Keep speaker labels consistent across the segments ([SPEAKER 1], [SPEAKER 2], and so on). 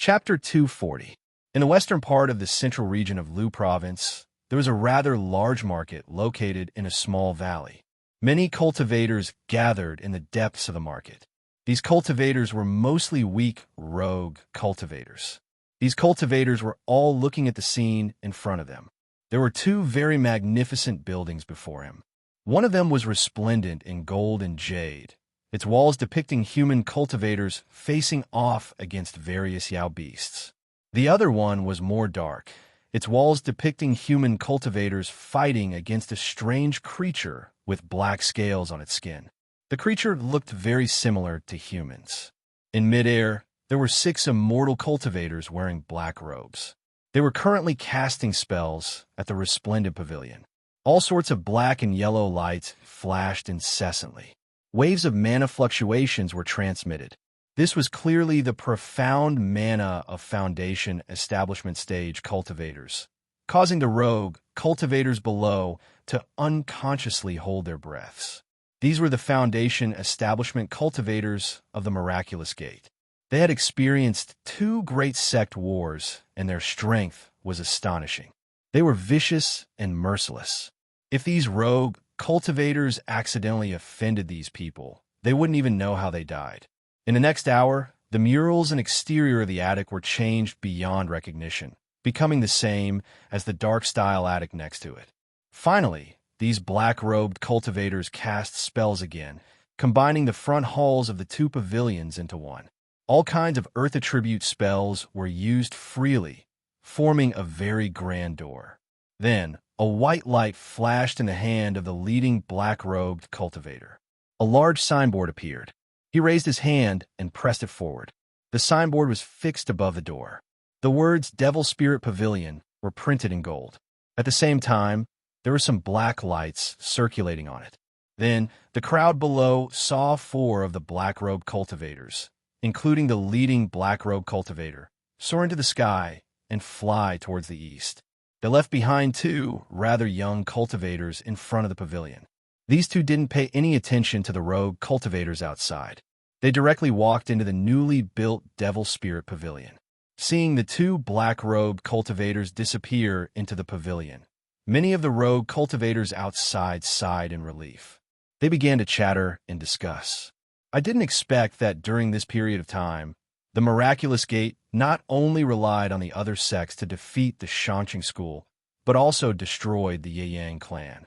[SPEAKER 1] Chapter 240. In the western part of the central region of Lu province, there was a rather large market located in a small valley. Many cultivators gathered in the depths of the market. These cultivators were mostly weak, rogue cultivators. These cultivators were all looking at the scene in front of them. There were two very magnificent buildings before him. One of them was resplendent in gold and jade, its walls depicting human cultivators facing off against various Yao beasts. The other one was more dark, its walls depicting human cultivators fighting against a strange creature with black scales on its skin. The creature looked very similar to humans. In midair, there were 6 immortal cultivators wearing black robes. They were currently casting spells at the resplendent pavilion. All sorts of black and yellow lights flashed incessantly. Waves of mana fluctuations were transmitted. This was clearly the profound mana of Foundation Establishment Stage cultivators, causing the rogue cultivators below to unconsciously hold their breaths. These were the Foundation Establishment cultivators of the Miraculous Gate. They had experienced 2 great sect wars, and their strength was astonishing. They were vicious and merciless. If these rogue cultivators accidentally offended these people, they wouldn't even know how they died. In the next hour, the murals and exterior of the attic were changed beyond recognition, becoming the same as the dark-style attic next to it. Finally, these black-robed cultivators cast spells again, combining the front halls of the 2 pavilions into one. All kinds of earth attribute spells were used freely, forming a very grand door. Then, a white light flashed in the hand of the leading black-robed cultivator. A large signboard appeared. He raised his hand and pressed it forward. The signboard was fixed above the door. The words Devil Spirit Pavilion were printed in gold. At the same time, there were some black lights circulating on it. Then, the crowd below saw 4 of the black-robed cultivators, including the leading black-robed cultivator, soar into the sky and fly towards the east. They left behind 2 rather young cultivators in front of the pavilion. These 2 didn't pay any attention to the rogue cultivators outside. They directly walked into the newly built Devil Spirit Pavilion. Seeing the 2 black-robed cultivators disappear into the pavilion, many of the rogue cultivators outside sighed in relief. They began to chatter and discuss. I didn't expect that during this period of time, the Miraculous Gate not only relied on the other sects to defeat the Shanqing school, but also destroyed the Yeyang clan.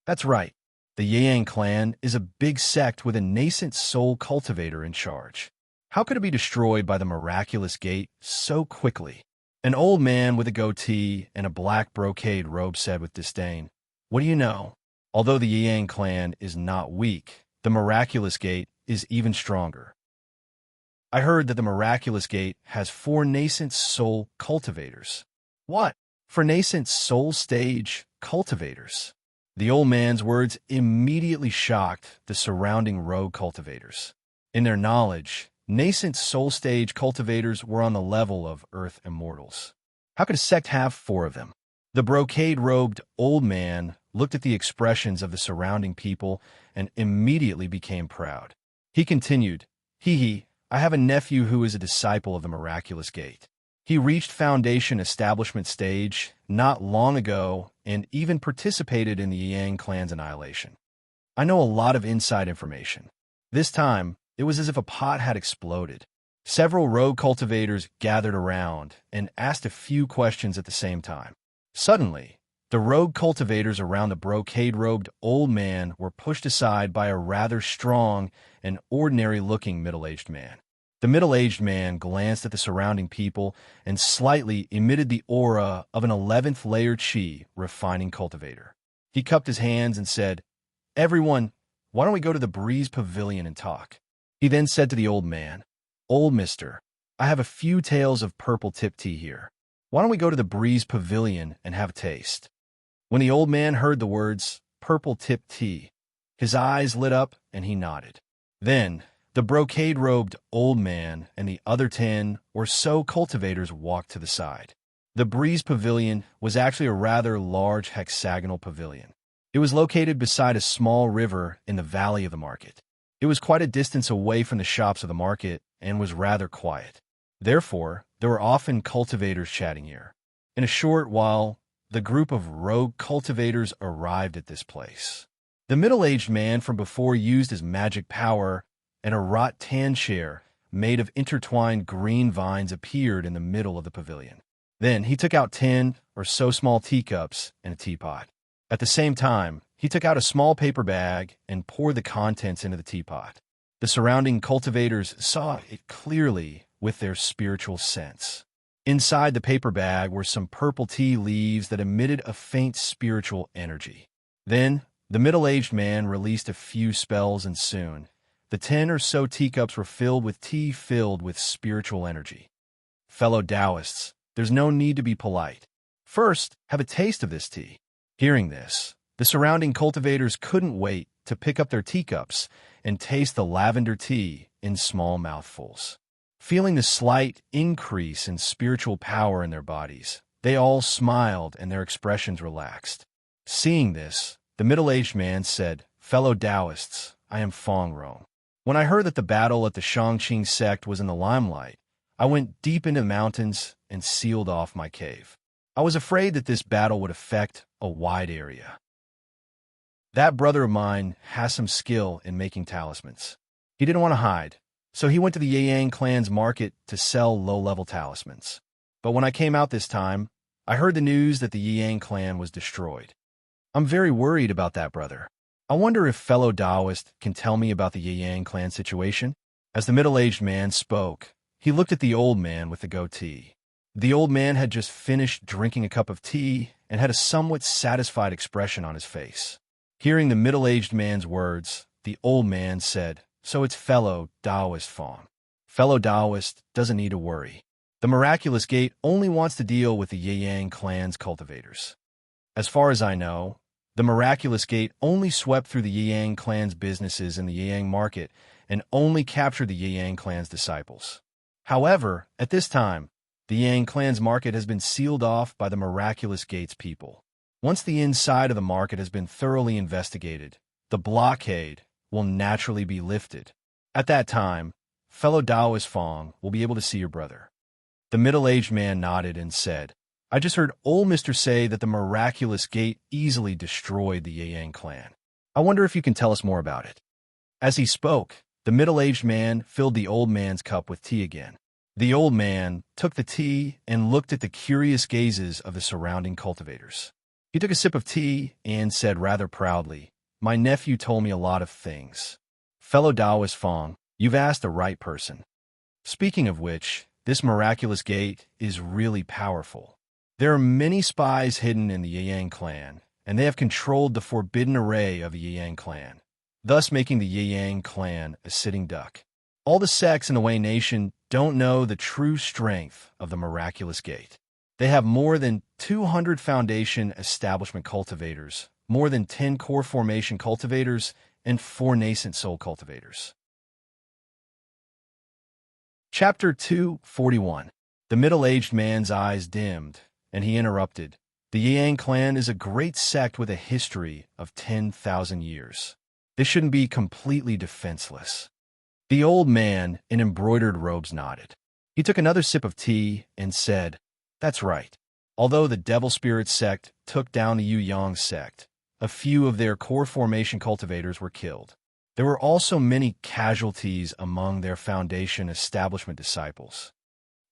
[SPEAKER 1] That's right, the Yeyang clan is a big sect with a nascent soul cultivator in charge. How could it be destroyed by the Miraculous Gate so quickly? An old man with a goatee and a black brocade robe said with disdain, "What do you know? Although the Yeyang clan is not weak, the Miraculous Gate is even stronger. I heard that the Miraculous Gate has 4 nascent soul cultivators." "What? For nascent soul stage cultivators?" The old man's words immediately shocked the surrounding rogue cultivators. In their knowledge, nascent soul stage cultivators were on the level of Earth Immortals. How could a sect have 4 of them? The brocade-robed old man looked at the expressions of the surrounding people and immediately became proud. He continued, I have a nephew who is a disciple of the Miraculous Gate. He reached Foundation Establishment Stage not long ago and even participated in the Yang clan's annihilation. I know a lot of inside information. This time, it was as if a pot had exploded. Several rogue cultivators gathered around and asked a few questions at the same time. Suddenly, the rogue cultivators around the brocade-robed old man were pushed aside by a rather strong and ordinary-looking middle-aged man. The middle-aged man glanced at the surrounding people and slightly emitted the aura of an 11th layer chi refining cultivator. He cupped his hands and said, "Everyone, why don't we go to the Breeze Pavilion and talk?" He then said to the old man, "Old mister, I have a few tales of purple tip tea here. Why don't we go to the Breeze Pavilion and have a taste?" When the old man heard the words, purple tip tea, his eyes lit up and he nodded. Then, the brocade-robed old man and the other 10 or so cultivators walked to the side. The Breeze Pavilion was actually a rather large hexagonal pavilion. It was located beside a small river in the valley of the market. It was quite a distance away from the shops of the market and was rather quiet. Therefore, there were often cultivators chatting here. In a short while, the group of rogue cultivators arrived at this place. The middle-aged man from before used his magic power, and a wrought tan chair made of intertwined green vines appeared in the middle of the pavilion. Then he took out 10 or so small teacups and a teapot. At the same time, he took out a small paper bag and poured the contents into the teapot. The surrounding cultivators saw it clearly with their spiritual sense. Inside the paper bag were some purple tea leaves that emitted a faint spiritual energy. Then, the middle-aged man released a few spells, and soon, the 10 or so teacups were filled with tea filled with spiritual energy. Fellow Taoists, there's no need to be polite. First, have a taste of this tea. Hearing this, the surrounding cultivators couldn't wait to pick up their teacups and taste the lavender tea in small mouthfuls. Feeling the slight increase in spiritual power in their bodies, they all smiled and their expressions relaxed. Seeing this, the middle-aged man said, "Fellow Taoists, I am Fong Rong. When I heard that the battle at the Shangqing sect was in the limelight, I went deep into the mountains and sealed off my cave. I was afraid that this battle would affect a wide area. That brother of mine has some skill in making talismans. He didn't want to hide, so he went to the Yang clan's market to sell low-level talismans. But when I came out this time, I heard the news that the Yang clan was destroyed. I'm very worried about that, brother. I wonder if fellow Taoist can tell me about the Yang clan situation?" As the middle-aged man spoke, he looked at the old man with the goatee. The old man had just finished drinking a cup of tea and had a somewhat satisfied expression on his face. Hearing the middle-aged man's words, the old man said, "So it's fellow Taoist Fong. Fellow Taoist doesn't need to worry. The miraculous gate only wants to deal with the Yang clan's cultivators. As far as I know, the miraculous gate only swept through the Yang clan's businesses in the Yang market and only captured the Yang clan's disciples. However, at this time, the Yang clan's market has been sealed off by the miraculous gate's people. Once the inside of the market has been thoroughly investigated, the blockade will naturally be lifted. At that time, fellow Taoist Fong will be able to see your brother." The middle-aged man nodded and said, "I just heard old Mr. say that the miraculous gate easily destroyed the Yang clan. I wonder if you can tell us more about it." As he spoke, the middle-aged man filled the old man's cup with tea again. The old man took the tea and looked at the curious gazes of the surrounding cultivators. He took a sip of tea and said rather proudly, "My nephew told me a lot of things. Fellow Taoist Fong, you've asked the right person. Speaking of which, this miraculous gate is really powerful. There are many spies hidden in the Yang clan, and they have controlled the forbidden array of the Yang clan, thus making the Yang clan a sitting duck. All the sects in the Wei Nation don't know the true strength of the miraculous gate. They have more than 200 foundation establishment cultivators, more than 10 core formation cultivators, and 4 nascent soul cultivators." Chapter 241. The middle-aged man's eyes dimmed, and he interrupted. "The Yang clan is a great sect with a history of 10,000 years. They shouldn't be completely defenseless." The old man in embroidered robes nodded. He took another sip of tea and said, "That's right. Although the Devil Spirit sect took down the Yu Yang sect, a few of their core formation cultivators were killed. There were also many casualties among their foundation establishment disciples.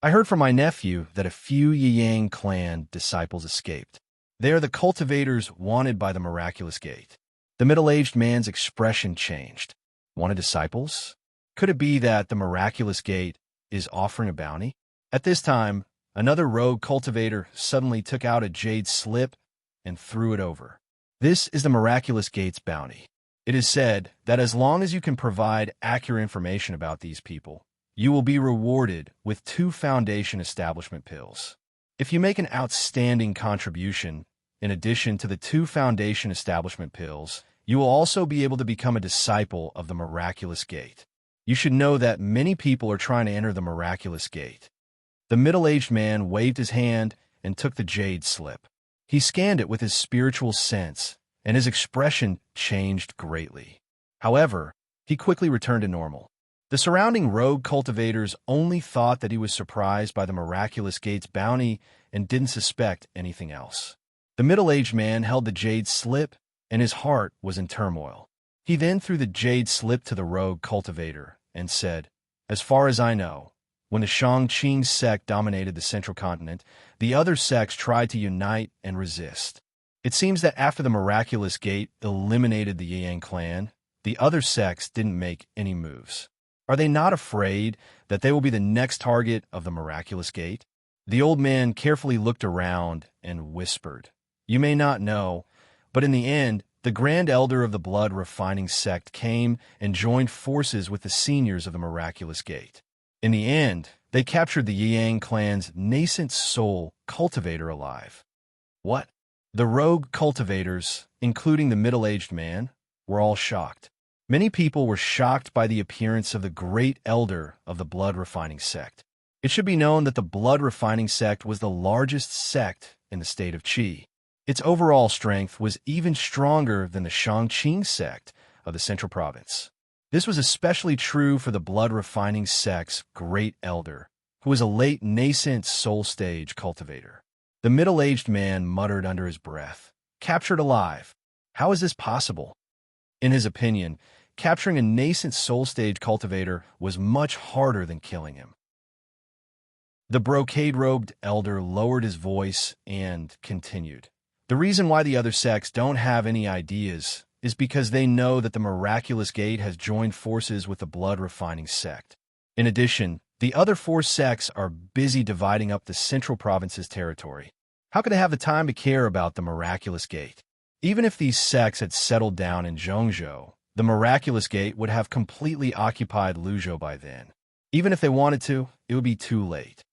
[SPEAKER 1] I heard from my nephew that a few Yang clan disciples escaped. They are the cultivators wanted by the miraculous gate." The middle-aged man's expression changed. "Wanted disciples? Could it be that the miraculous gate is offering a bounty?" At this time, another rogue cultivator suddenly took out a jade slip and threw it over. "This is the miraculous gate's bounty. It is said that as long as you can provide accurate information about these people, you will be rewarded with 2 foundation establishment pills. If you make an outstanding contribution, in addition to the 2 foundation establishment pills, you will also be able to become a disciple of the miraculous gate. You should know that many people are trying to enter the miraculous gate." The middle-aged man waved his hand and took the jade slip. He scanned it with his spiritual sense, and his expression changed greatly. However, he quickly returned to normal. The surrounding rogue cultivators only thought that he was surprised by the miraculous gate's bounty and didn't suspect anything else. The middle-aged man held the jade slip, and his heart was in turmoil. He then threw the jade slip to the rogue cultivator and said, "As far as I know, when the Shang-Qing sect dominated the central continent, the other sects tried to unite and resist. It seems that after the miraculous gate eliminated the Yang clan, the other sects didn't make any moves. Are they not afraid that they will be the next target of the miraculous gate?" The old man carefully looked around and whispered, "You may not know, but in the end, the Grand Elder of the Blood Refining Sect came and joined forces with the seniors of the Miraculous Gate. In the end, they captured the Yang clan's nascent soul cultivator alive." What? The rogue cultivators, including the middle-aged man, were all shocked. Many people were shocked by the appearance of the Great Elder of the Blood Refining Sect. It should be known that the Blood Refining Sect was the largest sect in the state of Qi. Its overall strength was even stronger than the Shang-Qing sect of the Central Province. This was especially true for the Blood Refining sect's Great Elder, who was a late nascent soul stage cultivator. The middle-aged man muttered under his breath, "Captured alive? How is this possible?" In his opinion, capturing a nascent soul stage cultivator was much harder than killing him. The brocade-robed elder lowered his voice and continued, "The reason why the other sects don't have any ideas is because they know that the Miraculous Gate has joined forces with the Blood Refining sect. In addition, the other four sects are busy dividing up the Central Province's territory. How could they have the time to care about the Miraculous Gate? Even if these sects had settled down in Zhongzhou, the Miraculous Gate would have completely occupied Luzhou by then. Even if they wanted to, it would be too late."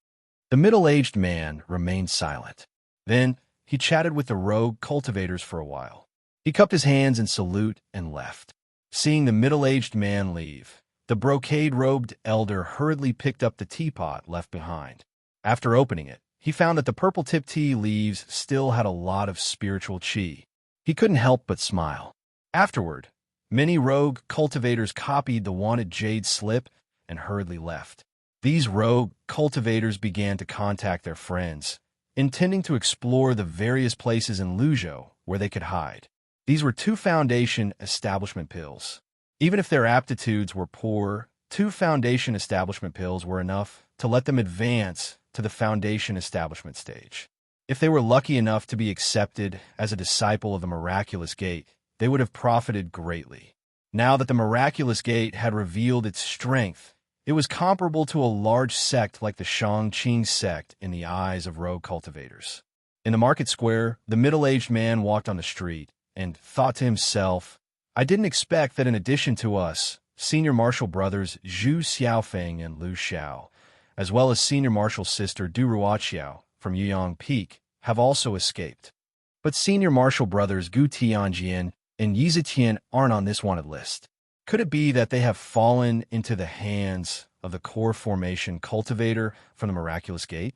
[SPEAKER 1] The middle-aged man remained silent. Then he chatted with the rogue cultivators for a while. He cupped his hands in salute and left. Seeing the middle-aged man leave, the brocade-robed elder hurriedly picked up the teapot left behind. After opening it, he found that the purple-tipped tea leaves still had a lot of spiritual qi. He couldn't help but smile. Afterward, many rogue cultivators copied the wanted jade slip and hurriedly left. These rogue cultivators began to contact their friends, intending to explore the various places in Luzhou where they could hide. These were 2 foundation establishment pills. Even if their aptitudes were poor, 2 foundation establishment pills were enough to let them advance to the foundation establishment stage. If they were lucky enough to be accepted as a disciple of the Miraculous Gate, they would have profited greatly. Now that the Miraculous Gate had revealed its strength, it was comparable to a large sect like the Shang-Qing sect in the eyes of rogue cultivators. In the market square, the middle-aged man walked on the street and thought to himself, "I didn't expect that in addition to us, senior marshal brothers Zhu Xiaofeng and Lu Xiao, as well as senior marshal sister Du Ruoqiao from Yuyang Peak, have also escaped. But senior marshal brothers Gu Tianjian and Yi Zetian aren't on this wanted list. Could it be that they have fallen into the hands of the core formation cultivator from the Miraculous Gate?"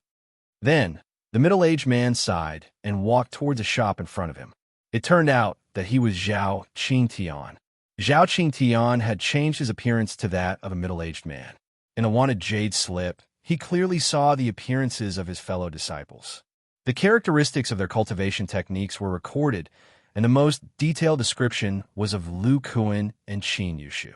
[SPEAKER 1] Then, the middle-aged man sighed and walked towards a shop in front of him. It turned out that he was Zhao Qingtian. Zhao Qingtian had changed his appearance to that of a middle-aged man. In a wanted jade slip, he clearly saw the appearances of his fellow disciples. The characteristics of their cultivation techniques were recorded, and the most detailed description was of Lu Kuan and Qin Yushu.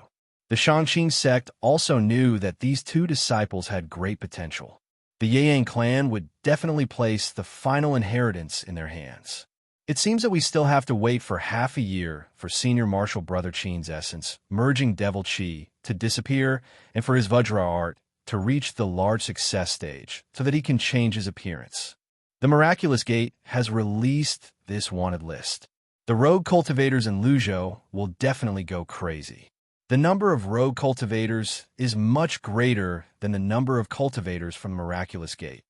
[SPEAKER 1] The Shang-Qing sect also knew that these 2 disciples had great potential. The Yang clan would definitely place the final inheritance in their hands. It seems that we still have to wait for half a year for Senior Marshal Brother Qin's essence, merging Devil Qi, to disappear and for his Vajra art to reach the large success stage so that he can change his appearance. The Miraculous Gate has released this wanted list. The rogue cultivators in Luzhou will definitely go crazy. The number of rogue cultivators is much greater than the number of cultivators from the Miraculous Gate.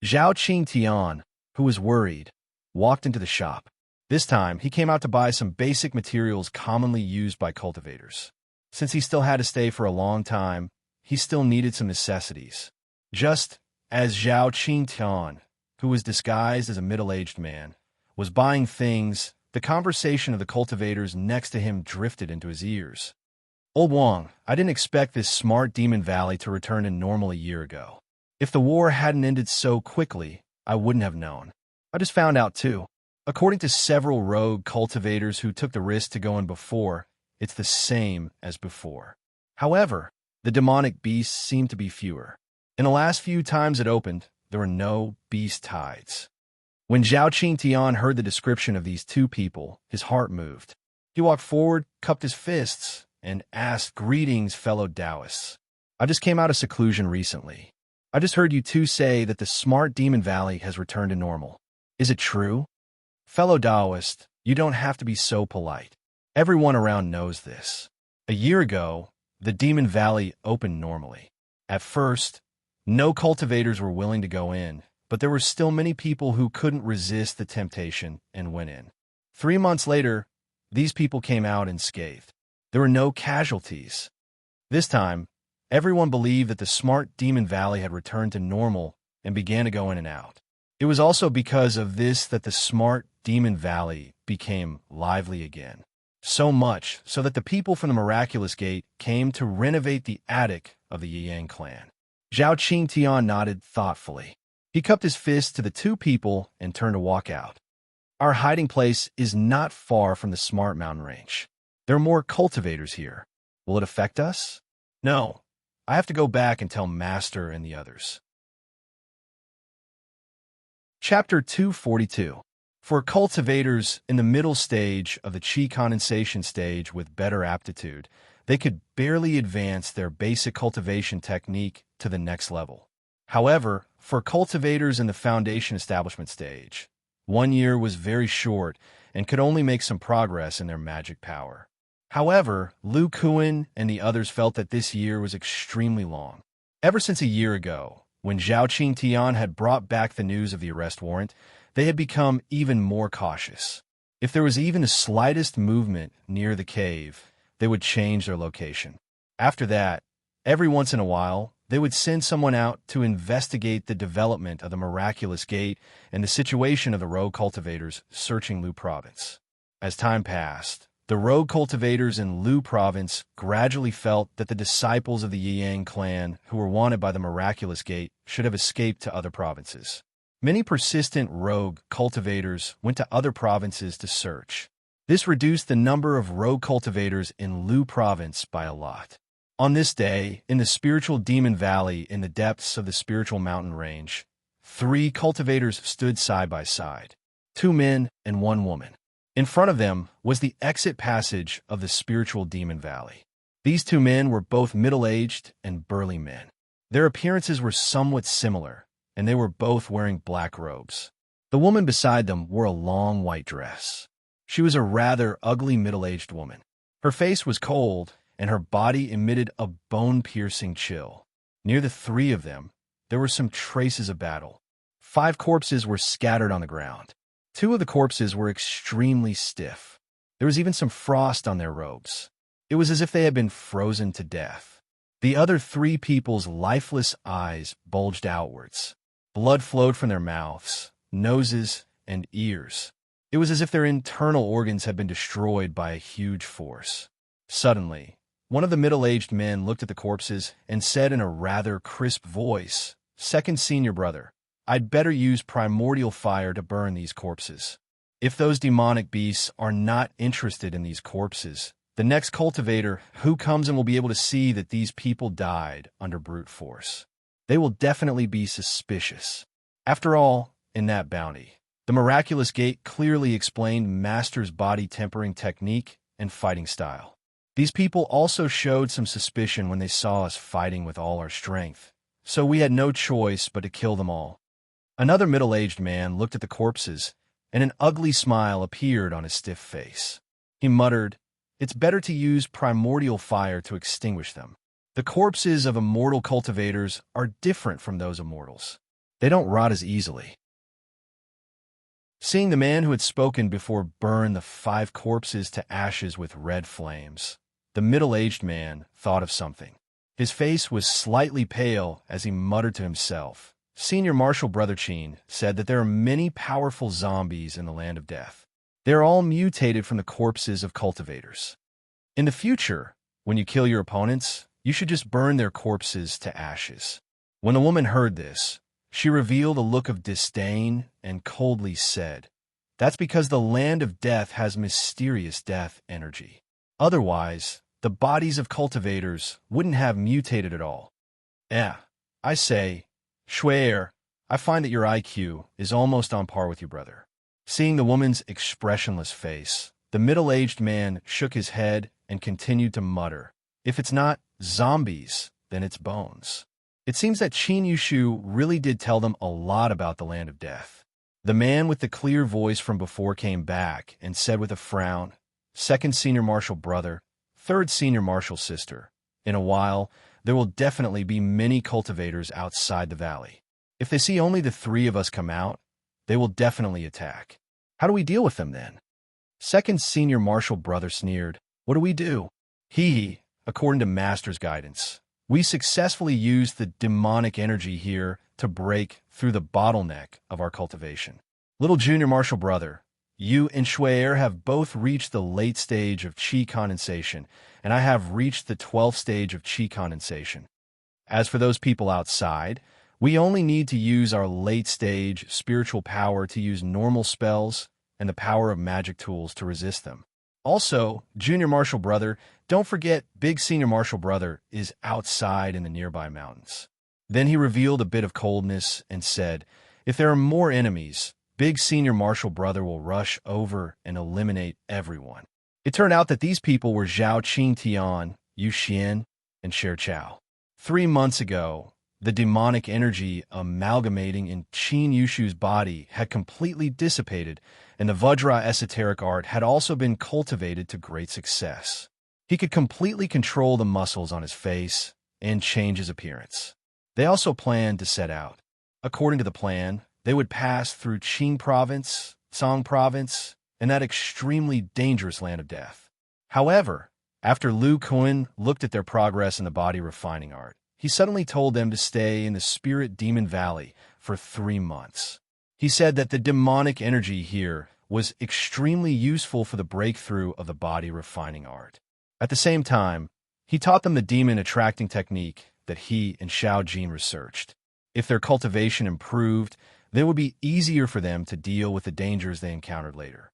[SPEAKER 1] Zhao Qingtian, who was worried, walked into the shop. This time, he came out to buy some basic materials commonly used by cultivators. Since he still had to stay for a long time, he still needed some necessities. Just as Zhao Qingtian, who was disguised as a middle-aged man, was buying things, the conversation of the cultivators next to him drifted into his ears. Old Wong, I didn't expect this smart Demon Valley to return to normal a year ago. If the war hadn't ended so quickly, I wouldn't have known. I just found out too. According to several rogue cultivators who took the risk to go in before, it's the same as before. However, the demonic beasts seem to be fewer. In the last few times it opened, there were no beast tides. When Zhao Qingtian heard the description of these two people, his heart moved. He walked forward, cupped his fists, and asked, "Greetings, fellow Taoists. I just came out of seclusion recently. I just heard you two say that the smart Demon Valley has returned to normal. Is it true? Fellow Taoist, you don't have to be so polite. Everyone around knows this. A year ago, the Demon Valley opened normally. At first, no cultivators were willing to go in, but there were still many people who couldn't resist the temptation and went in. 3 months later, these people came out unscathed. There were no casualties. This time, everyone believed that the smart Demon Valley had returned to normal and began to go in and out. It was also because of this that the smart Demon Valley became lively again. So much so that the people from the Miraculous Gate came to renovate the attic of the Yang clan. Zhao Qingtian nodded thoughtfully. He cupped his fist to the two people and turned to walk out. Our hiding place is not far from the Smart Mountain Range. There are more cultivators here. Will it affect us? No. I have to go back and tell Master and the others. Chapter 242. For cultivators in the middle stage of the Qi condensation stage with better aptitude, they could barely advance their basic cultivation technique to the next level. However, for cultivators in the foundation establishment stage, 1 year was very short and could only make some progress in their magic power. However, Lu Kuan and the others felt that this year was extremely long. Ever since a year ago, when Zhao Qingtian had brought back the news of the arrest warrant, they had become even more cautious. If there was even the slightest movement near the cave, they would change their location. After that, every once in a while, they would send someone out to investigate the development of the Miraculous Gate and the situation of the rogue cultivators searching Lu Province. As time passed, the rogue cultivators in Lu Province gradually felt that the disciples of the Yang clan who were wanted by the Miraculous Gate should have escaped to other provinces. Many persistent rogue cultivators went to other provinces to search. This reduced the number of rogue cultivators in Lu Province by a lot. On this day, in the spiritual Demon Valley in the depths of the spiritual mountain range, 3 cultivators stood side by side, 2 men and 1 woman. In front of them was the exit passage of the spiritual Demon Valley. These 2 men were both middle-aged and burly men. Their appearances were somewhat similar, and they were both wearing black robes. The woman beside them wore a long white dress. She was a rather ugly middle-aged woman. Her face was cold, and her body emitted a bone-piercing chill. Near the 3 of them, there were some traces of battle. 5 corpses were scattered on the ground. 2 of the corpses were extremely stiff. There was even some frost on their robes. It was as if they had been frozen to death. The other 3 people's lifeless eyes bulged outwards. Blood flowed from their mouths, noses, and ears. It was as if their internal organs had been destroyed by a huge force. Suddenly, one of the middle-aged men looked at the corpses and said in a rather crisp voice, "Second senior brother, I'd better use primordial fire to burn these corpses. If those demonic beasts are not interested in these corpses, the next cultivator who comes in will be able to see that these people died under brute force. They will definitely be suspicious. After all, in that bounty, the Miraculous Gate clearly explained Master's body tempering technique and fighting style. These people also showed some suspicion when they saw us fighting with all our strength, so we had no choice but to kill them all." Another middle-aged man looked at the corpses, and an ugly smile appeared on his stiff face. He muttered, "It's better to use primordial fire to extinguish them. The corpses of immortal cultivators are different from those of mortals. They don't rot as easily." Seeing the man who had spoken before burn the 5 corpses to ashes with red flames, the middle-aged man thought of something. His face was slightly pale as he muttered to himself. Senior Marshal Brother Chin said that there are many powerful zombies in the land of death. They are all mutated from the corpses of cultivators. In the future, When you kill your opponents, you should just burn their corpses to ashes. When the woman heard this, she revealed a look of disdain and coldly said, "That's because the land of death has mysterious death energy. Otherwise, the bodies of cultivators wouldn't have mutated at all." I say, Schwer, I find that your IQ is almost on par with your brother. Seeing the woman's expressionless face, the middle-aged man shook his head and continued to mutter, "If it's not zombies, then it's bones." It seems that Qin Yushu really did tell them a lot about the land of death. The man with the clear voice from before came back and said with a frown, "Second senior marshal brother, third senior marshal sister, in a while, there will definitely be many cultivators outside the valley. If they see only the three of us come out, they will definitely attack. How do we deal with them then?" Second senior marshal brother sneered, "What do we do? According to Master's guidance, we successfully used the demonic energy here to break through the bottleneck of our cultivation. Little junior marshal brother, you and Schwer have both reached the late stage of chi condensation, and I have reached the 12th stage of chi condensation. As for those people outside, we only need to use our late stage spiritual power to use normal spells and the power of magic tools to resist them. Also, junior marshal brother, don't forget big senior marshal brother is outside in the nearby mountains." Then he revealed a bit of coldness and said, "If there are more enemies, big senior marshal brother will rush over and eliminate everyone." It turned out that these people were Zhao Qingtian, Yu Xian, and Sher Chao. 3 months ago, the demonic energy amalgamating in Qin Yushu's body had completely dissipated, and the Vajra esoteric art had also been cultivated to great success. He could completely control the muscles on his face and change his appearance. They also planned to set out. According to the plan, they would pass through Qing province, Song province, and that extremely dangerous land of death. However, after Lu Kuan looked at their progress in the body refining art, he suddenly told them to stay in the Spirit Demon Valley for 3 months. He said that the demonic energy here was extremely useful for the breakthrough of the body refining art. At the same time, he taught them the demon attracting technique that he and Xiao Jin researched. If their cultivation improved, then it would be easier for them to deal with the dangers they encountered later.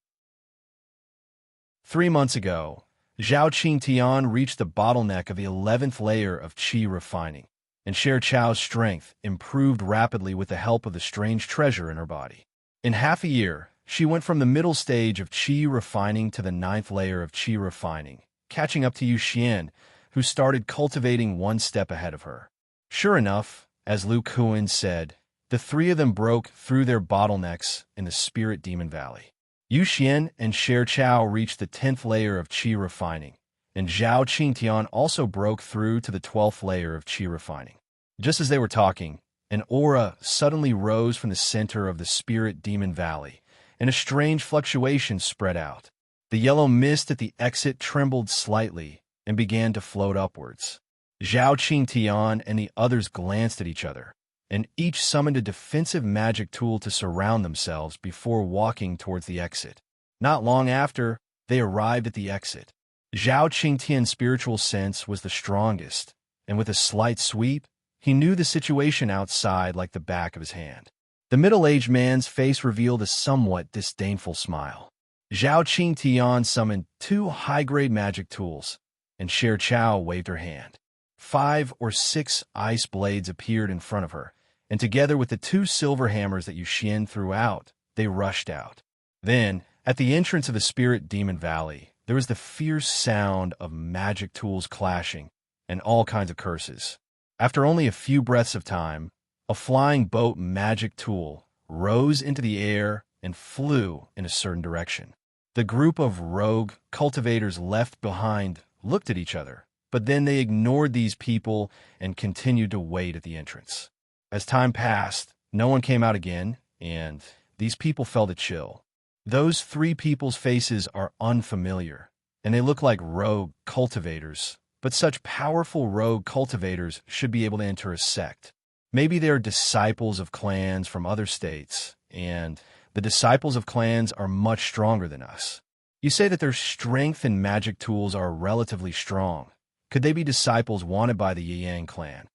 [SPEAKER 1] 3 months ago, Zhao Qingtian reached the bottleneck of the 11th layer of qi refining, and Sher Chao's strength improved rapidly with the help of the strange treasure in her body. In half a year, she went from the middle stage of qi refining to the 9th layer of qi refining, catching up to Yu Xian, who started cultivating 1 step ahead of her. Sure enough, as Lu Kuan said, the 3 of them broke through their bottlenecks in the Spirit Demon Valley. Yu Xian and Sher Chao reached the 10th layer of qi refining, and Zhao Qingtian also broke through to the 12th layer of qi refining. Just as they were talking, an aura suddenly rose from the center of the Spirit Demon Valley, and a strange fluctuation spread out. The yellow mist at the exit trembled slightly and began to float upwards. Zhao Qingtian and the others glanced at each other, and each summoned a defensive magic tool to surround themselves before walking towards the exit. Not long after, they arrived at the exit. Zhao Qingtian's spiritual sense was the strongest, and with a slight sweep, he knew the situation outside like the back of his hand. The middle-aged man's face revealed a somewhat disdainful smile. Zhao Qingtian summoned 2 high-grade magic tools, and Sher Chao waved her hand. 5 or 6 ice blades appeared in front of her, and together with the 2 silver hammers that Yu Xian threw out, they rushed out. Then, at the entrance of the Spirit Demon Valley, there was the fierce sound of magic tools clashing and all kinds of curses. After only a few breaths of time, a flying boat magic tool rose into the air and flew in a certain direction. The group of rogue cultivators left behind looked at each other, but then they ignored these people and continued to wait at the entrance. As time passed, no one came out again, and these people felt a chill. Those 3 people's faces are unfamiliar, and they look like rogue cultivators, but such powerful rogue cultivators should be able to enter a sect. Maybe they are disciples of clans from other states, and the disciples of clans are much stronger than us. You say that their strength and magic tools are relatively strong, Could they be disciples wanted by the Yang clan?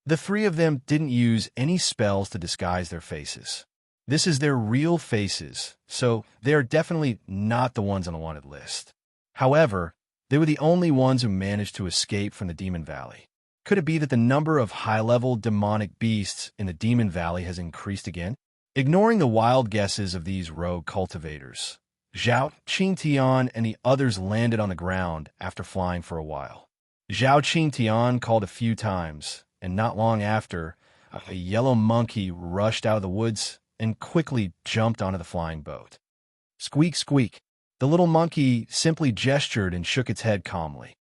[SPEAKER 1] The three of them didn't use any spells to disguise their faces. This is their real faces, so they are definitely not the ones on the wanted list. However, they were the only ones who managed to escape from the Demon Valley. Could it be that the number of high-level demonic beasts in the Demon Valley has increased again? Ignoring the wild guesses of these rogue cultivators, Zhao Qingtian and the others landed on the ground after flying for a while. Zhao Qingtian called a few times, and not long after, a yellow monkey rushed out of the woods and quickly jumped onto the flying boat. Squeak, squeak. The little monkey simply gestured and shook its head calmly.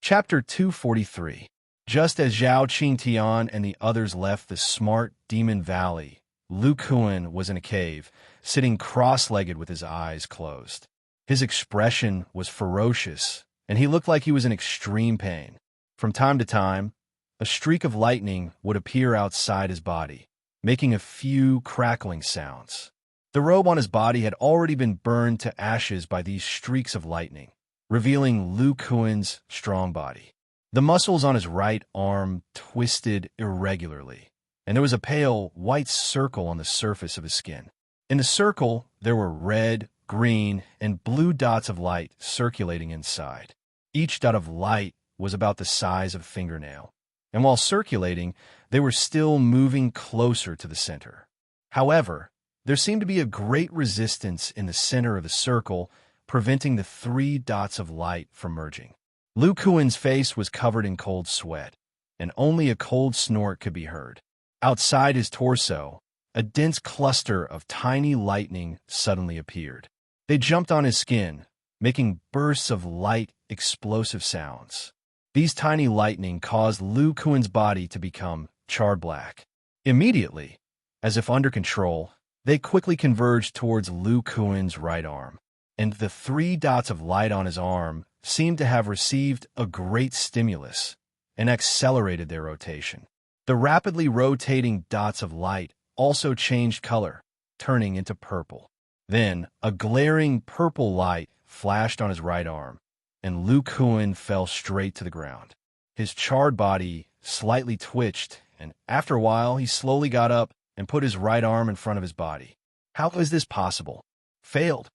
[SPEAKER 1] Chapter 243. Just as Zhao Qingtian and the others left the smart Demon Valley, Lu Kuan was in a cave, sitting cross-legged with his eyes closed. His expression was ferocious, and he looked like he was in extreme pain. From time to time, a streak of lightning would appear outside his body, making a few crackling sounds. The robe on his body had already been burned to ashes by these streaks of lightning, revealing Lu Kuan's strong body. The muscles on his right arm twisted irregularly, and there was a pale white circle on the surface of his skin. In the circle, there were red, green, and blue dots of light circulating inside. Each dot of light was about the size of a fingernail, and while circulating, they were still moving closer to the center. However, there seemed to be a great resistance in the center of the circle, preventing the three dots of light from merging. Lu Kuan's face was covered in cold sweat, and only a cold snort could be heard. Outside his torso, a dense cluster of tiny lightning suddenly appeared. They jumped on his skin, making bursts of light, explosive sounds. These tiny lightning caused Lu Kuan's body to become charred black. Immediately, as if under control, they quickly converged towards Lu Kuan's right arm, and the three dots of light on his arm seemed to have received a great stimulus and accelerated their rotation. The rapidly rotating dots of light also changed color, turning into purple. Then, a glaring purple light flashed on his right arm, and Lu Kuan fell straight to the ground. His charred body slightly twitched, and after a while, he slowly got up and put his right arm in front of his body. How is this possible? Failed.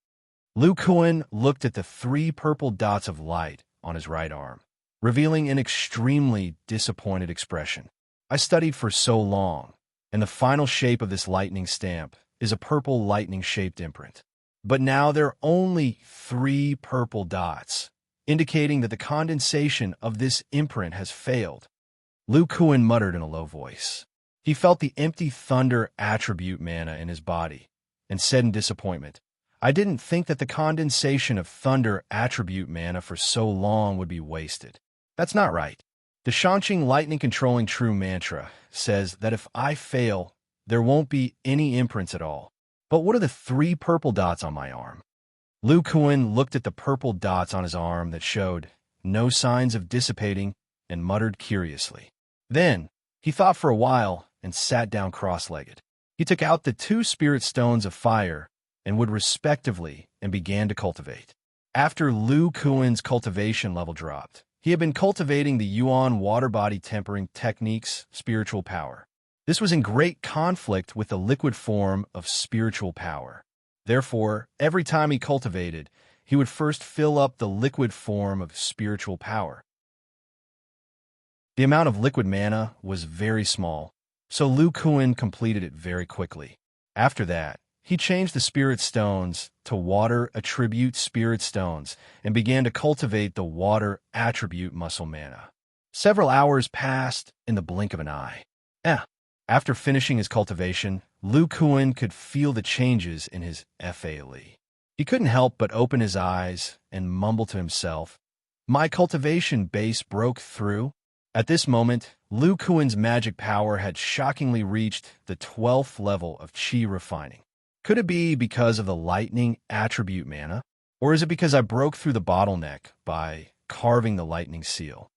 [SPEAKER 1] Lu Kuan looked at the three purple dots of light on his right arm, revealing an extremely disappointed expression. I studied for so long, and the final shape of this lightning stamp is a purple lightning-shaped imprint. But now there are only three purple dots, indicating that the condensation of this imprint has failed. Lu Kuan muttered in a low voice. He felt the empty thunder attribute mana in his body, and said in disappointment, I didn't think that the condensation of thunder attribute mana for so long would be wasted. That's not right. The Shanqing lightning controlling true mantra says that if I fail, there won't be any imprints at all. But what are the three purple dots on my arm? Lu Kuan looked at the purple dots on his arm that showed no signs of dissipating and muttered curiously. Then, he thought for a while and sat down cross-legged. He took out the two spirit stones of fire and would respectively and began to cultivate. After Lu Kuan's cultivation level dropped, he had been cultivating the Yuan water body tempering technique's spiritual power. This was in great conflict with the liquid form of spiritual power. Therefore, every time he cultivated, he would first fill up the liquid form of spiritual power. The amount of liquid mana was very small, so Lu Kuan completed it very quickly. After that, he changed the spirit stones to water attribute spirit stones and began to cultivate the water attribute muscle mana. Several hours passed in the blink of an eye. After finishing his cultivation, Lu Kuan could feel the changes in his FALE. He couldn't help but open his eyes and mumble to himself, My cultivation base broke through. At this moment, Lu Kuan's magic power had shockingly reached the 12th level of Qi refining. Could it be because of the lightning attribute mana? Or is it because I broke through the bottleneck by carving the lightning seal?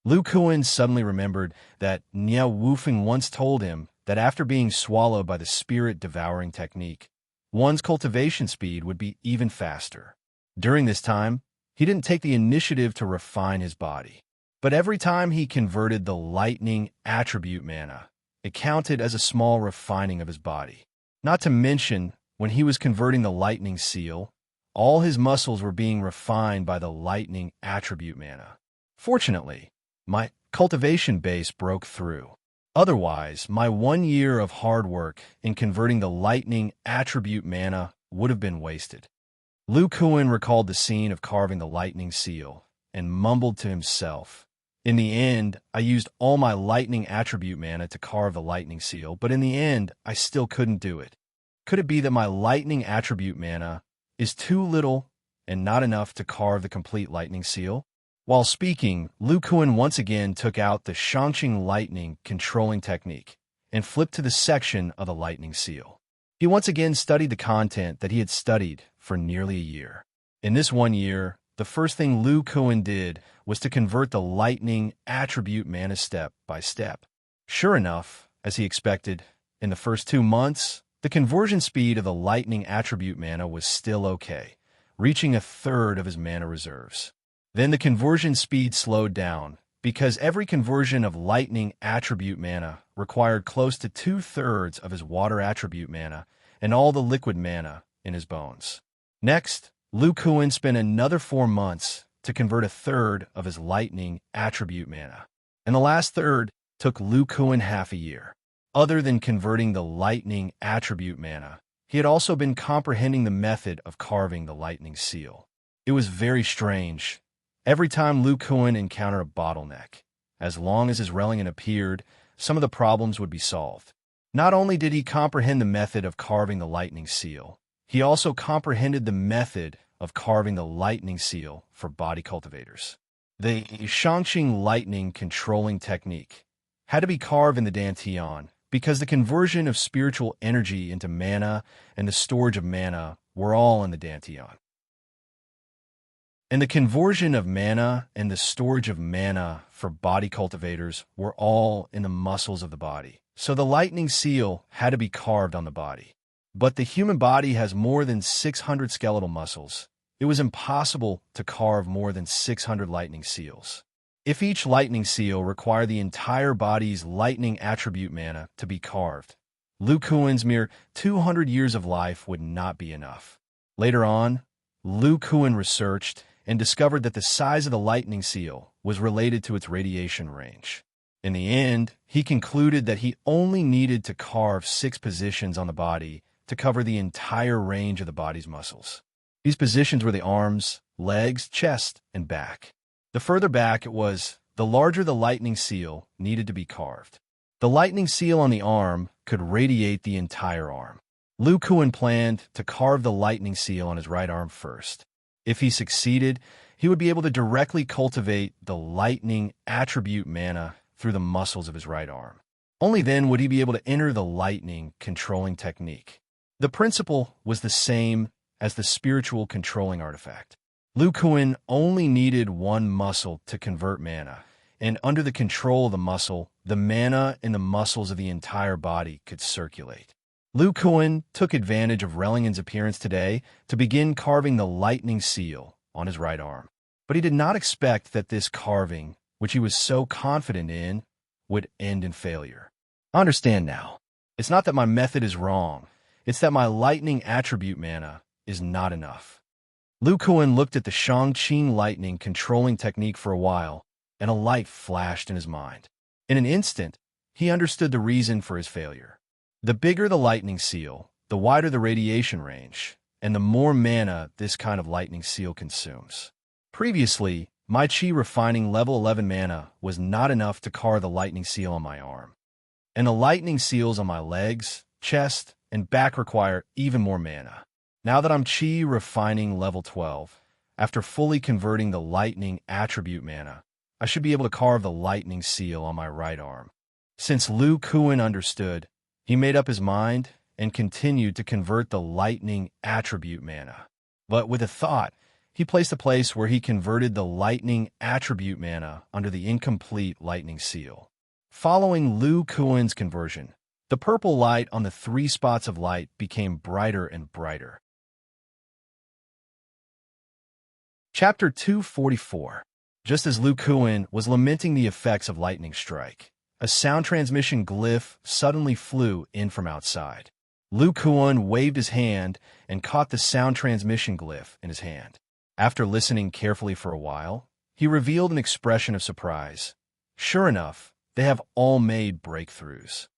[SPEAKER 1] Lu Kuan suddenly remembered that Niao Wufeng once told him that after being swallowed by the spirit-devouring technique, one's cultivation speed would be even faster. During this time, He didn't take the initiative to refine his body. But every time he converted the lightning attribute mana, it counted as a small refining of his body. Not to mention, when he was converting the lightning seal, all his muscles were being refined by the lightning attribute mana. Fortunately, my cultivation base broke through. Otherwise, my 1 year of hard work in converting the lightning attribute mana would have been wasted. Lu Kuan recalled the scene of carving the lightning seal and mumbled to himself, "In the end, I used all my lightning attribute mana to carve the lightning seal, but in the end, I still couldn't do it. Could it be that my lightning attribute mana is too little and not enough to carve the complete lightning seal?" While speaking, Lu Kuan once again took out the Shangqing lightning controlling technique and flipped to the section of the lightning seal. He once again studied the content that he had studied for nearly a year. In this 1 year, the first thing Lu Kuan did was to convert the lightning attribute mana step by step. Sure enough, as he expected, in the first 2 months, the conversion speed of the lightning attribute mana was still okay, reaching 1/3 of his mana reserves. Then the conversion speed slowed down, because every conversion of lightning attribute mana required close to 2/3 of his water attribute mana and all the liquid mana in his bones. Next, Lu Kuan spent another 4 months to convert 1/3 of his lightning attribute mana, and the last third took Lu Kuan half a year. Other than converting the lightning attribute mana, he had also been comprehending the method of carving the lightning seal. It was very strange. Every time Lu Kuan encountered a bottleneck, as long as his Religion appeared, some of the problems would be solved. Not only did he comprehend the method of carving the lightning seal, he also comprehended the method of carving the lightning seal for body cultivators. The Shangqing lightning controlling technique had to be carved in the Dantian because the conversion of spiritual energy into mana and the storage of mana were all in the Dantian. And the conversion of mana and the storage of mana for body cultivators were all in the muscles of the body. So the lightning seal had to be carved on the body. But the human body has more than 600 skeletal muscles. It was impossible to carve more than 600 lightning seals. If each lightning seal required the entire body's lightning attribute mana to be carved, Lu Kuan's mere 200 years of life would not be enough. Later on, Lu Kuan researched and discovered that the size of the lightning seal was related to its radiation range. In the end, he concluded that he only needed to carve 6 positions on the body to cover the entire range of the body's muscles. These positions were the arms, legs, chest, and back. The further back it was, the larger the lightning seal needed to be carved. The lightning seal on the arm could radiate the entire arm. Lu Kuan planned to carve the lightning seal on his right arm first. If he succeeded, he would be able to directly cultivate the lightning attribute mana through the muscles of his right arm. Only then would he be able to enter the lightning controlling technique. The principle was the same as the spiritual controlling artifact. Lu Kuan only needed one muscle to convert mana, and under the control of the muscle, the mana in the muscles of the entire body could circulate. Lu Kuan took advantage of Religion's appearance today to begin carving the lightning seal on his right arm. But he did not expect that this carving, which he was so confident in, would end in failure. I understand now. It's not that my method is wrong. It's that my lightning attribute mana is not enough. Lu Kuan looked at the Shangqing lightning controlling technique for a while, and a light flashed in his mind. In an instant, he understood the reason for his failure. The bigger the lightning seal, the wider the radiation range, and the more mana this kind of lightning seal consumes. Previously, my chi refining level 11 mana was not enough to carve the lightning seal on my arm. And the lightning seals on my legs, chest, and back require even more mana. Now that I'm chi refining level 12, after fully converting the lightning attribute mana, I should be able to carve the lightning seal on my right arm. Since Lu Kuan understood, he made up his mind and continued to convert the lightning attribute mana. But with a thought, he placed a place where he converted the lightning attribute mana under the incomplete lightning seal. Following Lu Kuan's conversion, the purple light on the 3 spots of light became brighter and brighter. Chapter 244. Just as Lu Kuan was lamenting the effects of lightning strike, a sound transmission glyph suddenly flew in from outside. Lu Kuan waved his hand and caught the sound transmission glyph in his hand. After listening carefully for a while, he revealed an expression of surprise. Sure enough, they have all made breakthroughs.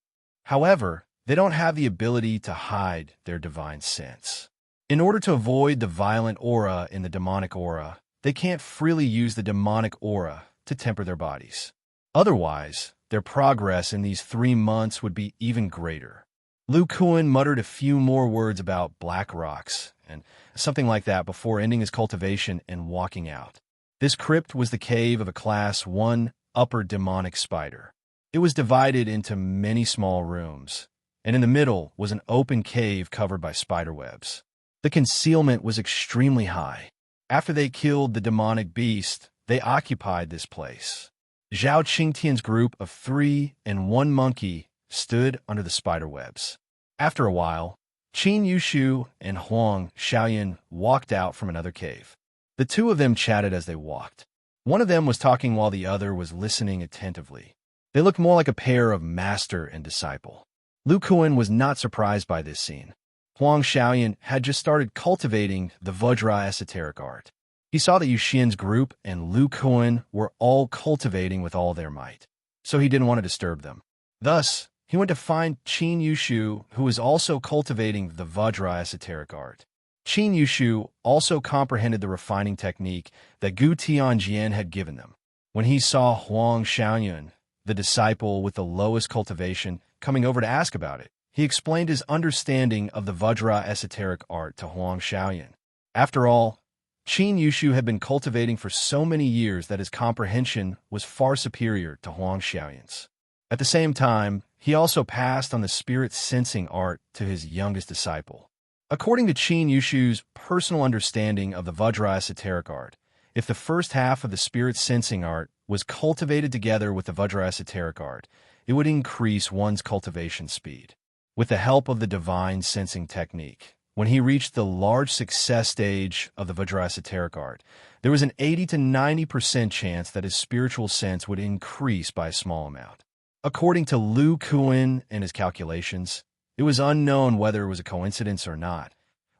[SPEAKER 1] However, they don't have the ability to hide their divine sense. In order to avoid the violent aura in the demonic aura, they can't freely use the demonic aura to temper their bodies. Otherwise, their progress in these 3 months would be even greater. Lu Kuan muttered a few more words about black rocks and something like that before ending his cultivation and walking out. This crypt was the cave of a Class 1 upper demonic spider. It was divided into many small rooms, and in the middle was an open cave covered by spiderwebs. The concealment was extremely high. After they killed the demonic beast, they occupied this place. Zhao Qingtian's group of 3 and 1 monkey stood under the spiderwebs. After a while, Qin Yushu and Huang Xiaoyan walked out from another cave. The two of them chatted as they walked. One of them was talking while the other was listening attentively. They looked more like a pair of master and disciple. Lu Kuan was not surprised by this scene. Huang Xiaoyan had just started cultivating the Vajra esoteric art. He saw that Yuxian's group and Lu Kuan were all cultivating with all their might, so he didn't want to disturb them. Thus, he went to find Qin Yushu, who was also cultivating the Vajra esoteric art. Qin Yushu also comprehended the refining technique that Gu Tianjian had given them. When he saw Huang Xiaoyan, the disciple with the lowest cultivation, coming over to ask about it, he explained his understanding of the Vajra esoteric art to Huang Xiaoyan. After all, Qin Yushu had been cultivating for so many years that his comprehension was far superior to Huang Xiaoyan's. At the same time, he also passed on the spirit sensing art to his youngest disciple. According to Qin Yushu's personal understanding of the Vajra esoteric art, if the first half of the spirit sensing art was cultivated together with the Vajra esoteric art, it would increase one's cultivation speed. With the help of the divine sensing technique, when he reached the large success stage of the Vajra esoteric art, there was an 80 to 90% chance that his spiritual sense would increase by a small amount. According to Lu Kuan and his calculations, it was unknown whether it was a coincidence or not,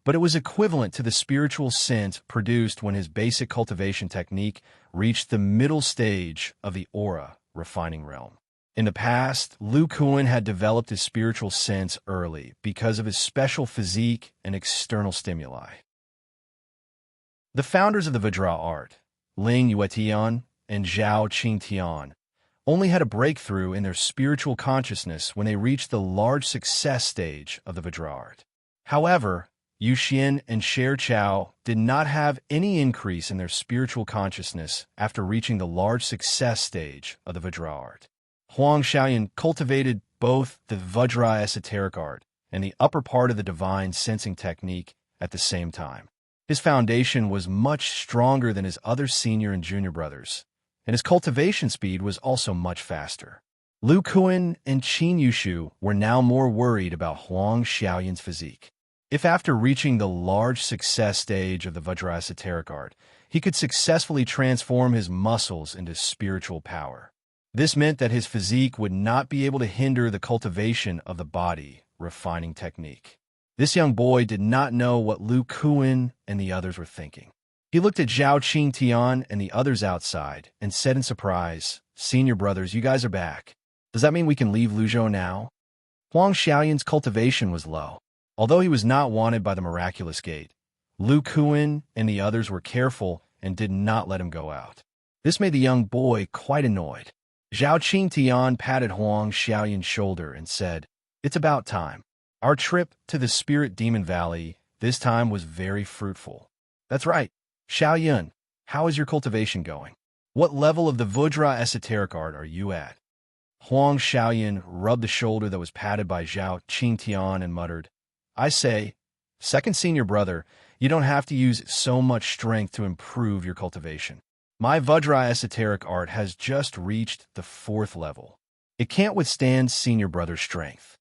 [SPEAKER 1] but it was equivalent to the spiritual sense produced when his basic cultivation technique reached the middle stage of the aura refining realm. In the past, Lu Kuan had developed his spiritual sense early because of his special physique and external stimuli. The founders of the Vajra art, Ling Yuetian and Zhao Qingtian, only had a breakthrough in their spiritual consciousness when they reached the large success stage of the Vajra art. However, Yuxian and Sher Chao did not have any increase in their spiritual consciousness after reaching the large success stage of the Vajra art. Huang Xiaoyan cultivated both the Vajra esoteric art and the upper part of the divine sensing technique at the same time. His foundation was much stronger than his other senior and junior brothers, and his cultivation speed was also much faster. Lu Kuan and Qin Yushu were now more worried about Huang Xiaoyan's physique. If after reaching the large success stage of the Vajra esoteric art, he could successfully transform his muscles into spiritual power, this meant that his physique would not be able to hinder the cultivation of the body refining technique. This young boy did not know what Lu Kuan and the others were thinking. He looked at Zhao Qingtian and the others outside and said in surprise, "Senior brothers, you guys are back. Does that mean we can leave Luzhou now?" Huang Xiaoyan's cultivation was low. Although he was not wanted by the miraculous gate, Lu Kuan and the others were careful and did not let him go out. This made the young boy quite annoyed. Zhao Qingtian patted Huang Xiaoyan's shoulder and said, "It's about time. Our trip to the Spirit Demon Valley this time was very fruitful." "That's right. Xiaoyan, how is your cultivation going? What level of the Vajra esoteric art are you at?" Huang Xiaoyan rubbed the shoulder that was patted by Zhao Qingtian and muttered, "I say, second senior brother, you don't have to use so much strength to improve your cultivation. My Vajra esoteric art has just reached the 4th level. It can't withstand senior brother's strength."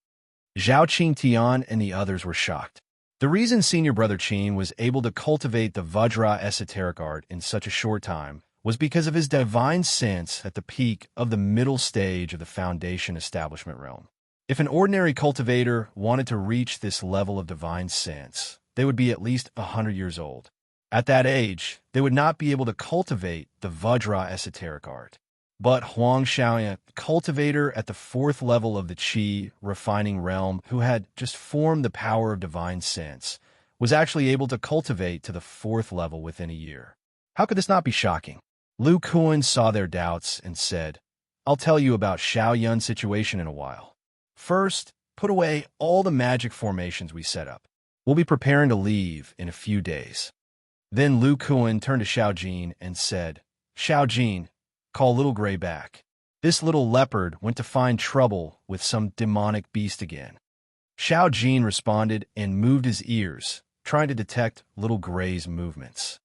[SPEAKER 1] Zhao Qingtian and the others were shocked. The reason senior brother Chin was able to cultivate the Vajra esoteric art in such a short time was because of his divine sense at the peak of the middle stage of the foundation establishment realm. If an ordinary cultivator wanted to reach this level of divine sense, they would be at least 100 years old. At that age, they would not be able to cultivate the Vajra esoteric art. But Huang Xiaoyan, cultivator at the 4th level of the Qi refining realm, who had just formed the power of divine sense, was actually able to cultivate to the 4th level within a year. How could this not be shocking? Lu Kuan saw their doubts and said, "I'll tell you about Xiao Yun's situation in a while. First, put away all the magic formations we set up. We'll be preparing to leave in a few days." Then Lu Kuan turned to Xiao Jin and said, "Xiao Jin, call Little Gray back. This little leopard went to find trouble with some demonic beast again." Xiao Jin responded and moved his ears, trying to detect Little Gray's movements.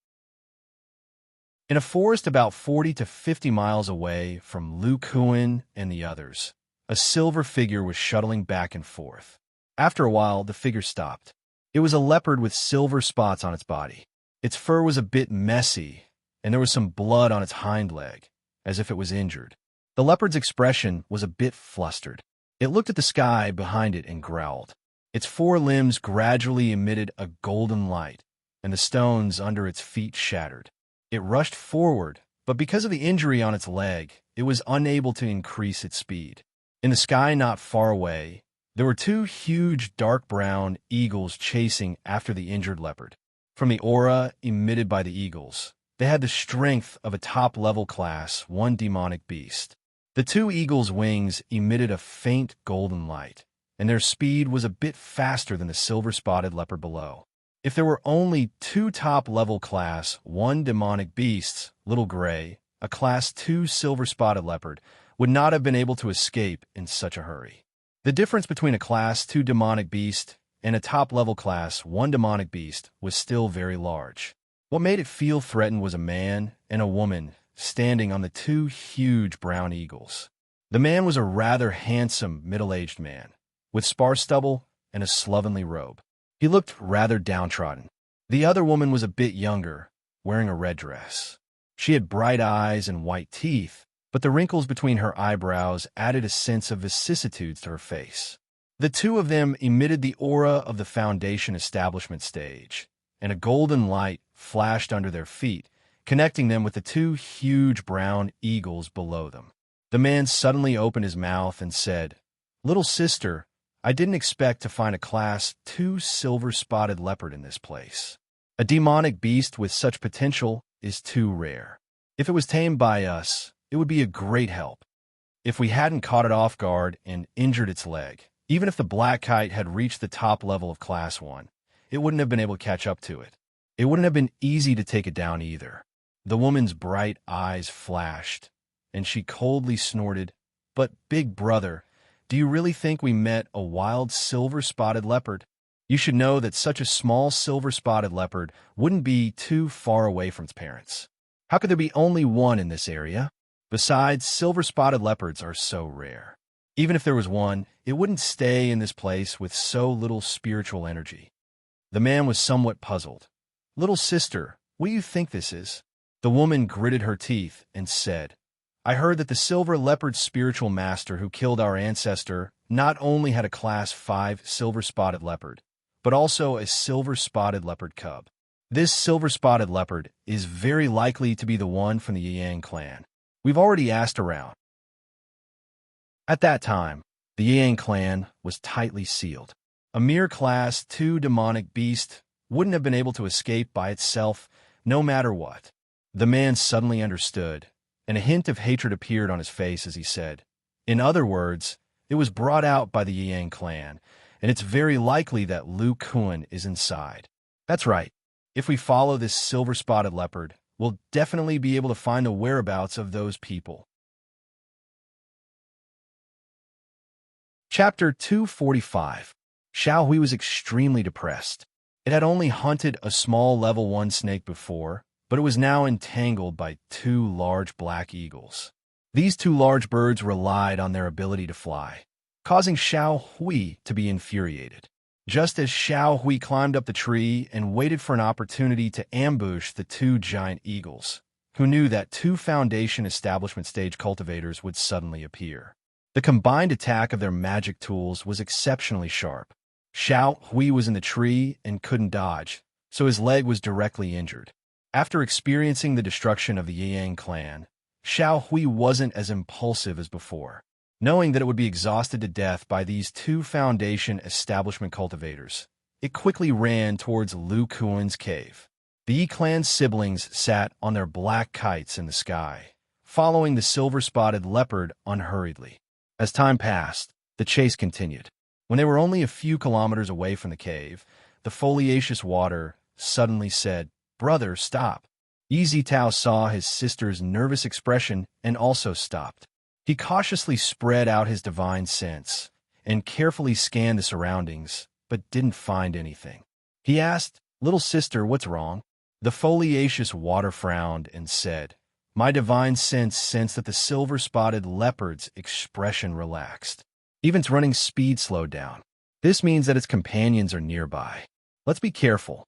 [SPEAKER 1] In a forest about 40 to 50 miles away from Lu Kuan and the others, a silver figure was shuttling back and forth. After a while, the figure stopped. It was a leopard with silver spots on its body. Its fur was a bit messy, and there was some blood on its hind leg, as if it was injured. The leopard's expression was a bit flustered. It looked at the sky behind it and growled. Its 4 limbs gradually emitted a golden light, and the stones under its feet shattered. It rushed forward, but because of the injury on its leg, it was unable to increase its speed. In the sky not far away, there were 2 huge dark brown eagles chasing after the injured leopard. From the aura emitted by the eagles, they had the strength of a top-level class 1 demonic beast. The 2 eagles' wings emitted a faint golden light, and their speed was a bit faster than the silver-spotted leopard below. If there were only 2 top-level class 1 demonic beasts, Little Gray, a class 2 silver-spotted leopard, would not have been able to escape in such a hurry. The difference between a class 2 demonic beast and a top-level class 1 demonic beast was still very large. What made it feel threatened was a man and a woman standing on the 2 huge brown eagles. The man was a rather handsome middle-aged man, with sparse stubble and a slovenly robe. He looked rather downtrodden. The other woman was a bit younger, wearing a red dress. She had bright eyes and white teeth, but the wrinkles between her eyebrows added a sense of vicissitudes to her face. The 2 of them emitted the aura of the foundation establishment stage, and a golden light flashed under their feet, connecting them with the 2 huge brown eagles below them. The man suddenly opened his mouth and said, "Little sister, I didn't expect to find a class 2 silver-spotted leopard in this place. A demonic beast with such potential is too rare. If it was tamed by us, it would be a great help. If we hadn't caught it off guard and injured its leg, even if the black kite had reached the top level of class 1, it wouldn't have been able to catch up to it. It wouldn't have been easy to take it down either." The woman's bright eyes flashed, and she coldly snorted, "But, big brother, do you really think we met a wild silver-spotted leopard? You should know that such a small silver-spotted leopard wouldn't be too far away from its parents. How could there be only one in this area? Besides, silver-spotted leopards are so rare. Even if there was one, it wouldn't stay in this place with so little spiritual energy." The man was somewhat puzzled. "Little sister, what do you think this is?" The woman gritted her teeth and said, "I heard that the silver leopard's spiritual master who killed our ancestor not only had a class 5 silver-spotted leopard, but also a silver-spotted leopard cub. This silver-spotted leopard is very likely to be the one from the Yang clan. We've already asked around." At that time, the Yang clan was tightly sealed. A mere class 2 demonic beast wouldn't have been able to escape by itself, no matter what. The man suddenly understood, and a hint of hatred appeared on his face as he said, "In other words, it was brought out by the Yang clan, and it's very likely that Lu Kuan is inside. That's right. If we follow this silver-spotted leopard, we'll definitely be able to find the whereabouts of those people." Chapter 245. Xiao Hui was extremely depressed. It had only hunted a small level 1 snake before, but it was now entangled by 2 large black eagles. These 2 large birds relied on their ability to fly, causing Xiao Hui to be infuriated. just as Xiao Hui climbed up the tree and waited for an opportunity to ambush the two giant eagles, who knew that two Foundation establishment stage cultivators would suddenly appear. The combined attack of their magic tools was exceptionally sharp. Xiao Hui was in the tree and couldn't dodge, so his leg was directly injured. After experiencing the destruction of the Yang clan, Xiao Hui wasn't as impulsive as before. Knowing that it would be exhausted to death by these two Foundation establishment cultivators, it quickly ran towards Lu Kuan's cave. The Yi clan siblings sat on their black kites in the sky, following the silver-spotted leopard unhurriedly. As time passed, the chase continued. When they were only a few kilometers away from the cave, the foliaceous water suddenly said, "Brother, stop." Yi Zitao saw his sister's nervous expression and also stopped. He cautiously spread out his divine sense and carefully scanned the surroundings, but didn't find anything. He asked, "Little sister, what's wrong?" The foliaceous water frowned and said, "My divine sense sensed that the silver-spotted leopard's expression relaxed. Even its running speed slowed down. This means that its companions are nearby. Let's be careful."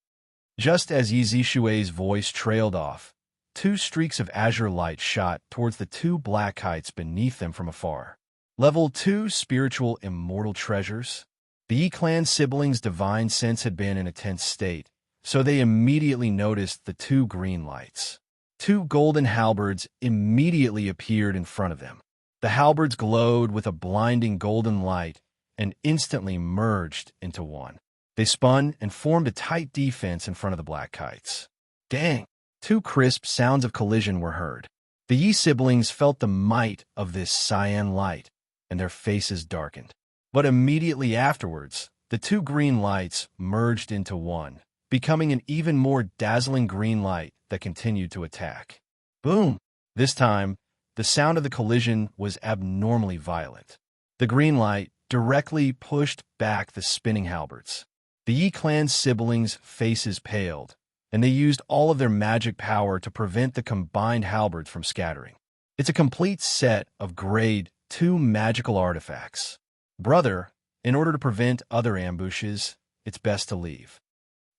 [SPEAKER 1] Just as Yi Zishui's voice trailed off, two streaks of azure light shot towards the two black kites beneath them from afar. Level 2 Spiritual Immortal Treasures. The Yi clan siblings' divine sense had been in a tense state, so they immediately noticed the two green lights. Two golden halberds immediately appeared in front of them. The halberds glowed with a blinding golden light and instantly merged into one. They spun and formed a tight defense in front of the black kites. Dang! Two crisp sounds of collision were heard. The Yi siblings felt the might of this cyan light, and their faces darkened. But immediately afterwards, the two green lights merged into one, becoming an even more dazzling green light that continued to attack. Boom! This time, the sound of the collision was abnormally violent. The green light directly pushed back the spinning halberds. The Yi clan siblings' faces paled, and they used all of their magic power to prevent the combined halberds from scattering. It's a complete set of Grade 2 magical artifacts. Brother, in order to prevent other ambushes, it's best to leave.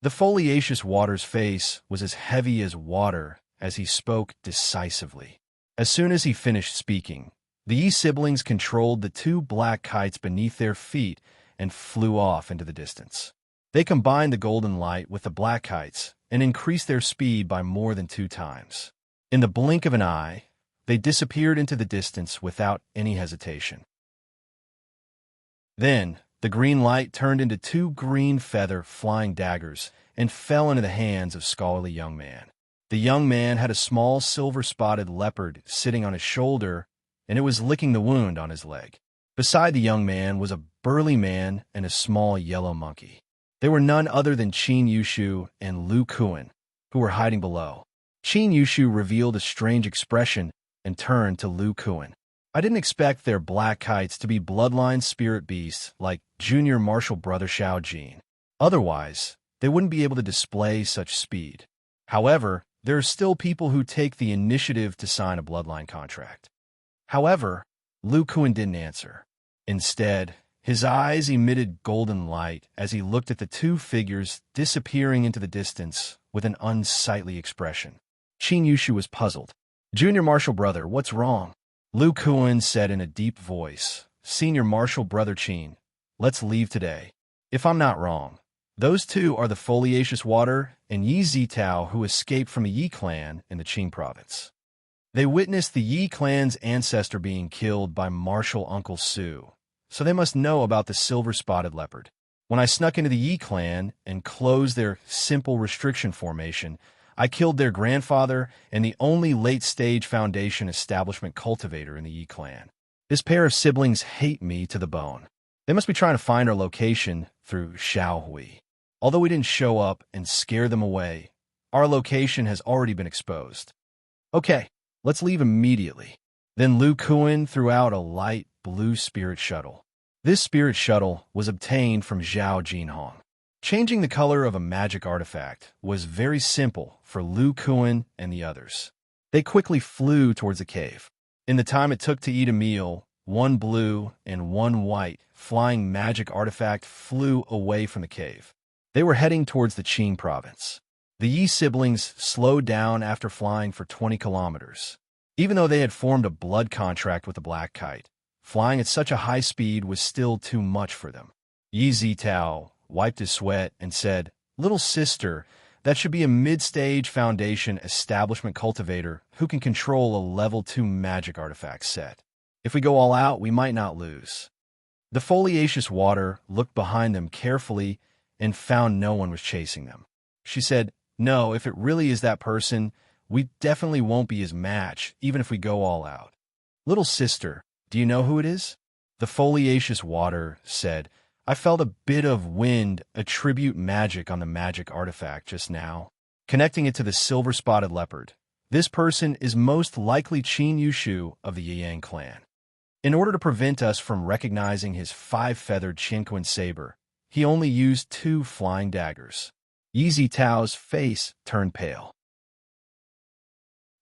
[SPEAKER 1] The foliaceous water's face was as heavy as water as he spoke decisively. As soon as he finished speaking, the Yi siblings controlled the two black kites beneath their feet and flew off into the distance. They combined the golden light with the black kites and increased their speed by more than 2 times. In the blink of an eye, they disappeared into the distance without any hesitation. Then, the green light turned into 2 green feather flying daggers and fell into the hands of scholarly young man. The young man had a small silver-spotted leopard sitting on his shoulder, and it was licking the wound on his leg. Beside the young man was a burly man and a small yellow monkey. They were none other than Qin Yushu and Lu Kuan, who were hiding below. Qin Yushu revealed a strange expression and turned to Lu Kuan. I didn't expect their black kites to be bloodline spirit beasts like junior martial brother Xiao Jin. Otherwise, they wouldn't be able to display such speed. However, there are still people who take the initiative to sign a bloodline contract. However, Lu Kuan didn't answer. Instead, his eyes emitted golden light as he looked at the 2 figures disappearing into the distance with an unsightly expression. Qin Yushu was puzzled. "Junior martial brother, what's wrong?" Lu Kuan said in a deep voice, "Senior martial brother Qin, let's leave today. If I'm not wrong, those 2 are the foliaceous water and Yi Zitao who escaped from the Yi clan in the Qing province. They witnessed the Yi clan's ancestor being killed by martial Uncle Su, so they must know about the silver-spotted leopard. When I snuck into the Yi clan and closed their simple restriction formation, I killed their grandfather and the only late-stage Foundation establishment cultivator in the Yi clan. This pair of siblings hate me to the bone. They must be trying to find our location through Xiao Hui. Although we didn't show up and scare them away, our location has already been exposed. Okay, let's leave immediately." Then Lu Kuan threw out a light blue spirit shuttle. This spirit shuttle was obtained from Zhao Jinhong. Changing the color of a magic artifact was very simple for Lu Kuan and the others. They quickly flew towards the cave. In the time it took to eat a meal, one blue and one white, flying magic artifact flew away from the cave. They were heading towards the Qing province. The Yi siblings slowed down after flying for 20 kilometers. Even though they had formed a blood contract with the black kite, flying at such a high speed was still too much for them. Yi Zitao wiped his sweat and said, "Little sister, that should be a mid-stage Foundation establishment cultivator who can control a level 2 magic artifact set. If we go all out, we might not lose." The foliaceous water looked behind them carefully and found no one was chasing them. She said, "No, if it really is that person, we definitely won't be his match, even if we go all out." "Little sister, do you know who it is?" The foliaceous water said, "I felt a bit of wind attribute magic on the magic artifact just now, connecting it to the silver-spotted leopard. This person is most likely Qin Yushu of the Yang clan. In order to prevent us from recognizing his 5-feathered Qinquan saber, he only used 2 flying daggers." Yi Zitao's face turned pale.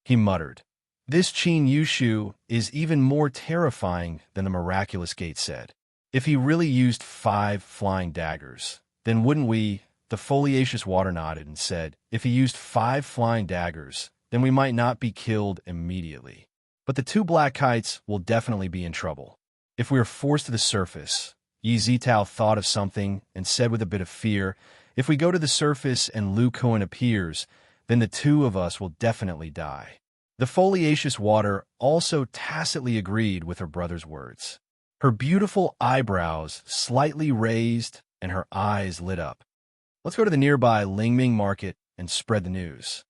[SPEAKER 1] He muttered, "This Qin Yushu is even more terrifying than the miraculous gate said. If he really used 5 flying daggers, then wouldn't we—" The foliaceous water nodded and said, "If he used 5 flying daggers, then we might not be killed immediately. But the 2 black kites will definitely be in trouble. If we are forced to the surface," Yi Zitao thought of something and said with a bit of fear, "If we go to the surface and Lu Kuan appears, then the 2 of us will definitely die." The foliaceous water also tacitly agreed with her brother's words. Her beautiful eyebrows slightly raised and her eyes lit up. "Let's go to the nearby Lingming market and spread the news.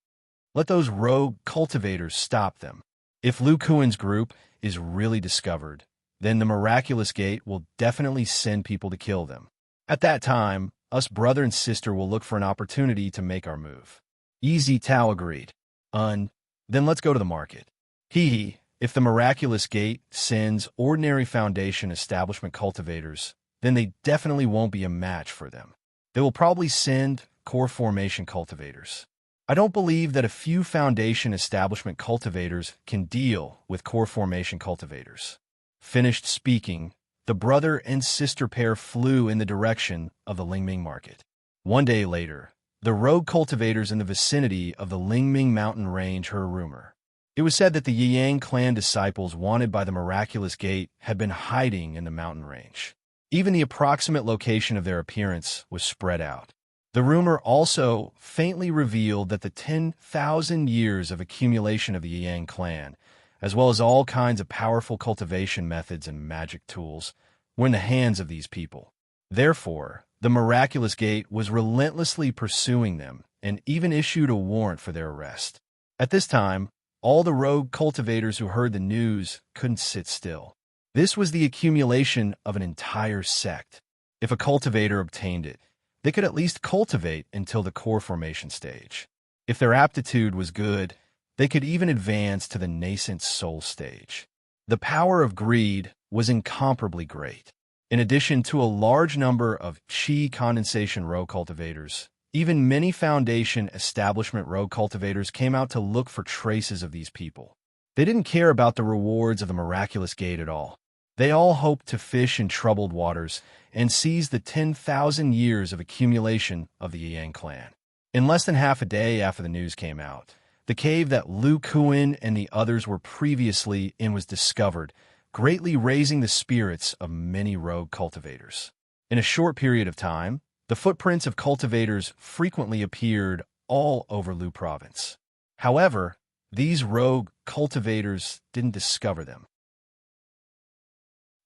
[SPEAKER 1] Let those rogue cultivators stop them. If Lu Kuan's group is really discovered, then the miraculous gate will definitely send people to kill them. At that time, us brother and sister will look for an opportunity to make our move." Yi Zitao agreed. Then let's go to the market. If the miraculous gate sends ordinary Foundation establishment cultivators, then they definitely won't be a match for them. They will probably send core formation cultivators. I don't believe that a few Foundation establishment cultivators can deal with core formation cultivators." Finished speaking, the brother and sister pair flew in the direction of the Lingming market. One day later, the rogue cultivators in the vicinity of the Lingming mountain range heard a rumor. It was said that the Yang clan disciples wanted by the miraculous gate had been hiding in the mountain range. Even the approximate location of their appearance was spread out. The rumor also faintly revealed that the 10,000 years of accumulation of the Yang clan, as well as all kinds of powerful cultivation methods and magic tools, were in the hands of these people. Therefore, the miraculous gate was relentlessly pursuing them and even issued a warrant for their arrest. At this time, all the rogue cultivators who heard the news couldn't sit still. This was the accumulation of an entire sect. If a cultivator obtained it, they could at least cultivate until the core formation stage. If their aptitude was good, they could even advance to the nascent soul stage. The power of greed was incomparably great. In addition to a large number of Qi condensation rogue cultivators, even many Foundation establishment rogue cultivators came out to look for traces of these people. They didn't care about the rewards of the miraculous gate at all. They all hoped to fish in troubled waters and seize the 10,000 years of accumulation of the Yang clan. In less than half a day after the news came out, the cave that Lu Kuan and the others were previously in was discovered, greatly raising the spirits of many rogue cultivators. In a short period of time, the footprints of cultivators frequently appeared all over Lu province. However, these rogue cultivators didn't discover them.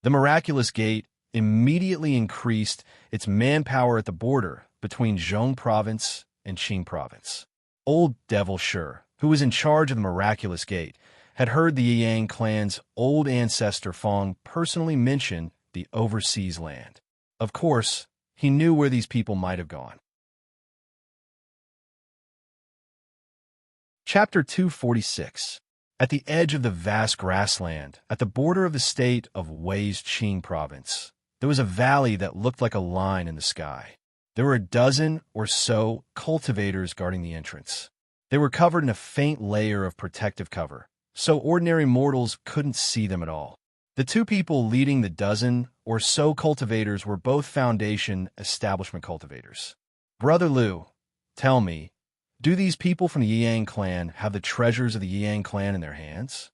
[SPEAKER 1] The miraculous gate immediately increased its manpower at the border between Zhong province and Qing province. Old Devil Sure, who was in charge of the miraculous gate, had heard the Yang clan's old ancestor Fong personally mention the overseas land. Of course, he knew where these people might have gone. Chapter 246. At the edge of the vast grassland, at the border of the state of Wei's Qing province, there was a valley that looked like a line in the sky. There were a dozen or so cultivators guarding the entrance. They were covered in a faint layer of protective cover, so ordinary mortals couldn't see them at all. The two people leading the dozen or so cultivators were both Foundation establishment cultivators. Brother Liu, tell me, do these people from the Yang clan have the treasures of the Yang clan in their hands?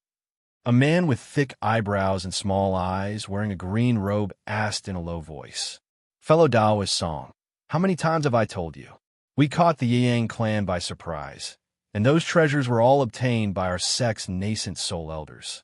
[SPEAKER 1] A man with thick eyebrows and small eyes, wearing a green robe, asked in a low voice. Fellow Daoist Song, how many times have I told you? We caught the Yang clan by surprise, and those treasures were all obtained by our sect's nascent soul elders.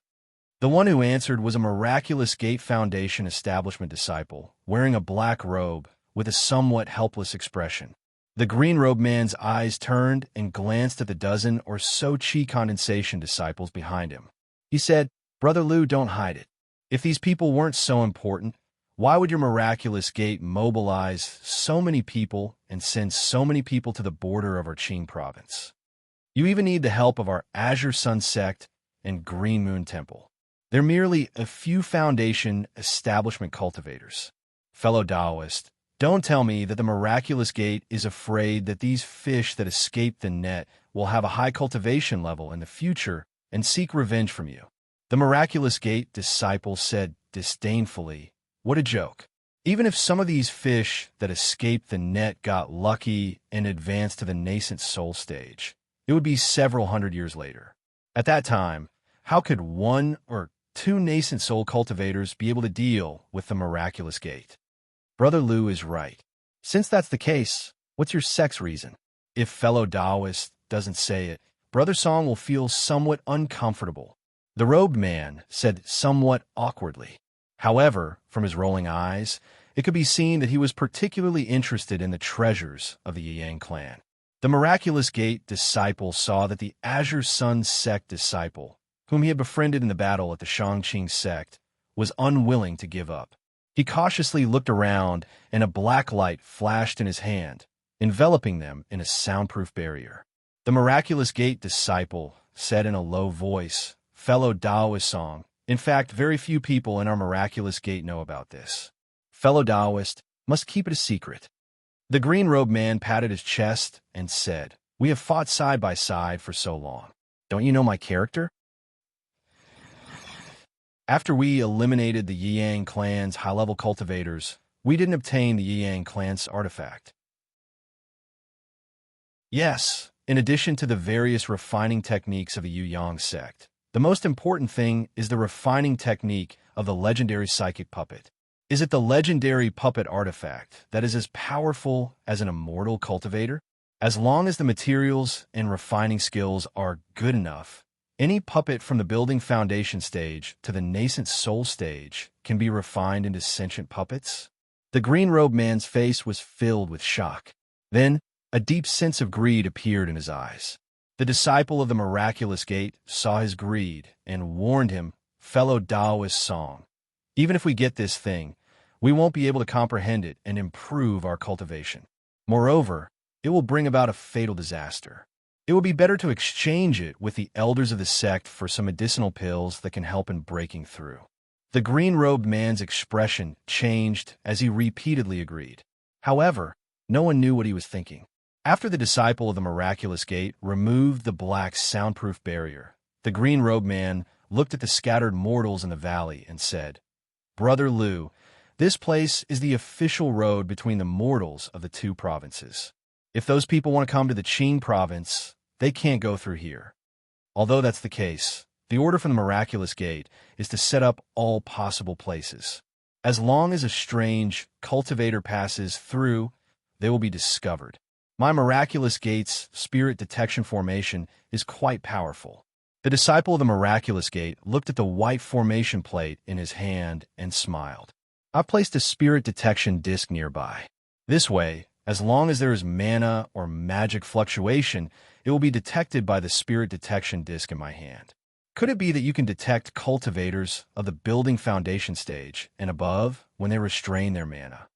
[SPEAKER 1] The one who answered was a miraculous Gate Foundation establishment disciple, wearing a black robe with a somewhat helpless expression. The green-robed man's eyes turned and glanced at the dozen or so chi condensation disciples behind him. He said, Brother Liu, don't hide it. If these people weren't so important, why would your miraculous gate mobilize so many people and send so many people to the border of our Qing province? You even need the help of our Azure Sun sect and Green Moon Temple. They're merely a few Foundation establishment cultivators. Fellow Taoist, don't tell me that the miraculous gate is afraid that these fish that escape the net will have a high cultivation level in the future and seek revenge from you. The miraculous gate disciple said disdainfully, what a joke. Even if some of these fish that escaped the net got lucky and advanced to the nascent soul stage, it would be several hundred years later. At that time, how could one or two nascent soul cultivators be able to deal with the miraculous gate? Brother Liu is right. Since that's the case, what's your sex reason? If fellow Taoist doesn't say it, Brother Song will feel somewhat uncomfortable. The robed man said somewhat awkwardly. However, from his rolling eyes, it could be seen that he was particularly interested in the treasures of the Yang clan. The miraculous gate disciple saw that the Azure Sun sect disciple, whom he had befriended in the battle at the Shangqing sect, was unwilling to give up. He cautiously looked around, and a black light flashed in his hand, enveloping them in a soundproof barrier. The miraculous gate disciple said in a low voice, Fellow Taoist Song, in fact, very few people in our miraculous gate know about this. Fellow Taoist must keep it a secret. The green-robed man patted his chest and said, We have fought side by side for so long. Don't you know my character? After we eliminated the Yang clan's high-level cultivators, we didn't obtain the Yang clan's artifact. Yes, in addition to the various refining techniques of the Yang sect, the most important thing is the refining technique of the legendary psychic puppet. Is it the legendary puppet artifact that is as powerful as an immortal cultivator? As long as the materials and refining skills are good enough, any puppet from the building foundation stage to the nascent soul stage can be refined into sentient puppets? The green-robed man's face was filled with shock. Then, a deep sense of greed appeared in his eyes. The disciple of the miraculous gate saw his greed and warned him, Fellow Taoist Song, even if we get this thing, we won't be able to comprehend it and improve our cultivation. Moreover, it will bring about a fatal disaster. It would be better to exchange it with the elders of the sect for some medicinal pills that can help in breaking through. The green-robed man's expression changed as he repeatedly agreed. However, no one knew what he was thinking. After the disciple of the miraculous gate removed the black soundproof barrier, the green-robed man looked at the scattered mortals in the valley and said, Brother Liu, this place is the official road between the mortals of the two provinces. If those people want to come to the Qing province, they can't go through here. Although that's the case, the order from the miraculous gate is to set up all possible places. As long as a strange cultivator passes through, they will be discovered. My miraculous gate's spirit detection formation is quite powerful. The disciple of the miraculous gate looked at the white formation plate in his hand and smiled. I've placed a spirit detection disc nearby. This way, as long as there is mana or magic fluctuation, it will be detected by the spirit detection disc in my hand. Could it be that you can detect cultivators of the building foundation stage and above when they restrain their mana?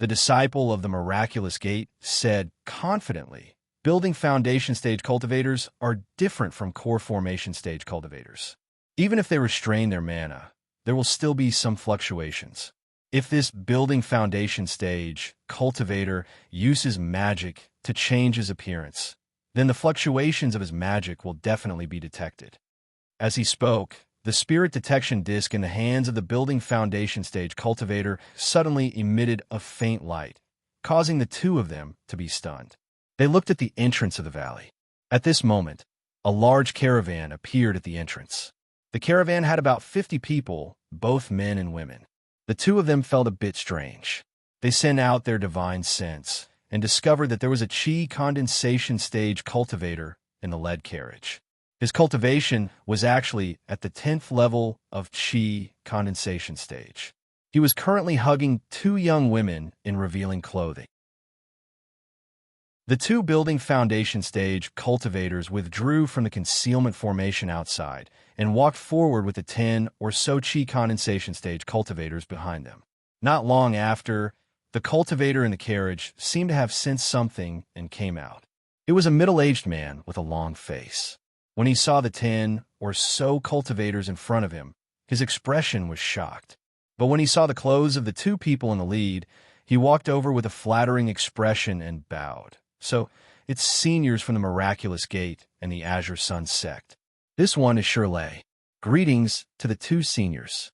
[SPEAKER 1] The disciple of the miraculous gate said confidently, building foundation stage cultivators are different from core formation stage cultivators. Even if they restrain their mana, there will still be some fluctuations. If this building foundation stage cultivator uses magic to change his appearance, then the fluctuations of his magic will definitely be detected. As he spoke, The spirit detection disc in the hands of the building foundation stage cultivator suddenly emitted a faint light, causing the two of them to be stunned. They looked at the entrance of the valley. At this moment, a large caravan appeared at the entrance. The caravan had about 50 people, both men and women. The two of them felt a bit strange. They sent out their divine sense and discovered that there was a chi condensation stage cultivator in the lead carriage. His cultivation was actually at the 10th level of chi condensation stage. He was currently hugging two young women in revealing clothing. The two building foundation stage cultivators withdrew from the concealment formation outside and walked forward with the 10 or so chi condensation stage cultivators behind them. Not long after, the cultivator in the carriage seemed to have sensed something and came out. It was a middle-aged man with a long face. When he saw the 10 or so cultivators in front of him, his expression was shocked. But when he saw the clothes of the two people in the lead, he walked over with a flattering expression and bowed. So, it's seniors from the Miraculous Gate and the Azure Sun sect. This one is Shirley. Greetings to the two seniors.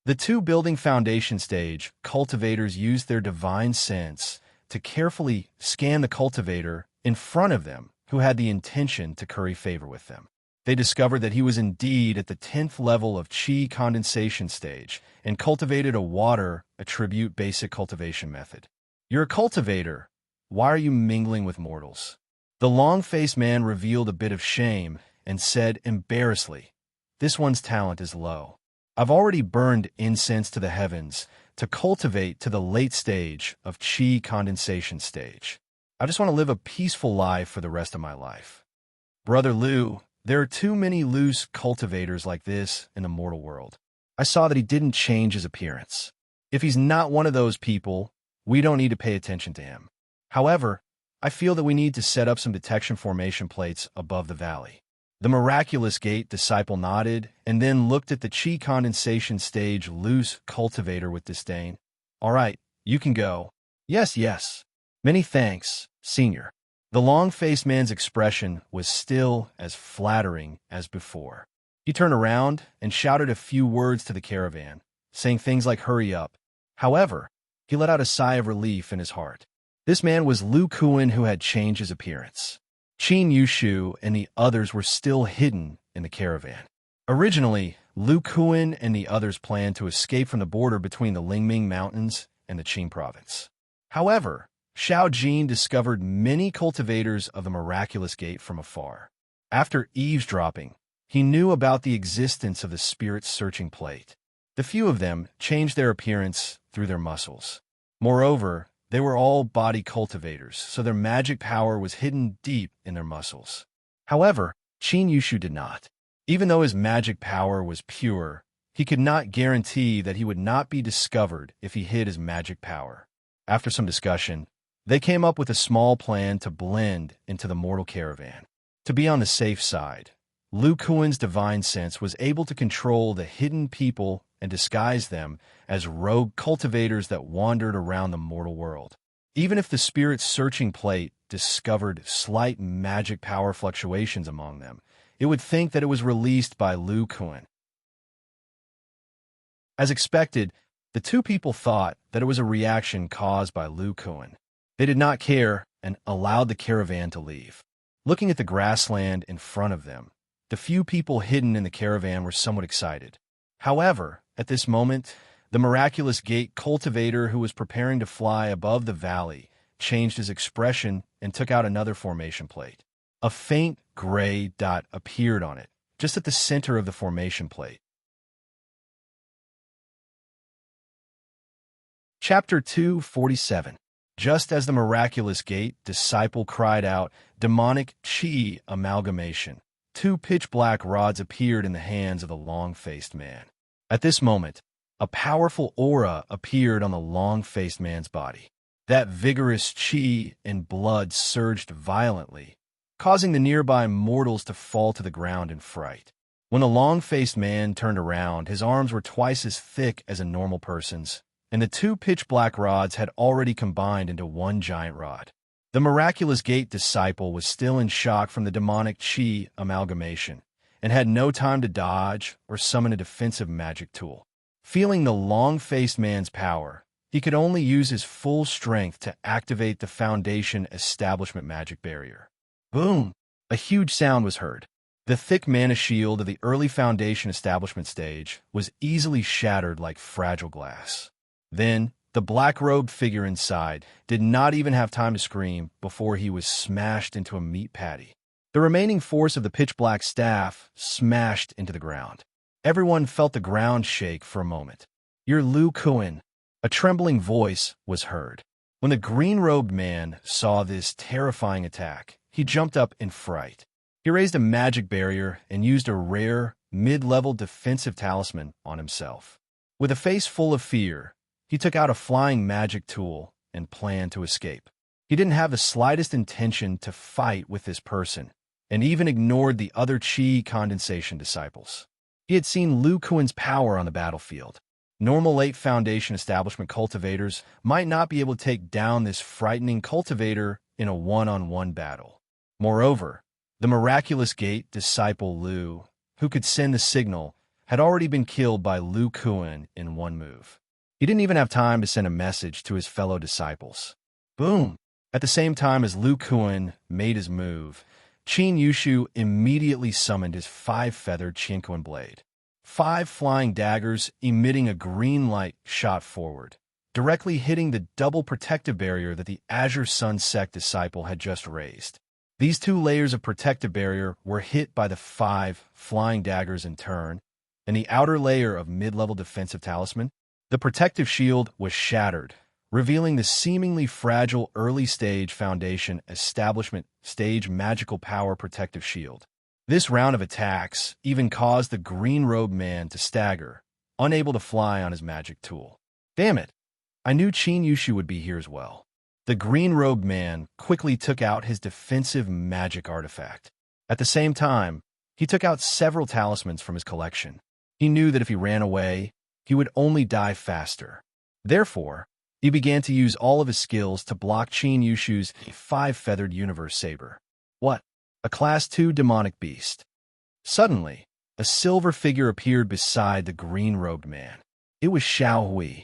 [SPEAKER 1] The two building foundation stage cultivators used their divine sense to carefully scan the cultivator in front of them who had the intention to curry favor with them. They discovered that he was indeed at the 10th level of chi condensation stage and cultivated a water attribute basic cultivation method. You're a cultivator. Why are you mingling with mortals? The long-faced man revealed a bit of shame and said embarrassedly, "This one's talent is low. I've already burned incense to the heavens to cultivate to the late stage of chi condensation stage. I just want to live a peaceful life for the rest of my life." Brother Liu, there are too many loose cultivators like this in the mortal world. I saw that he didn't change his appearance. If he's not one of those people, we don't need to pay attention to him. However, I feel that we need to set up some detection formation plates above the valley. The Miraculous Gate disciple nodded and then looked at the chi condensation stage loose cultivator with disdain. "All right, you can go." "Yes, yes. Many thanks, senior." The long-faced man's expression was still as flattering as before. He turned around and shouted a few words to the caravan, saying things like "hurry up." However, he let out a sigh of relief in his heart. This man was Lu Kuan, who had changed his appearance. Qin Yushu and the others were still hidden in the caravan. Originally, Lu Kuan and the others planned to escape from the border between the Lingming Mountains and the Qing province. However, Xiao Jin discovered many cultivators of the Miraculous Gate from afar. After eavesdropping, he knew about the existence of the spirit's searching plate. The few of them changed their appearance through their muscles. Moreover, they were all body cultivators, so their magic power was hidden deep in their muscles. However, Qin Yushu did not. Even though his magic power was pure, he could not guarantee that he would not be discovered if he hid his magic power. After some discussion, they came up with a small plan to blend into the mortal caravan. To be on the safe side, Lu Kuan's divine sense was able to control the hidden people and disguise them as rogue cultivators that wandered around the mortal world. Even if the spirit's searching plate discovered slight magic power fluctuations among them, it would think that it was released by Lu Kuan. As expected, the two people thought that it was a reaction caused by Lu Kuan. They did not care and allowed the caravan to leave. Looking at the grassland in front of them, the few people hidden in the caravan were somewhat excited. However, at this moment, the Miraculous Gate cultivator who was preparing to fly above the valley changed his expression and took out another formation plate. A faint gray dot appeared on it, just at the center of the formation plate. Chapter 247. Just as the Miraculous Gate disciple cried out, "Demonic Chi amalgamation," two pitch-black rods appeared in the hands of the long-faced man. At this moment, a powerful aura appeared on the long-faced man's body. That vigorous chi and blood surged violently, causing the nearby mortals to fall to the ground in fright. When the long-faced man turned around, his arms were twice as thick as a normal person's, and the two pitch-black rods had already combined into one giant rod. The Miraculous Gate disciple was still in shock from the demonic chi amalgamation, and had no time to dodge or summon a defensive magic tool. Feeling the long-faced man's power, he could only use his full strength to activate the Foundation Establishment magic barrier. Boom! A huge sound was heard. The thick mana shield of the early Foundation Establishment stage was easily shattered like fragile glass. Then, the black-robed figure inside did not even have time to scream before he was smashed into a meat patty. The remaining force of the pitch-black staff smashed into the ground. Everyone felt the ground shake for a moment. "You're Lu Kuan," a trembling voice was heard. When the green-robed man saw this terrifying attack, he jumped up in fright. He raised a magic barrier and used a rare, mid-level defensive talisman on himself. With a face full of fear, he took out a flying magic tool and planned to escape. He didn't have the slightest intention to fight with this person, and even ignored the other Chi condensation disciples. He had seen Lu Kuan's power on the battlefield. Normal late Foundation Establishment cultivators might not be able to take down this frightening cultivator in a one-on-one battle. Moreover, the miraculous gate disciple Lu, who could send the signal, had already been killed by Lu Kuan in one move. He didn't even have time to send a message to his fellow disciples. Boom! At the same time as Lu Kuan made his move, Qin Yushu immediately summoned his 5-feathered Qianquan blade. 5 flying daggers emitting a green light shot forward, directly hitting the double protective barrier that the Azure Sun Sect disciple had just raised. These 2 layers of protective barrier were hit by the 5 flying daggers in turn, and the outer layer of mid-level defensive talisman, the protective shield, was shattered, revealing the seemingly fragile early-stage Foundation Establishment stage magical power protective shield. This round of attacks even caused the green-robed man to stagger, unable to fly on his magic tool. Damn it! I knew Qin Yushu would be here as well. The green-robed man quickly took out his defensive magic artifact. At the same time, he took out several talismans from his collection. He knew that if he ran away, he would only die faster. Therefore, he began to use all of his skills to block Qin Yushu's 5-feathered universe saber. What? A Class 2 demonic beast. Suddenly, a silver figure appeared beside the green-robed man. It was Xiao Hui.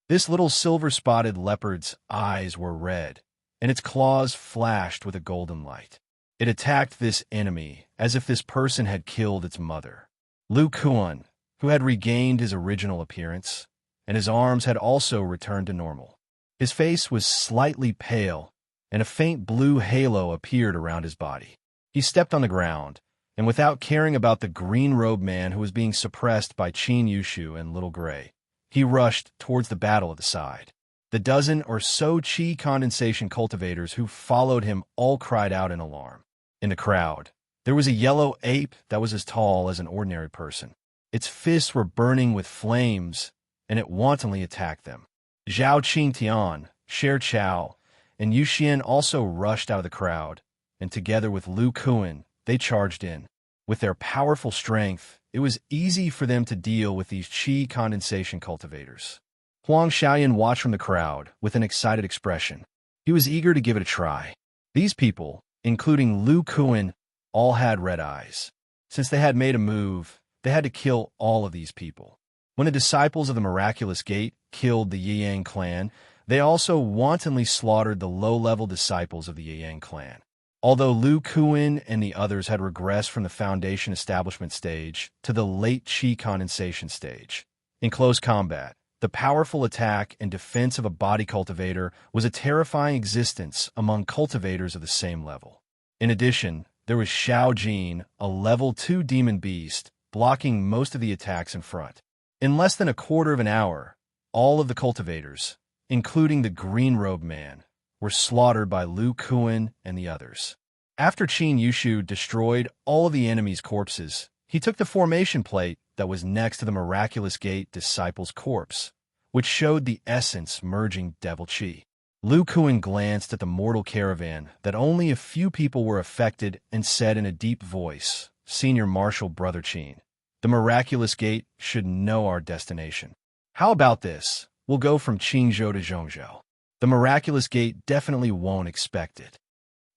[SPEAKER 1] This little silver-spotted leopard's eyes were red, and its claws flashed with a golden light. It attacked this enemy as if this person had killed its mother. Lu Kuan, who had regained his original appearance, and his arms had also returned to normal. His face was slightly pale, and a faint blue halo appeared around his body. He stepped on the ground, and without caring about the green-robed man who was being suppressed by Qin Yushu and Little Gray, he rushed towards the battle at the side. The dozen or so Qi condensation cultivators who followed him all cried out in alarm. In the crowd, there was a yellow ape that was as tall as an ordinary person. Its fists were burning with flames, and it wantonly attacked them. Zhao Qingtian, Sher Chao, and Yu Xian also rushed out of the crowd, and together with Lu Kuan, they charged in. With their powerful strength, it was easy for them to deal with these Qi condensation cultivators. Huang Xiaoyan watched from the crowd with an excited expression. He was eager to give it a try. These people, including Lu Kuan, all had red eyes. Since they had made a move, they had to kill all of these people. When the disciples of the Miraculous Gate killed the Yiyang clan, they also wantonly slaughtered the low-level disciples of the Yiyang clan. Although Lu Kuan and the others had regressed from the Foundation Establishment stage to the late Qi condensation stage. In close combat, the powerful attack and defense of a body cultivator was a terrifying existence among cultivators of the same level. In addition, there was Xiao Jin, a level 2 demon beast, blocking most of the attacks in front. In less than a quarter of an hour, all of the cultivators, including the green-robed man, were slaughtered by Lu Kuan and the others. After Qin Yushu destroyed all of the enemy's corpses, he took the formation plate that was next to the Miraculous Gate disciple's corpse, which showed the essence merging Devil Qi. Lu Kuan glanced at the mortal caravan that only a few people were affected and said in a deep voice, "Senior Marshal Brother Qin, the Miraculous Gate should know our destination. How about this? We'll go from Qingzhou to Zhongzhou. The Miraculous Gate definitely won't expect it."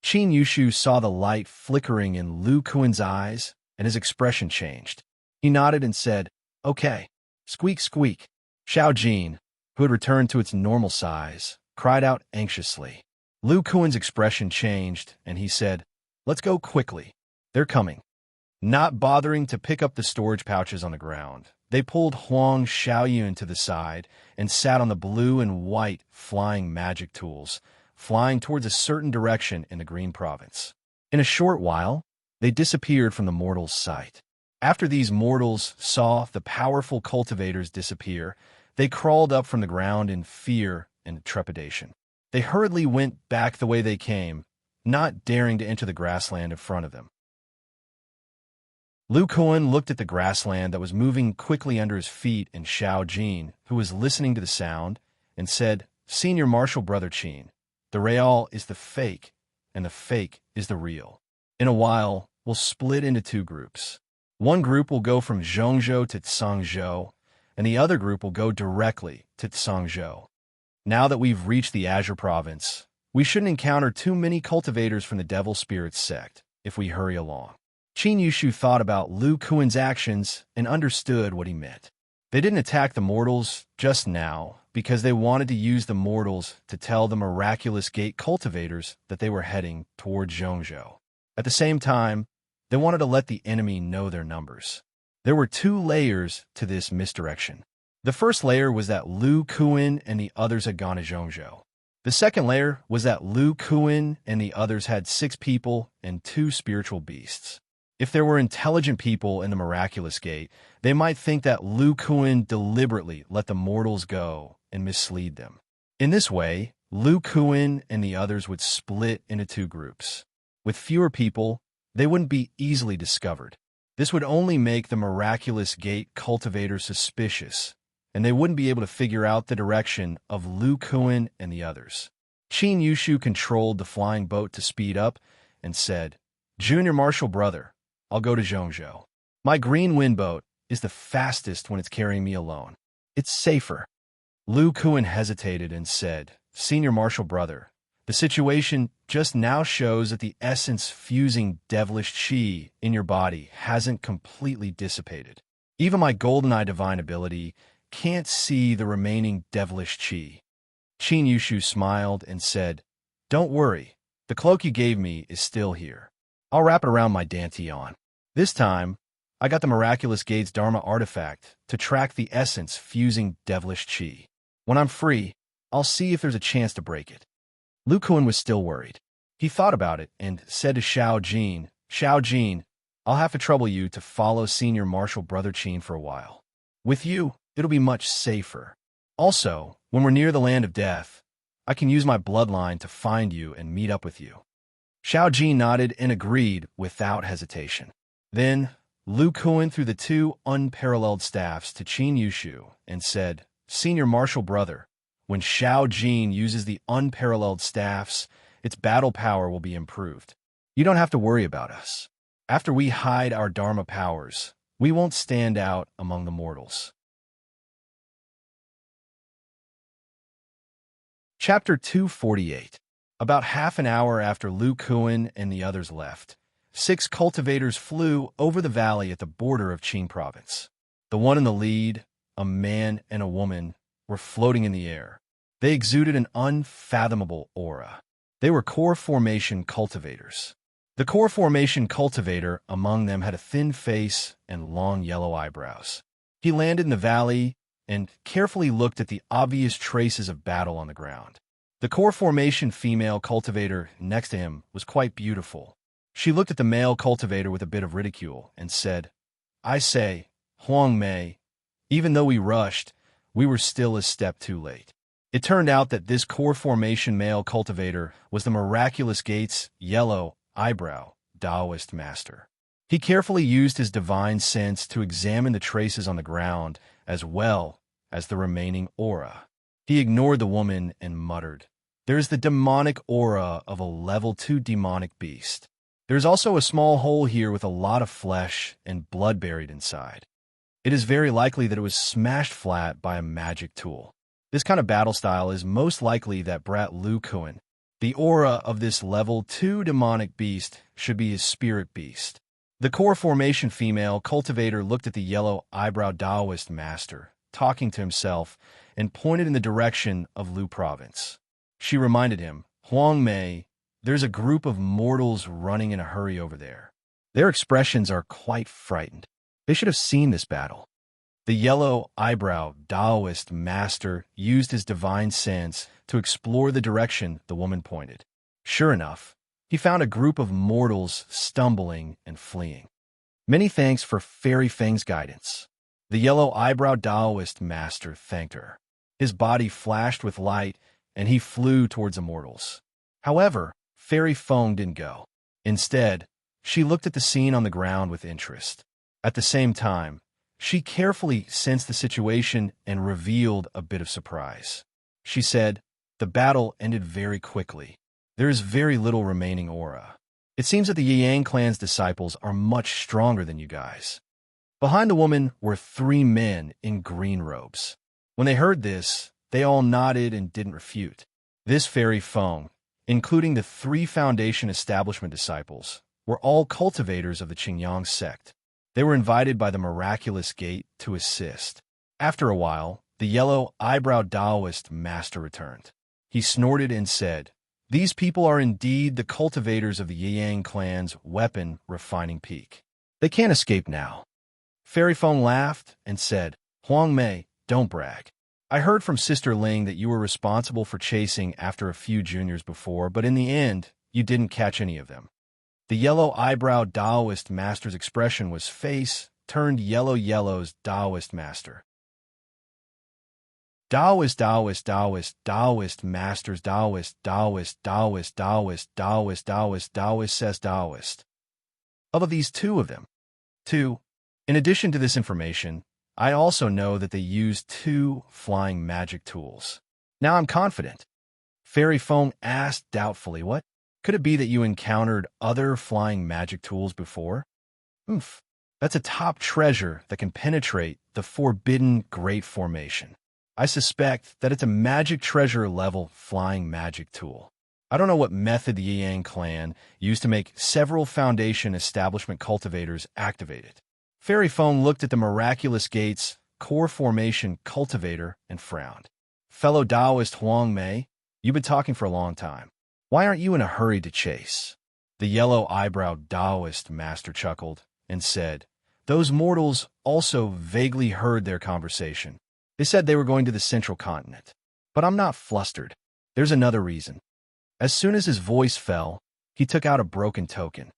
[SPEAKER 1] Qin Yushu saw the light flickering in Lu Kuan's eyes, and his expression changed. He nodded and said, "Okay." Squeak, squeak. Xiao Jin, who had returned to its normal size, cried out anxiously. Lu Kuan's expression changed, and he said, "Let's go quickly. They're coming." Not bothering to pick up the storage pouches on the ground, they pulled Huang Xiaoyun to the side and sat on the blue and white flying magic tools, flying towards a certain direction in the Green Province. In a short while, they disappeared from the mortals' sight. After these mortals saw the powerful cultivators disappear, they crawled up from the ground in fear and trepidation. They hurriedly went back the way they came, not daring to enter the grassland in front of them. Lu Kuan looked at the grassland that was moving quickly under his feet, and Xiao Jin, who was listening to the sound, and said, "Senior Marshal Brother Qin, the real is the fake, and the fake is the real. In a while, we'll split into two groups. One group will go from Zhongzhou to Tsangzhou, and the other group will go directly to Tsangzhou. Now that we've reached the Azure Province, we shouldn't encounter too many cultivators from the Devil Spirit sect if we hurry along." Qin Yushu thought about Lu Kuan's actions and understood what he meant. They didn't attack the mortals just now because they wanted to use the mortals to tell the miraculous gate cultivators that they were heading toward Zhongzhou. At the same time, they wanted to let the enemy know their numbers. There were two layers to this misdirection. The first layer was that Lu Kuan and the others had gone to Zhongzhou. The second layer was that Lu Kuan and the others had 6 people and 2 spiritual beasts. If there were intelligent people in the miraculous gate, they might think that Lu Kuan deliberately let the mortals go and mislead them. In this way, Lu Kuan and the others would split into 2 groups. With fewer people, they wouldn't be easily discovered. This would only make the miraculous gate cultivators suspicious, and they wouldn't be able to figure out the direction of Lu Kuan and the others. Qin Yushu controlled the flying boat to speed up and said, "Junior Marshal Brother, I'll go to Zhongzhou. My green wind boat is the fastest when it's carrying me alone. It's safer." Lu Kuan hesitated and said, "Senior Marshal Brother, the situation just now shows that the essence fusing devilish qi in your body hasn't completely dissipated. Even my GoldenEye divine ability can't see the remaining devilish qi." Qin Yushu smiled and said, "Don't worry, the cloak you gave me is still here. I'll wrap it around my Dantian. This time, I got the Miraculous Gate's Dharma artifact to track the essence fusing devilish qi. When I'm free, I'll see if there's a chance to break it." Lu Kuan was still worried. He thought about it and said to Xiao Jin, "Xiao Jin, I'll have to trouble you to follow Senior Marshal Brother Qin for a while. With you, it'll be much safer. Also, when we're near the land of death, I can use my bloodline to find you and meet up with you." Xiao Jin nodded and agreed without hesitation. Then, Lu Kuan threw the 2 unparalleled staffs to Qin Yushu and said, "Senior Marshal Brother, when Xiao Jin uses the unparalleled staffs, its battle power will be improved. You don't have to worry about us. After we hide our Dharma powers, we won't stand out among the mortals." Chapter 248. About half an hour after Lu Kuan and the others left, 6 cultivators flew over the valley at the border of Qin Province. The one in the lead, a man and a woman, were floating in the air. They exuded an unfathomable aura. They were core formation cultivators. The core formation cultivator among them had a thin face and long yellow eyebrows. He landed in the valley and carefully looked at the obvious traces of battle on the ground. The core formation female cultivator next to him was quite beautiful. She looked at the male cultivator with a bit of ridicule and said, "I say, Huang Mei, even though we rushed, we were still a step too late." It turned out that this core formation male cultivator was the Miraculous Gate's yellow eyebrow Taoist master. He carefully used his divine sense to examine the traces on the ground as well as the remaining aura. He ignored the woman and muttered, "There's the demonic aura of a level 2 demonic beast. There's also a small hole here with a lot of flesh and blood buried inside. It is very likely that it was smashed flat by a magic tool. This kind of battle style is most likely that brat Lu Kuan. The aura of this level 2 demonic beast should be his spirit beast. The core formation female cultivator looked at the yellow-eyebrow Taoist master, talking to himself, and pointed in the direction of Lu province. She reminded him, Huang Mei, there's a group of mortals running in a hurry over there. Their expressions are quite frightened. They should have seen this battle. The yellow-eyebrow Taoist master used his divine sense to explore the direction the woman pointed. Sure enough, he found a group of mortals stumbling and fleeing. Many thanks for Fairy Fang's guidance. The yellow-eyebrow Taoist master thanked her. His body flashed with light, and he flew towards the mortals. However, Fairy Fang didn't go. Instead, she looked at the scene on the ground with interest. At the same time, she carefully sensed the situation and revealed a bit of surprise. She said, the battle ended very quickly. There is very little remaining aura. It seems that the Yang clan's disciples are much stronger than you guys. Behind the woman were 3 men in green robes. When they heard this, they all nodded and didn't refute. This Fairy Fang, including the 3 Foundation Establishment disciples, were all cultivators of the Qingyang sect. They were invited by the miraculous gate to assist. After a while, the yellow-eyebrow Taoist master returned. He snorted and said, these people are indeed the cultivators of the Yang clan's weapon-refining peak. They can't escape now. Fairy Fang laughed and said, Huang Mei, don't brag. I heard from Sister Ling that you were responsible for chasing after a few juniors before, but in the end, you didn't catch any of them. The yellow-eyebrow Taoist master's expression was face turned yellow's Taoist master. Taoist masters Taoist says Taoist. Of these 2 of them. 2. In addition to this information, I also know that they use 2 flying magic tools. Now I'm confident. Fairy Fang asked doubtfully, what? Could it be that you encountered other flying magic tools before? That's a top treasure that can penetrate the forbidden Great Formation. I suspect that it's a magic treasure level flying magic tool. I don't know what method the Yang clan used to make several Foundation Establishment cultivators activate it. Fairy Fang looked at the miraculous gate's core formation cultivator and frowned. Fellow Taoist Huang Mei, you've been talking for a long time. Why aren't you in a hurry to chase? The yellow-eyebrow Taoist master chuckled and said, those mortals also vaguely heard their conversation. They said they were going to the central continent. But I'm not flustered. There's another reason. As soon as his voice fell, he took out a broken token.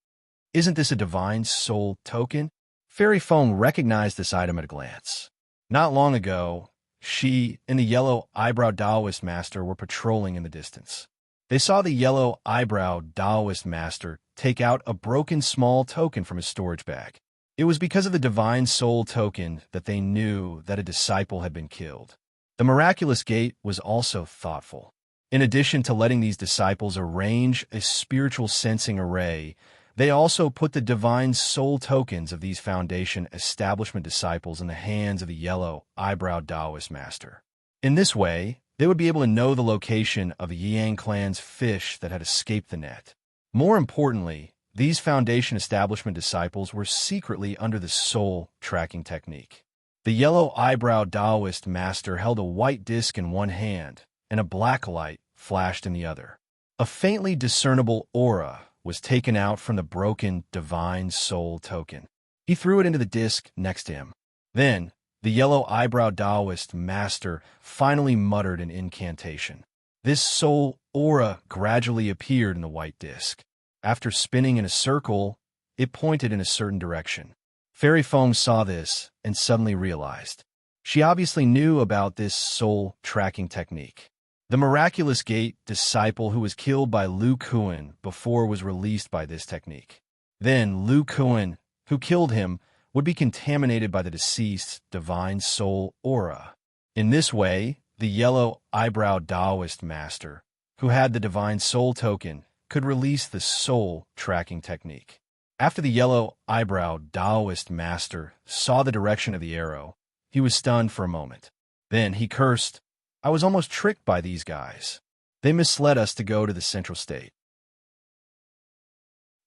[SPEAKER 1] Isn't this a divine soul token? Fairy Fang recognized this item at a glance. Not long ago, she and the yellow-eyebrow Taoist master were patrolling in the distance. They saw the yellow-eyebrow Taoist master take out a broken small token from his storage bag. It was because of the divine soul token that they knew that a disciple had been killed. The miraculous gate was also thoughtful. In addition to letting these disciples arrange a spiritual sensing array, they also put the divine soul tokens of these Foundation Establishment disciples in the hands of the yellow-eyebrow Taoist master. In this way, they would be able to know the location of the Yang clan's fish that had escaped the net. More importantly, these Foundation Establishment disciples were secretly under the soul tracking technique. The yellow-eyebrow Taoist master held a white disc in one hand, and a black light flashed in the other. A faintly discernible aura was taken out from the broken divine soul token. He threw it into the disc next to him. Then, the yellow-eyebrow Taoist master finally muttered an incantation. This soul aura gradually appeared in the white disc. After spinning in a circle, it pointed in a certain direction. Fairy Fang saw this and suddenly realized. She obviously knew about this soul tracking technique. The miraculous gate disciple who was killed by Lu Kuan before was released by this technique. Then Lu Kuan, who killed him, would be contaminated by the deceased's divine soul aura. In this way, the yellow-eyebrow Taoist master, who had the divine soul token, could release the soul tracking technique. After the yellow-eyebrow Taoist master saw the direction of the arrow, he was stunned for a moment. Then he cursed, I was almost tricked by these guys. They misled us to go to the central state.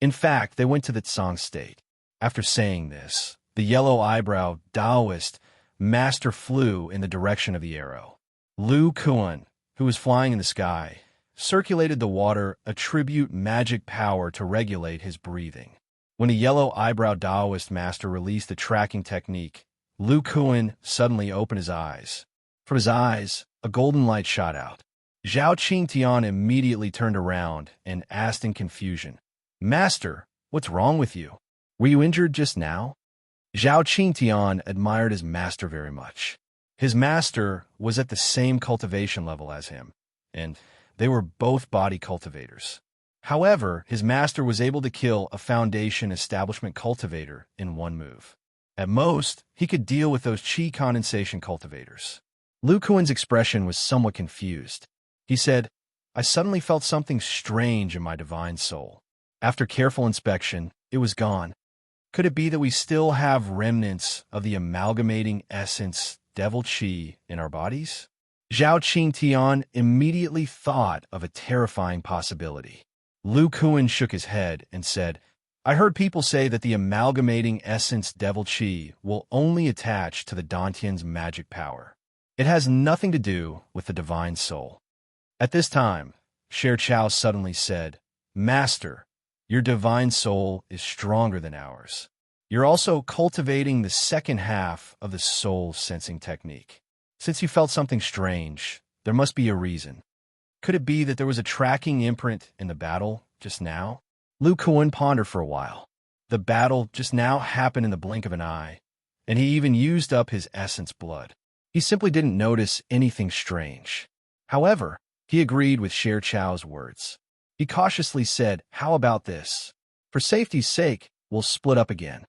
[SPEAKER 1] In fact, they went to the Tsang state. After saying this, the yellow-eyebrow Taoist master flew in the direction of the arrow. Lu Kuan, who was flying in the sky, circulated the water, attribute magic power to regulate his breathing. When the yellow-eyebrow Taoist master released the tracking technique, Lu Kuan suddenly opened his eyes. From his eyes, a golden light shot out. Zhao Qingtian immediately turned around and asked in confusion, "Master, what's wrong with you? Were you injured just now?" Zhao Qingtian admired his master very much. His master was at the same cultivation level as him, and they were both body cultivators. However, his master was able to kill a foundation establishment cultivator in one move. At most, he could deal with those chi condensation cultivators. Lu Kuan's expression was somewhat confused. He said, "I suddenly felt something strange in my divine soul. After careful inspection, it was gone. Could it be that we still have remnants of the amalgamating essence, devil chi, in our bodies?" Zhao Qingtian immediately thought of a terrifying possibility. Lu Kuan shook his head and said, "I heard people say that the amalgamating essence devil chi will only attach to the Dantian's magic power. It has nothing to do with the divine soul." At this time, Sher Chao suddenly said, "Master, your divine soul is stronger than ours. You're also cultivating the second half of the soul sensing technique. Since you felt something strange, there must be a reason. Could it be that there was a tracking imprint in the battle just now?" Lu Kuan pondered for a while. The battle just now happened in the blink of an eye, and he even used up his essence blood. He simply didn't notice anything strange. However, he agreed with Sher Chao's words. He cautiously said, "How about this? For safety's sake, we'll split up again.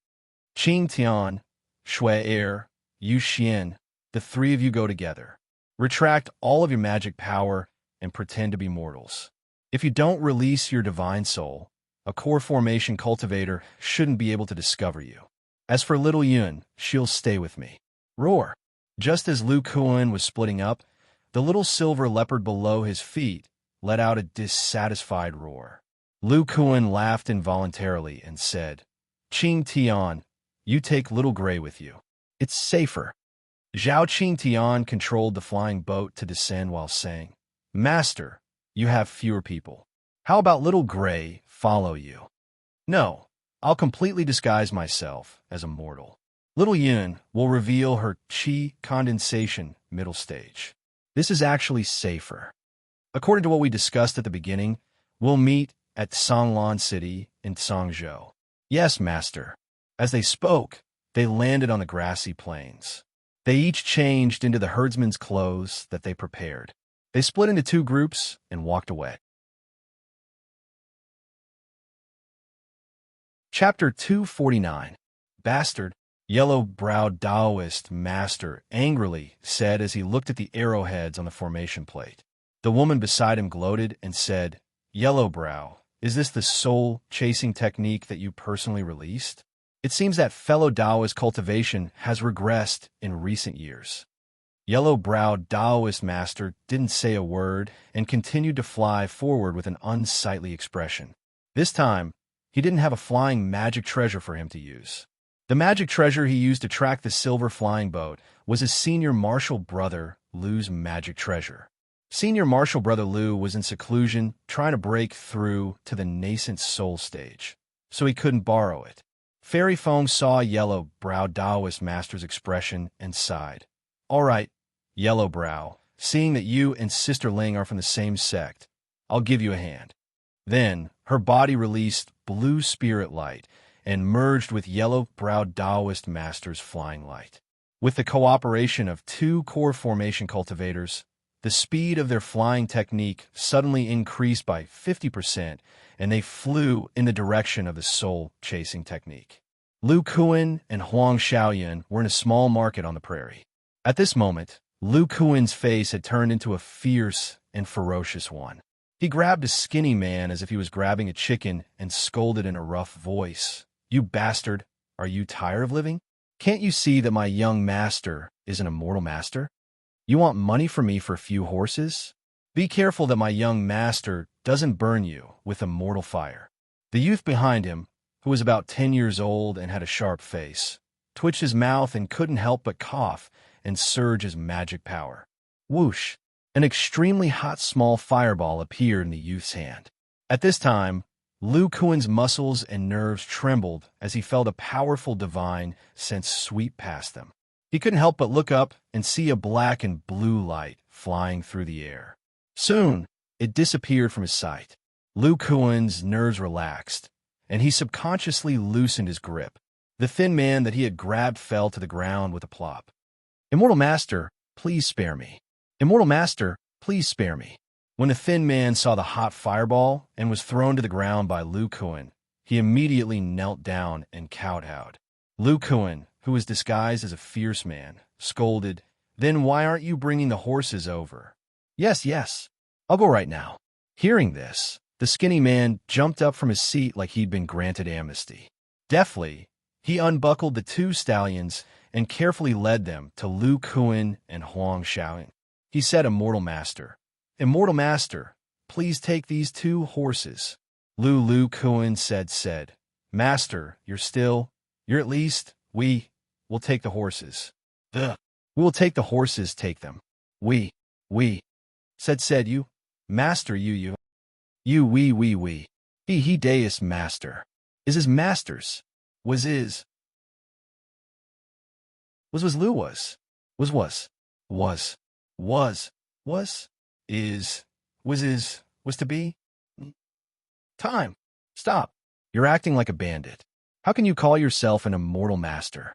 [SPEAKER 1] Qing Tian, Shui Er, Yu Xian, the three of you go together. Retract all of your magic power and pretend to be mortals. If you don't release your divine soul, a core formation cultivator shouldn't be able to discover you. As for little Yun, she'll stay with me." Roar! Just as Lu Kuan was splitting up, the little silver leopard below his feet let out a dissatisfied roar. Lu Kuan laughed involuntarily and said, "Qing Tian, you take little gray with you. It's safer." Zhao Qingtian controlled the flying boat to descend while saying, "Master, you have fewer people. How about little gray follow you?" "No, I'll completely disguise myself as a mortal. Little Yun will reveal her chi condensation middle stage. This is actually safer. According to what we discussed at the beginning, we'll meet at Songlan City in Tsangzhou." "Yes, master." As they spoke, they landed on the grassy plains. They each changed into the herdsman's clothes that they prepared. They split into two groups and walked away. Chapter 249. Bastard, yellow-browed Taoist master angrily said as he looked at the arrowheads on the formation plate. The woman beside him gloated and said, "Yellowbrow, is this the soul-chasing technique that you personally released? It seems that fellow Taoist cultivation has regressed in recent years." Yellow-browed Taoist master didn't say a word and continued to fly forward with an unsightly expression. This time, he didn't have a flying magic treasure for him to use. The magic treasure he used to track the silver flying boat was his senior martial brother, Lu's magic treasure. Senior martial brother Lu was in seclusion, trying to break through to the nascent soul stage, so he couldn't borrow it. Fairy Fong saw yellow-browed Taoist master's expression and sighed. "All right, Yellowbrow, seeing that you and Sister Ling are from the same sect, I'll give you a hand." Then, her body released blue spirit light and merged with yellow-browed Taoist master's flying light. With the cooperation of two core formation cultivators, the speed of their flying technique suddenly increased by 50%, and they flew in the direction of the soul-chasing technique. Lu Kuan and Huang Xiaoyan were in a small market on the prairie. At this moment, Lu Kuan's face had turned into a fierce and ferocious one. He grabbed a skinny man as if he was grabbing a chicken and scolded in a rough voice. "You bastard, are you tired of living? Can't you see that my young master is an immortal master? You want money from me for a few horses? Be careful that my young master doesn't burn you with a mortal fire. The youth behind him, who was about 10 years old and had a sharp face, twitched his mouth and couldn't help but cough and surge his magic power. Whoosh! An extremely hot small fireball appeared in the youth's hand. At this time, Lu Kuan's muscles and nerves trembled as he felt a powerful divine sense sweep past them. He couldn't help but look up and see a black and blue light flying through the air. Soon, it disappeared from his sight. Lu Kuan's nerves relaxed, and he subconsciously loosened his grip. The thin man that he had grabbed fell to the ground with a plop. "Immortal Master, please spare me. Immortal Master, please spare me." When the thin man saw the hot fireball and was thrown to the ground by Lu Kuan, he immediately knelt down and kowtowed. Lu Kuan, who was disguised as a fierce man, scolded, "Then why aren't you bringing the horses over?" Yes, I'll go right now." Hearing this, the skinny man jumped up from his seat like he'd been granted amnesty. Deftly, he unbuckled the two stallions and carefully led them to Lu Kuan and Huang Xiaoyan. He said, Immortal Master, please take these two horses." Lu Kuan said, "Master, you're at least, we will take the horses." We will take the horses, take them. We, said you. Master, you. We. He deus master. Is his masters. Was Lu was to be? Time. Stop. You're acting like a bandit. How can you call yourself an immortal master?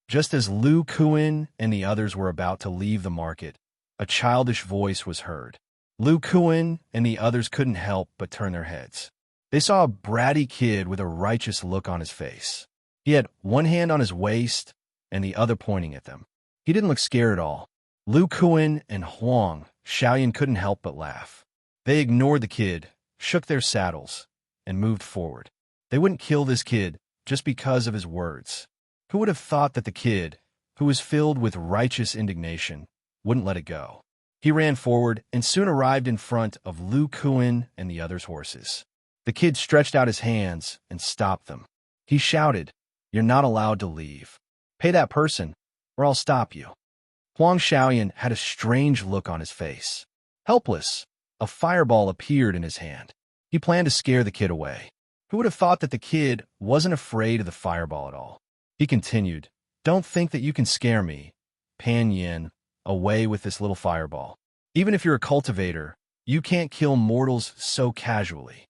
[SPEAKER 1] Just as Lu Kuan and the others were about to leave the market, a childish voice was heard. Lu Kuan and the others couldn't help but turn their heads. They saw a bratty kid with a righteous look on his face. He had one hand on his waist and the other pointing at them. He didn't look scared at all. Lu Kuan and Huang Xiaoyan couldn't help but laugh. They ignored the kid, shook their saddles, and moved forward. They wouldn't kill this kid just because of his words. Who would have thought that the kid, who was filled with righteous indignation, wouldn't let it go? He ran forward and soon arrived in front of Lu Kuan and the others' horses. The kid stretched out his hands and stopped them. He shouted, "You're not allowed to leave. Pay that person, or I'll stop you." Huang Xiaoyan had a strange look on his face. Helpless, a fireball appeared in his hand. He planned to scare the kid away. Who would have thought that the kid wasn't afraid of the fireball at all? He continued, "Don't think that you can scare me, Pan Yin, away with this little fireball. Even if you're a cultivator, you can't kill mortals so casually.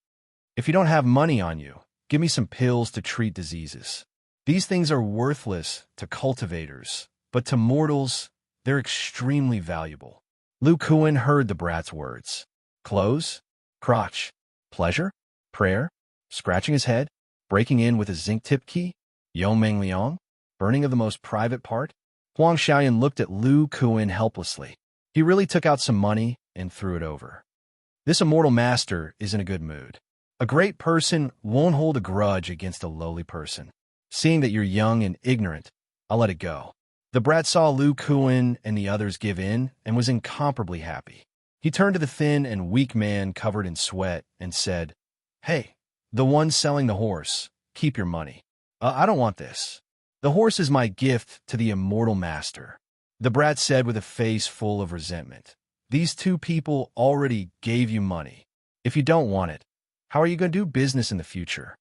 [SPEAKER 1] If you don't have money on you, give me some pills to treat diseases. These things are worthless to cultivators, but to mortals, they're extremely valuable." Lu Kuan heard the brat's words. Clothes? Crotch? Pleasure? Prayer? Scratching his head? Breaking in with a zinc-tip key? Yomeng Liang? Burning of the most private part? Huang Xiaoyan looked at Lu Kuan helplessly. He really took out some money and threw it over. This immortal master is in a good mood. A great person won't hold a grudge against a lowly person. Seeing that you're young and ignorant, I'll let it go. The brat saw Lu Kuan and the others give in and was incomparably happy. He turned to the thin and weak man covered in sweat and said, "Hey, the one selling the horse, keep your money. I don't want this. The horse is my gift to the immortal master." The brat said with a face full of resentment, "These two people already gave you money. If you don't want it, how are you going to do business in the future?"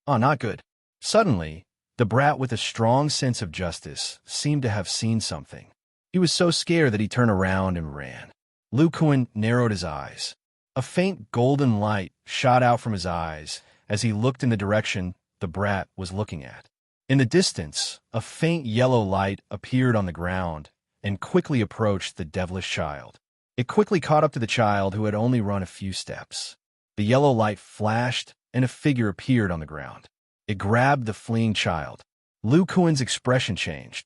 [SPEAKER 1] Not good. Suddenly, the brat with a strong sense of justice seemed to have seen something. He was so scared that he turned around and ran. Lu Kuan narrowed his eyes. A faint golden light shot out from his eyes as he looked in the direction the brat was looking at. In the distance, a faint yellow light appeared on the ground and quickly approached the devilish child. It quickly caught up to the child who had only run a few steps. The yellow light flashed and a figure appeared on the ground. It grabbed the fleeing child. Lu Kuan's expression changed.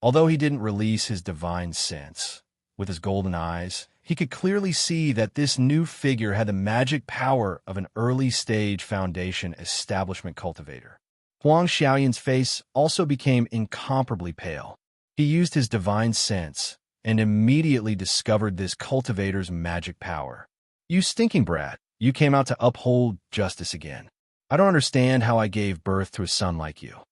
[SPEAKER 1] Although he didn't release his divine sense, with his golden eyes, he could clearly see that this new figure had the magic power of an early-stage foundation establishment cultivator. Huang Xiaoyan's face also became incomparably pale. He used his divine sense and immediately discovered this cultivator's magic power. "You stinking brat, you came out to uphold justice again. I don't understand how I gave birth to a son like you."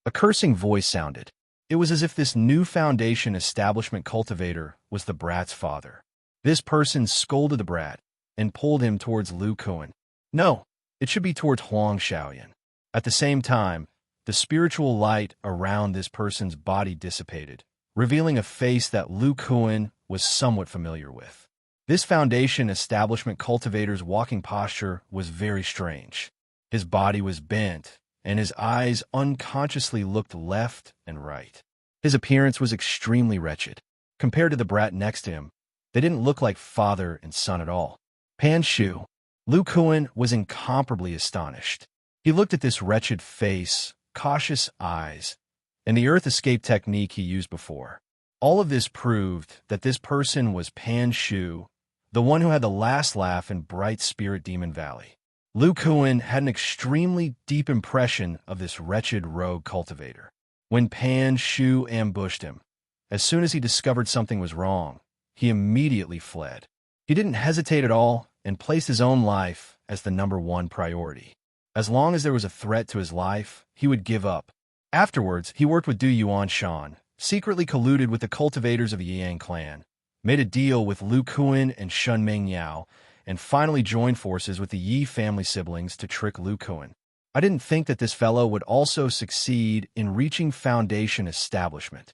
[SPEAKER 1] A cursing voice sounded. It was as if this new foundation establishment cultivator was the brat's father. This person scolded the brat and pulled him towards Lu Kuan. No, it should be towards Huang Xiaoyan. At the same time, the spiritual light around this person's body dissipated, revealing a face that Lu Kuan was somewhat familiar with. This foundation establishment cultivator's walking posture was very strange. His body was bent, and his eyes unconsciously looked left and right. His appearance was extremely wretched. Compared to the brat next to him, they didn't look like father and son at all. Pan Shu. Lu Kuan was incomparably astonished. He looked at this wretched face, cautious eyes, and the earth escape technique he used before. All of this proved that this person was Pan Shu, the one who had the last laugh in Bright Spirit Demon Valley. Lu Kuan had an extremely deep impression of this wretched rogue cultivator. When Pan Shu ambushed him, as soon as he discovered something was wrong, he immediately fled. He didn't hesitate at all and placed his own life as the #1 priority. As long as there was a threat to his life, he would give up. Afterwards, he worked with Du Yuan Shan, secretly colluded with the cultivators of the Yang clan, made a deal with Lu Kuan and Shun Meng Yao, and finally joined forces with the Yi family siblings to trick Lu Kuan. I didn't think that this fellow would also succeed in reaching foundation establishment.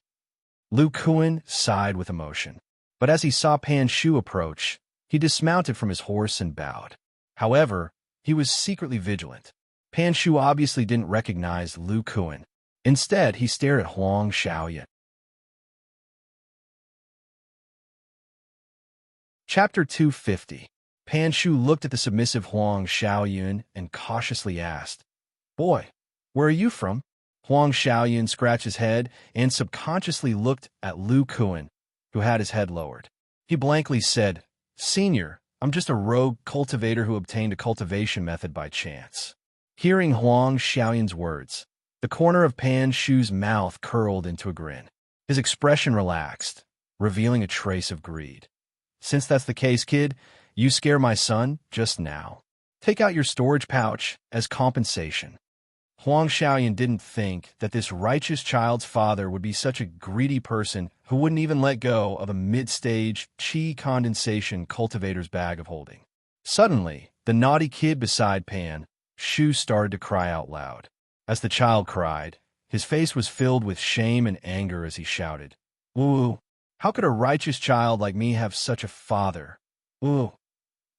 [SPEAKER 1] Lu Kuan sighed with emotion, but as he saw Pan Shu approach, he dismounted from his horse and bowed. However, he was secretly vigilant. Pan Shu obviously didn't recognize Lu Kuan. Instead, he stared at Huang Xiaoyan. Chapter 250. Pan Shu looked at the submissive Huang Xiaoyan and cautiously asked, "Boy, where are you from?" Huang Xiaoyan scratched his head and subconsciously looked at Lu Kuan, who had his head lowered. He blankly said, "Senior, I'm just a rogue cultivator who obtained a cultivation method by chance." Hearing Huang Xiaoyan's words, the corner of Pan Shu's mouth curled into a grin. His expression relaxed, revealing a trace of greed. "Since that's the case, kid, you scare my son just now. Take out your storage pouch as compensation." Huang Xiaoyan didn't think that this righteous child's father would be such a greedy person who wouldn't even let go of a mid-stage qi condensation cultivator's bag of holding. Suddenly, the naughty kid beside Pan Shu started to cry out loud. As the child cried, his face was filled with shame and anger as he shouted, "Ooh, how could a righteous child like me have such a father? Ooh."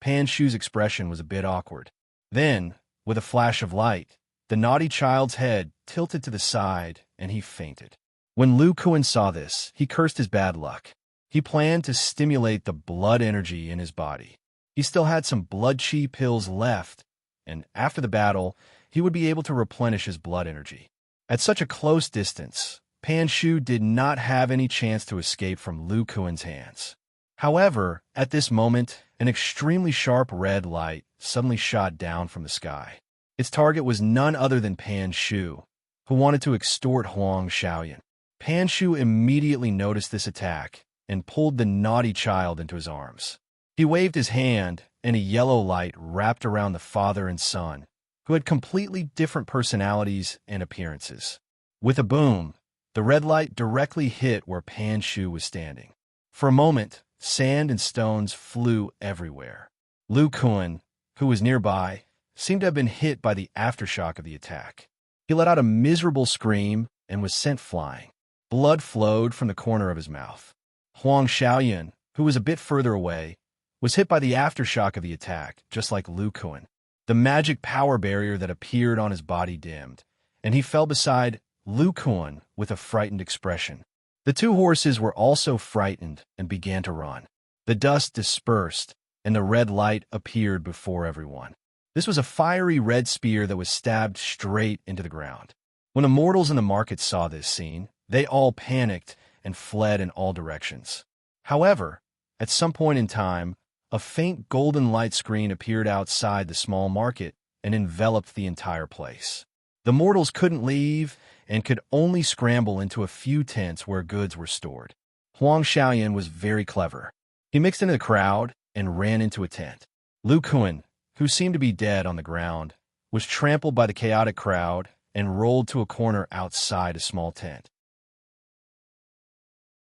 [SPEAKER 1] Pan Shu's expression was a bit awkward. Then, with a flash of light, the naughty child's head tilted to the side and he fainted. When Lu Kuan saw this, he cursed his bad luck. He planned to stimulate the blood energy in his body. He still had some blood chi pills left, and after the battle, he would be able to replenish his blood energy. At such a close distance, Pan Shu did not have any chance to escape from Lu Kuan's hands. However, at this moment, an extremely sharp red light suddenly shot down from the sky. Its target was none other than Pan Shu, who wanted to extort Huang Xiaoyan. Pan Shu immediately noticed this attack and pulled the naughty child into his arms. He waved his hand, and a yellow light wrapped around the father and son, who had completely different personalities and appearances. With a boom, the red light directly hit where Pan Shu was standing. For a moment, sand and stones flew everywhere. Lu Kuan, who was nearby, seemed to have been hit by the aftershock of the attack. He let out a miserable scream and was sent flying. Blood flowed from the corner of his mouth. Huang Xiaoyan, who was a bit further away, was hit by the aftershock of the attack, just like Lu Kuan. The magic power barrier that appeared on his body dimmed, and he fell beside Lu Kuan with a frightened expression. The two horses were also frightened and began to run. The dust dispersed, and the red light appeared before everyone. This was a fiery red spear that was stabbed straight into the ground. When the mortals in the market saw this scene, they all panicked and fled in all directions. However, at some point in time, a faint golden light screen appeared outside the small market and enveloped the entire place. The mortals couldn't leave and could only scramble into a few tents where goods were stored. Huang Xiaoyan was very clever. He mixed into the crowd and ran into a tent. Lu Kuan, who seemed to be dead on the ground, was trampled by the chaotic crowd and rolled to a corner outside a small tent.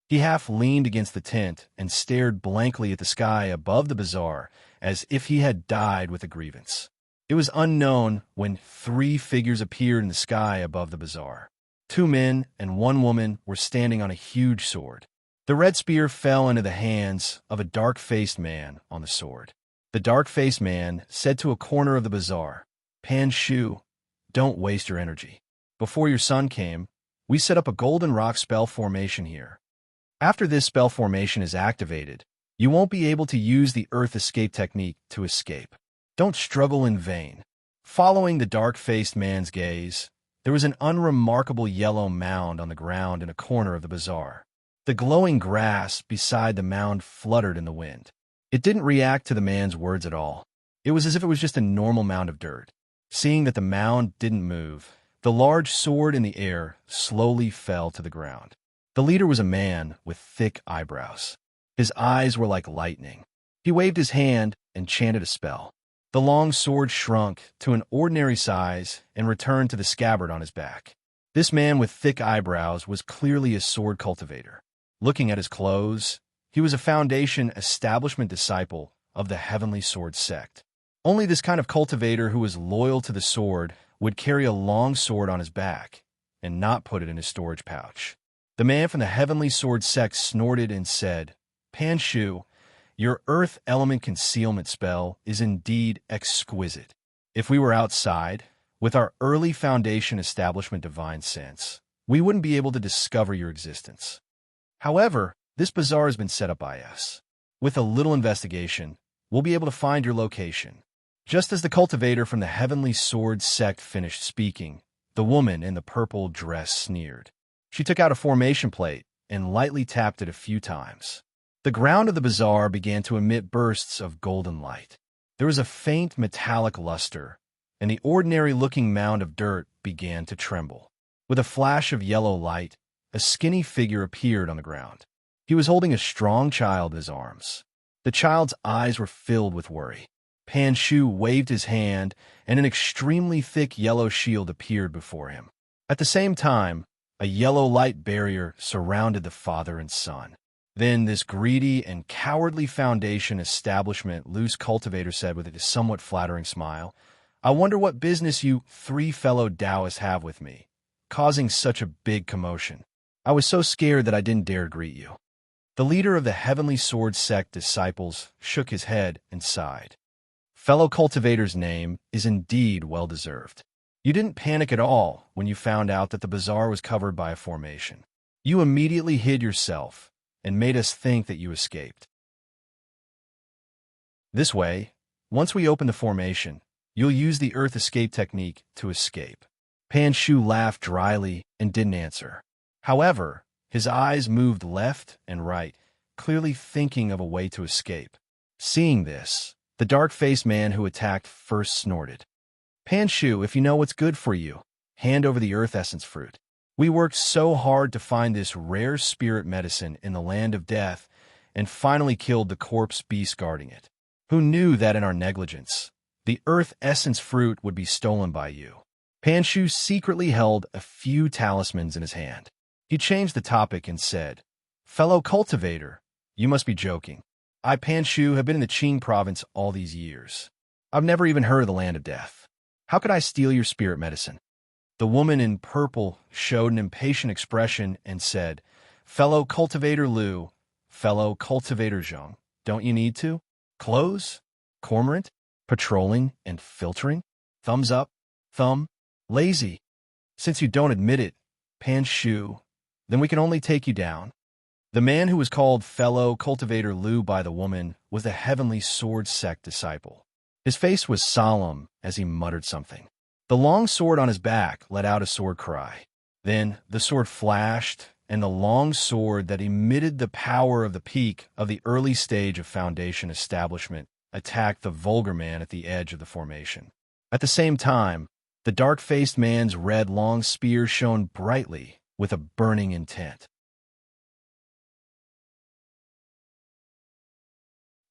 [SPEAKER 1] He half leaned against the tent and stared blankly at the sky above the bazaar as if he had died with a grievance. It was unknown when 3 figures appeared in the sky above the bazaar. 2 men and 1 woman were standing on a huge sword. The red spear fell into the hands of a dark-faced man on the sword. The dark-faced man said to a corner of the bazaar, "Pan Shu, don't waste your energy. Before your son came, we set up a golden rock spell formation here. After this spell formation is activated, you won't be able to use the earth escape technique to escape. Don't struggle in vain." Following the dark-faced man's gaze, there was an unremarkable yellow mound on the ground in a corner of the bazaar. The glowing grass beside the mound fluttered in the wind. It didn't react to the man's words at all. It was as if it was just a normal mound of dirt. Seeing that the mound didn't move, the large sword in the air slowly fell to the ground. The leader was a man with thick eyebrows. His eyes were like lightning. He waved his hand and chanted a spell. The long sword shrunk to an ordinary size and returned to the scabbard on his back. This man with thick eyebrows was clearly a sword cultivator. Looking at his clothes, he was a Foundation establishment disciple of the Heavenly Sword sect. Only this kind of cultivator who was loyal to the sword would carry a long sword on his back and not put it in his storage pouch. The man from the Heavenly Sword sect snorted and said, "Pan Shu, your earth element concealment spell is indeed exquisite. If we were outside, with our early Foundation establishment divine sense, we wouldn't be able to discover your existence. However, this bazaar has been set up by us. With a little investigation, we'll be able to find your location." Just as the cultivator from the Heavenly Sword sect finished speaking, the woman in the purple dress sneered. She took out a formation plate and lightly tapped it a few times. The ground of the bazaar began to emit bursts of golden light. There was a faint metallic luster, and the ordinary-looking mound of dirt began to tremble. With a flash of yellow light, a skinny figure appeared on the ground. He was holding a strong child in his arms. The child's eyes were filled with worry. Pan Shu waved his hand, and an extremely thick yellow shield appeared before him. At the same time, a yellow light barrier surrounded the father and son. Then this greedy and cowardly Foundation establishment loose cultivator said with a somewhat flattering smile, "I wonder what business you 3 fellow Taoists have with me, causing such a big commotion. I was so scared that I didn't dare greet you." The leader of the Heavenly Sword sect disciples shook his head and sighed. Fellow cultivator's name is indeed well-deserved. You didn't panic at all when you found out that the bazaar was covered by a formation. You immediately hid yourself and made us think that you escaped. This way, once we open the formation, you'll use the earth escape technique to escape. Pan Shu laughed dryly and didn't answer. However, his eyes moved left and right, clearly thinking of a way to escape. Seeing this, the dark-faced man who attacked first snorted. "Pan Shu, if you know what's good for you, hand over the earth essence fruit. We worked so hard to find this rare spirit medicine in the land of death and finally killed the corpse beast guarding it. Who knew that in our negligence, the earth essence fruit would be stolen by you?" Pan Shu secretly held a few talismans in his hand. He changed the topic and said, "Fellow cultivator, you must be joking. I, Pan Shu, have been in the Qing province all these years. I've never even heard of the land of death. How could I steal your spirit medicine?" The woman in purple showed an impatient expression and said, "Fellow cultivator Liu, fellow cultivator Zheng, don't you need to? Clothes? Cormorant? Patrolling and filtering? Thumbs up? Thumb? Lazy? Since you don't admit it, Pan Shu, then we can only take you down." The man who was called fellow cultivator Liu by the woman was the Heavenly Sword sect disciple. His face was solemn as he muttered something. The long sword on his back let out a sword cry. Then the sword flashed, and the long sword that emitted the power of the peak of the early stage of Foundation establishment attacked the vulgar man at the edge of the formation. At the same time, the dark-faced man's red long spear shone brightly with a burning intent.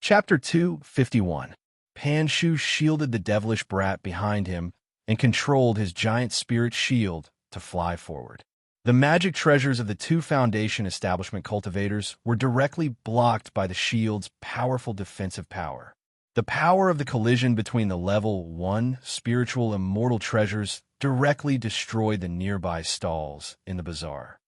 [SPEAKER 1] Chapter 251. Pan Shu shielded the devilish brat behind him and controlled his giant spirit shield to fly forward. The magic treasures of the two Foundation establishment cultivators were directly blocked by the shield's powerful defensive power. The power of the collision between the level 1 spiritual immortal treasures directly destroyed the nearby stalls in the bazaar.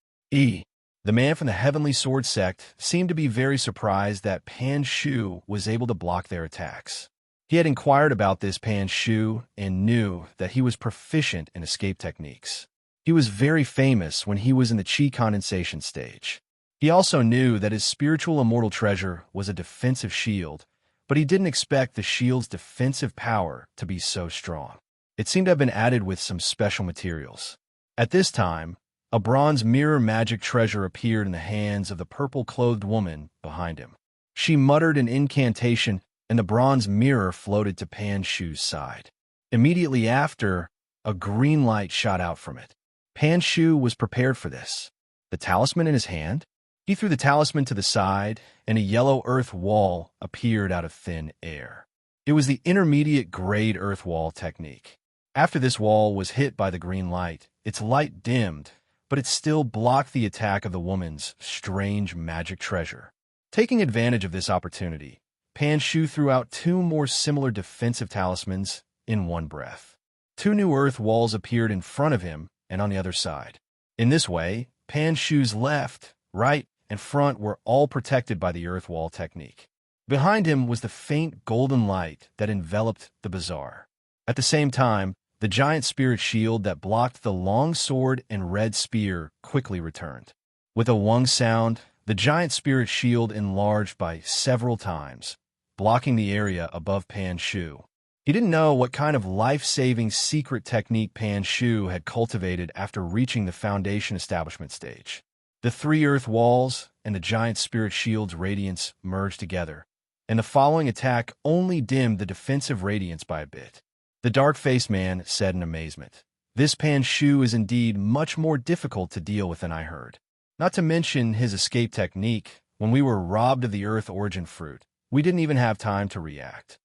[SPEAKER 1] The man from the Heavenly Sword sect seemed to be very surprised that Pan Shu was able to block their attacks. He had inquired about this Pan Shu and knew that he was proficient in escape techniques. He was very famous when he was in the Qi condensation stage. He also knew that his spiritual immortal treasure was a defensive shield, but he didn't expect the shield's defensive power to be so strong. It seemed to have been added with some special materials. At this time, a bronze mirror magic treasure appeared in the hands of the purple-clothed woman behind him. She muttered an incantation, and the bronze mirror floated to Pan Shu's side. Immediately after, a green light shot out from it. Pan Shu was prepared for this. The talisman in his hand? He threw the talisman to the side, and a yellow earth wall appeared out of thin air. It was the intermediate grade earth wall technique. After this wall was hit by the green light, its light dimmed, but it still blocked the attack of the woman's strange magic treasure. Taking advantage of this opportunity, Pan Shu threw out two more similar defensive talismans in one breath. Two new earth walls appeared in front of him and on the other side. In this way, Pan Shu's left, right, and front were all protected by the earth wall technique. Behind him was the faint golden light that enveloped the bazaar. At the same time, the giant spirit shield that blocked the long sword and red spear quickly returned. With a wung sound, the giant spirit shield enlarged by several times, blocking the area above Pan Shu. He didn't know what kind of life-saving secret technique Pan Shu had cultivated after reaching the Foundation establishment stage. The three earth walls and the giant spirit shield's radiance merged together, and the following attack only dimmed the defensive radiance by a bit. The dark-faced man said in amazement, "This Pan Shu is indeed much more difficult to deal with than I heard. Not to mention his escape technique, when we were robbed of the Earth Origin Fruit, we didn't even have time to react."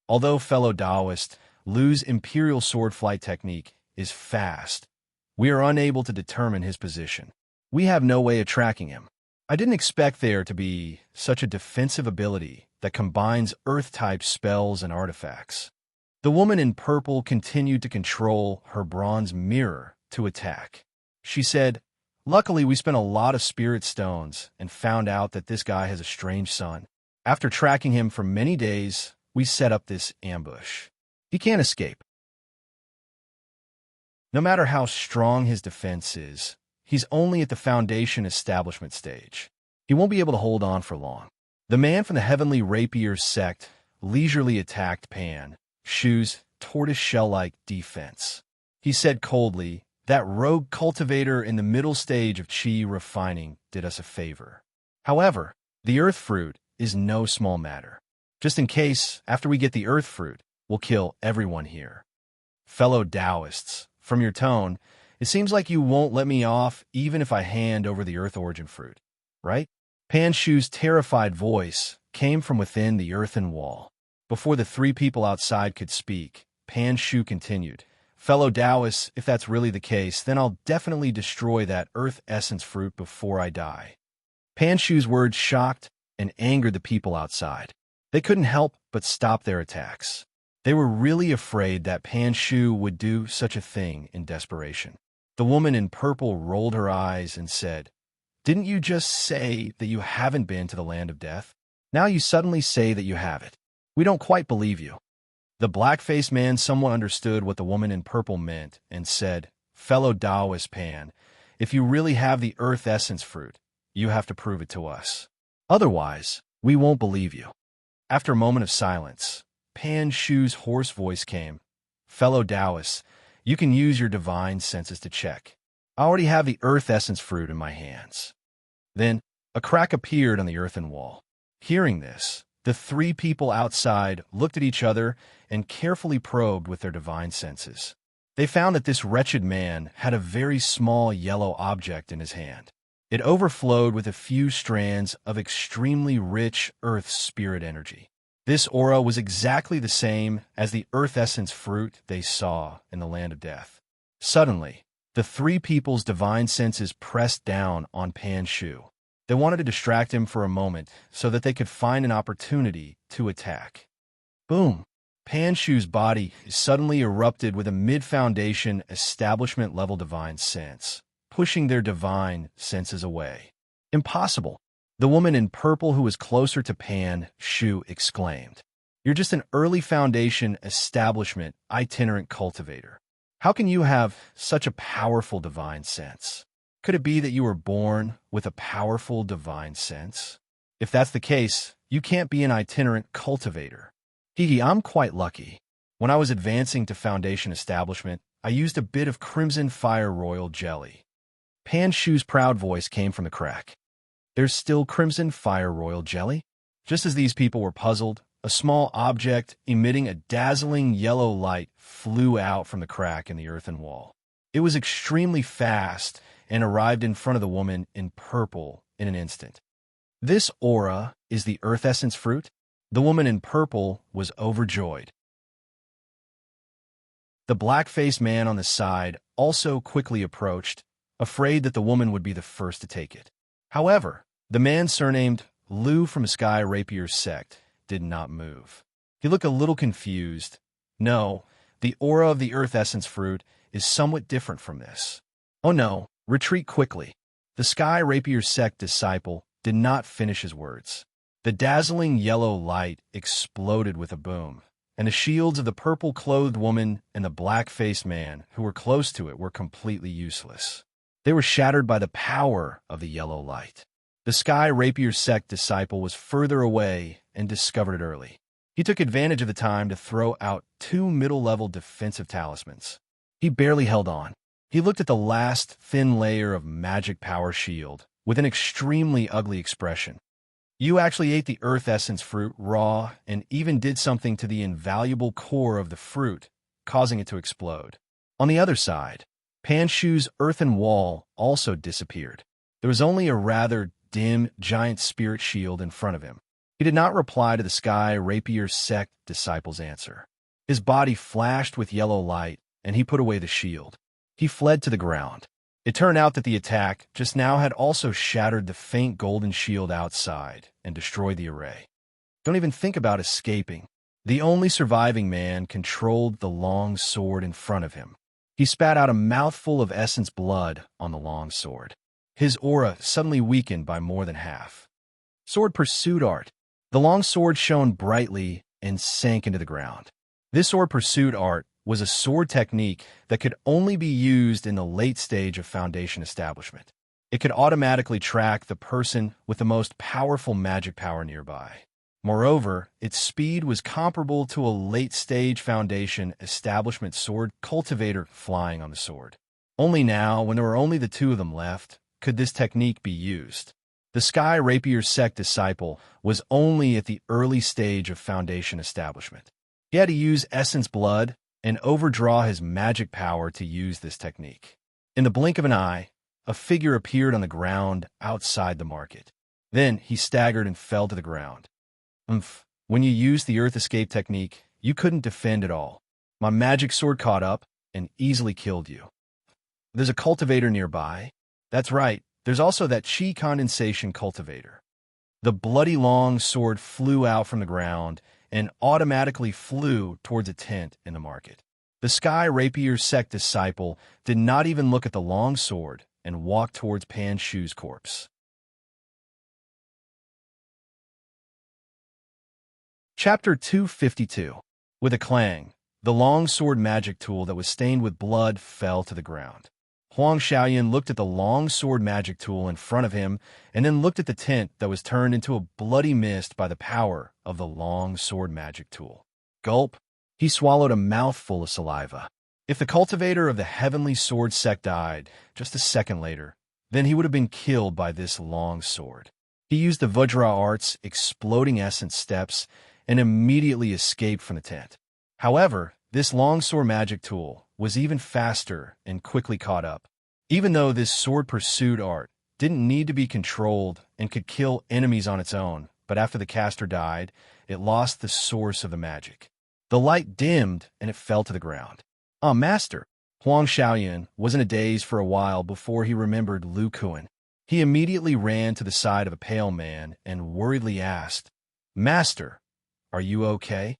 [SPEAKER 1] Although fellow Taoist, Lu's Imperial Sword Flight technique is fast, we are unable to determine his position. We have no way of tracking him. I didn't expect there to be such a defensive ability that combines Earth-type spells and artifacts. The woman in purple continued to control her bronze mirror to attack. She said, "Luckily, we spent a lot of spirit stones and found out that this guy has a strange son. After tracking him for many days, we set up this ambush. He can't escape. No matter how strong his defense is, he's only at the Foundation establishment stage. He won't be able to hold on for long." The man from the Heavenly Rapier sect leisurely attacked Pan Shu's tortoise-shell-like defense. He said coldly, "That rogue cultivator in the middle stage of Qi refining did us a favor. However, the earth fruit is no small matter. Just in case, after we get the earth fruit, we'll kill everyone here. Fellow Taoists, from your tone, it seems like you won't let me off even if I hand over the earth origin fruit, right?" Pan Shu's terrified voice came from within the earthen wall. Before the three people outside could speak, Pan Shu continued, "Fellow Taoists, if that's really the case, then I'll definitely destroy that earth essence fruit before I die." Pan Shu's words shocked and angered the people outside. They couldn't help but stop their attacks. They were really afraid that Pan Shu would do such a thing in desperation. The woman in purple rolled her eyes and said, "Didn't you just say that you haven't been to the land of death? Now you suddenly say that you have it. We don't quite believe you." The black-faced man somewhat understood what the woman in purple meant and said, "Fellow Taoist Pan, if you really have the earth essence fruit, you have to prove it to us. Otherwise, we won't believe you." After a moment of silence, Pan Shu's hoarse voice came, "Fellow Taoists, you can use your divine senses to check. I already have the earth essence fruit in my hands." Then, a crack appeared on the earthen wall. Hearing this, the three people outside looked at each other and carefully probed with their divine senses. They found that this wretched man had a very small yellow object in his hand. It overflowed with a few strands of extremely rich earth spirit energy. This aura was exactly the same as the earth essence fruit they saw in the land of death. Suddenly, the three people's divine senses pressed down on Pan Shu. They wanted to distract him for a moment so that they could find an opportunity to attack. Boom! Pan Shu's body suddenly erupted with a mid-foundation establishment-level divine sense, pushing their divine senses away. Impossible! The woman in purple who was closer to Pan Shu exclaimed. You're just an early foundation establishment itinerant cultivator. How can you have such a powerful divine sense? Could it be that you were born with a powerful divine sense? If that's the case, you can't be an itinerant cultivator. I'm quite lucky. When I was advancing to foundation establishment, I used a bit of crimson fire royal jelly. Pan Shu's proud voice came from the crack. There's still crimson fire royal jelly? Just as these people were puzzled, a small object emitting a dazzling yellow light flew out from the crack in the earthen wall. It was extremely fast and arrived in front of the woman in purple in an instant. This aura is the earth essence fruit? The woman in purple was overjoyed. The black-faced man on the side also quickly approached, afraid that the woman would be the first to take it. However, the man surnamed Liu from Sky Rapier's sect did not move. He looked a little confused. No, the aura of the earth essence fruit is somewhat different from this. Oh no, retreat quickly. The Sky Rapier's sect disciple did not finish his words. The dazzling yellow light exploded with a boom, and the shields of the purple-clothed woman and the black-faced man who were close to it were completely useless. They were shattered by the power of the yellow light. The Sky Rapier's sect disciple was further away and discovered it early. He took advantage of the time to throw out 2 middle-level defensive talismans. He barely held on. He looked at the last thin layer of magic power shield with an extremely ugly expression. You actually ate the earth essence fruit raw and even did something to the invaluable core of the fruit, causing it to explode. On the other side, Pan Shu's earthen wall also disappeared. There was only a rather dim giant spirit shield in front of him. He did not reply to the Sky Rapier's sect disciple's answer. His body flashed with yellow light, and he put away the shield. He fled to the ground. It turned out that the attack just now had also shattered the faint golden shield outside and destroyed the array. Don't even think about escaping. The only surviving man controlled the long sword in front of him. He spat out a mouthful of essence blood on the long sword. His aura suddenly weakened by more than half. Sword pursuit art. The long sword shone brightly and sank into the ground. This sword pursuit art was a sword technique that could only be used in the late stage of foundation establishment. It could automatically track the person with the most powerful magic power nearby. Moreover, its speed was comparable to a late-stage foundation establishment sword cultivator flying on the sword. Only now, when there were only the 2 of them left, could this technique be used. The Sky Rapier's sect disciple was only at the early stage of foundation establishment. He had to use essence blood and overdraw his magic power to use this technique. In the blink of an eye, a figure appeared on the ground outside the market. Then he staggered and fell to the ground. When you used the earth escape technique, you couldn't defend at all. My magic sword caught up and easily killed you. There's a cultivator nearby. That's right, there's also that chi condensation cultivator. The bloody long sword flew out from the ground and automatically flew towards a tent in the market. The Sky Rapier's sect disciple did not even look at the long sword and walked towards Pan Shu's corpse. Chapter 252. With a clang, the long sword magic tool that was stained with blood fell to the ground. Huang Xiaoyan looked at the long sword magic tool in front of him and then looked at the tent that was turned into a bloody mist by the power of the long sword magic tool. Gulp! He swallowed a mouthful of saliva. If the cultivator of the heavenly sword sect died just a second later, then he would have been killed by this long sword. He used the Vajra art's exploding essence steps and immediately escaped from the tent. However, this long sword magic tool was even faster and quickly caught up. Even though this sword pursuit art didn't need to be controlled and could kill enemies on its own, but after the caster died, it lost the source of the magic. The light dimmed, and it fell to the ground. Master! Huang Xiaoyan was in a daze for a while before he remembered Lu Kuan. He immediately ran to the side of a pale man and worriedly asked, Master, are you okay?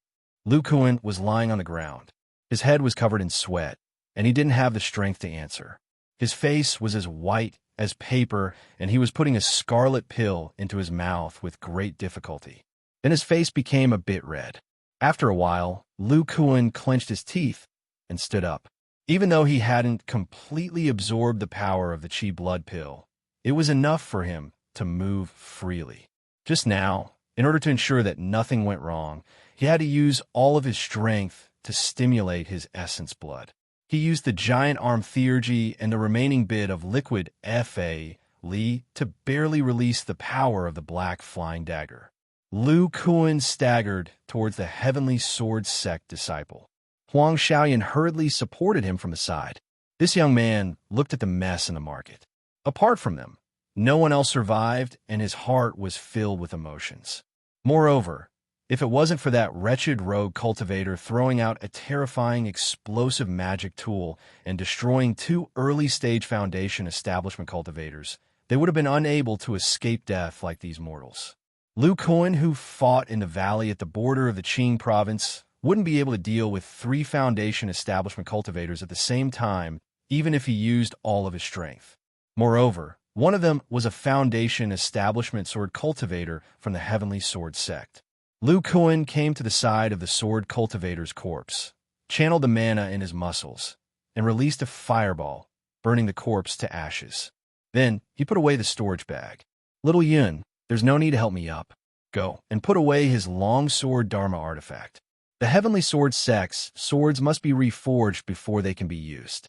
[SPEAKER 1] Lu Kuan was lying on the ground. His head was covered in sweat, and he didn't have the strength to answer. His face was as white as paper, and he was putting a scarlet pill into his mouth with great difficulty. Then his face became a bit red. After a while, Lu Kuan clenched his teeth and stood up. Even though he hadn't completely absorbed the power of the Qi blood pill, it was enough for him to move freely. Just now, in order to ensure that nothing went wrong, he had to use all of his strength to stimulate his essence blood. He used the giant arm theurgy and the remaining bit of liquid Fa Li to barely release the power of the black flying dagger. Lu Kuan staggered towards the heavenly sword sect disciple. Huang Xiaoyan hurriedly supported him from the side. This young man looked at the mess in the market. Apart from them, no one else survived, and his heart was filled with emotions. Moreover, if it wasn't for that wretched rogue cultivator throwing out a terrifying explosive magic tool and destroying 2 early-stage foundation establishment cultivators, they would have been unable to escape death like these mortals. Lu Kuan, who fought in the valley at the border of the Qing province, wouldn't be able to deal with 3 foundation establishment cultivators at the same time, even if he used all of his strength. Moreover, one of them was a foundation establishment sword cultivator from the Heavenly Sword sect. Lu Kuan came to the side of the sword cultivator's corpse, channeled the mana in his muscles, and released a fireball, burning the corpse to ashes. Then he put away the storage bag. Little Yun, there's no need to help me up. Go and put away his long sword Dharma artifact. The Heavenly Sword sect's swords must be reforged before they can be used.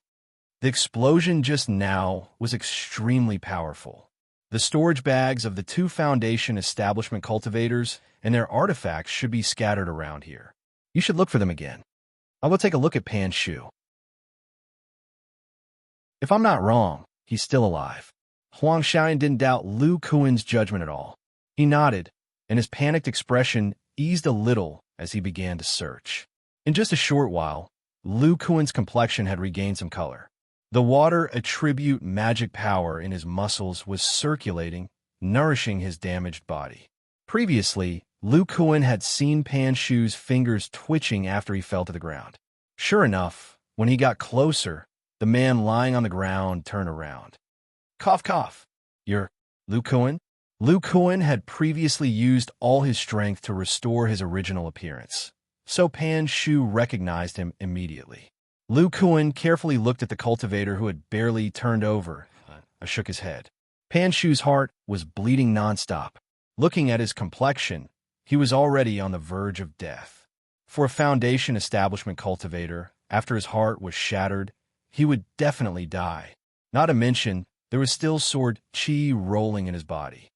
[SPEAKER 1] The explosion just now was extremely powerful. The storage bags of the 2 foundation establishment cultivators and their artifacts should be scattered around here. You should look for them again. I will take a look at Pan Shu. If I'm not wrong, he's still alive. Huang Xiaoyan didn't doubt Lu Kuan's judgment at all. He nodded, and his panicked expression eased a little as he began to search. In just a short while, Lu Kuan's complexion had regained some color. The water attribute magic power in his muscles was circulating, nourishing his damaged body. Previously, Lu Kuan had seen Pan Shu's fingers twitching after he fell to the ground. Sure enough, when he got closer, the man lying on the ground turned around. Cough, cough. You're Lu Kuan? Lu Kuan had previously used all his strength to restore his original appearance, so Pan Shu recognized him immediately. Lu Kuan carefully looked at the cultivator who had barely turned over. Shook his head. Pan Shu's heart was bleeding nonstop. Looking at his complexion, he was already on the verge of death. For a foundation establishment cultivator, after his heart was shattered, he would definitely die. Not to mention, there was still sword Qi rolling in his body.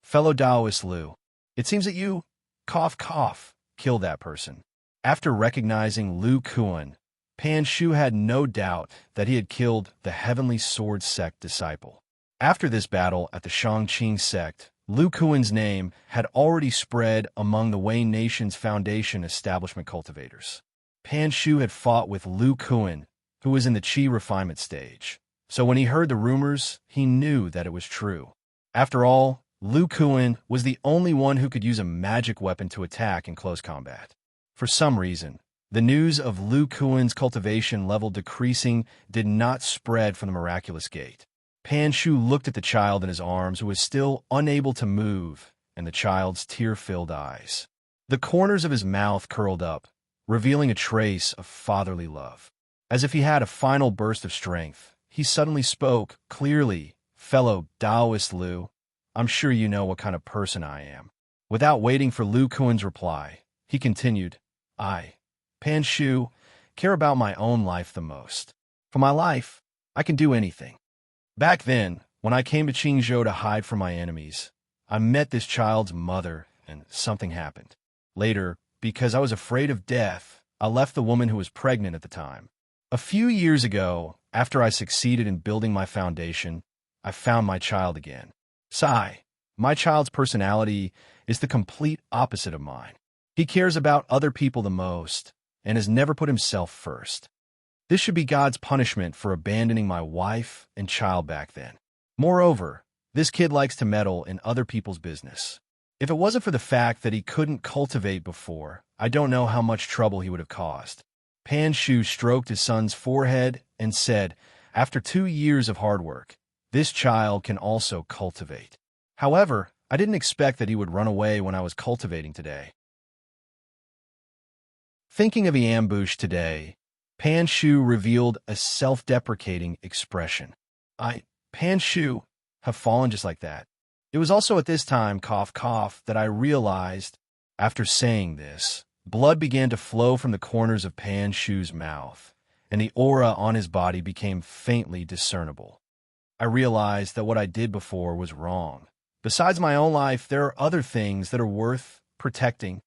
[SPEAKER 1] Fellow Taoist Lu, it seems that you, cough, cough, killed that person. After recognizing Lu Kuan, Pan Shu had no doubt that he had killed the Heavenly Sword sect disciple. After this battle at the Shangqing sect, Lu Kuan's name had already spread among the Wei Nation's foundation establishment cultivators. Pan Shu had fought with Lu Kuan, who was in the Qi refinement stage. So when he heard the rumors, he knew that it was true. After all, Lu Kuan was the only one who could use a magic weapon to attack in close combat. For some reason, the news of Lu Kuan's cultivation level decreasing did not spread from the miraculous gate. Pan Shu looked at the child in his arms who was still unable to move, and the child's tear-filled eyes. The corners of his mouth curled up, revealing a trace of fatherly love. As if he had a final burst of strength, he suddenly spoke clearly, "Fellow Taoist Lu, I'm sure you know what kind of person I am." Without waiting for Lu Kuan's reply, he continued, "I, Pan Shu, care about my own life the most. For my life, I can do anything. Back then, when I came to Qingzhou to hide from my enemies, I met this child's mother, and something happened. Later, because I was afraid of death, I left the woman who was pregnant at the time. A few years ago, after I succeeded in building my foundation, I found my child again. Sai, my child's personality is the complete opposite of mine. He cares about other people the most and has never put himself first. This should be God's punishment for abandoning my wife and child back then. Moreover, this kid likes to meddle in other people's business. If it wasn't for the fact that he couldn't cultivate before, I don't know how much trouble he would have caused. Pan Shu stroked his son's forehead and said, after 2 years of hard work, this child can also cultivate. However, I didn't expect that he would run away when I was cultivating today. Thinking of the ambush today, Pan Shu revealed a self-deprecating expression. Pan Shu, have fallen just like that. It was also at this time, cough, cough, that I realized, after saying this, blood began to flow from the corners of Pan Shu's mouth, and the aura on his body became faintly discernible. I realized that what I did before was wrong. Besides my own life, there are other things that are worth protecting.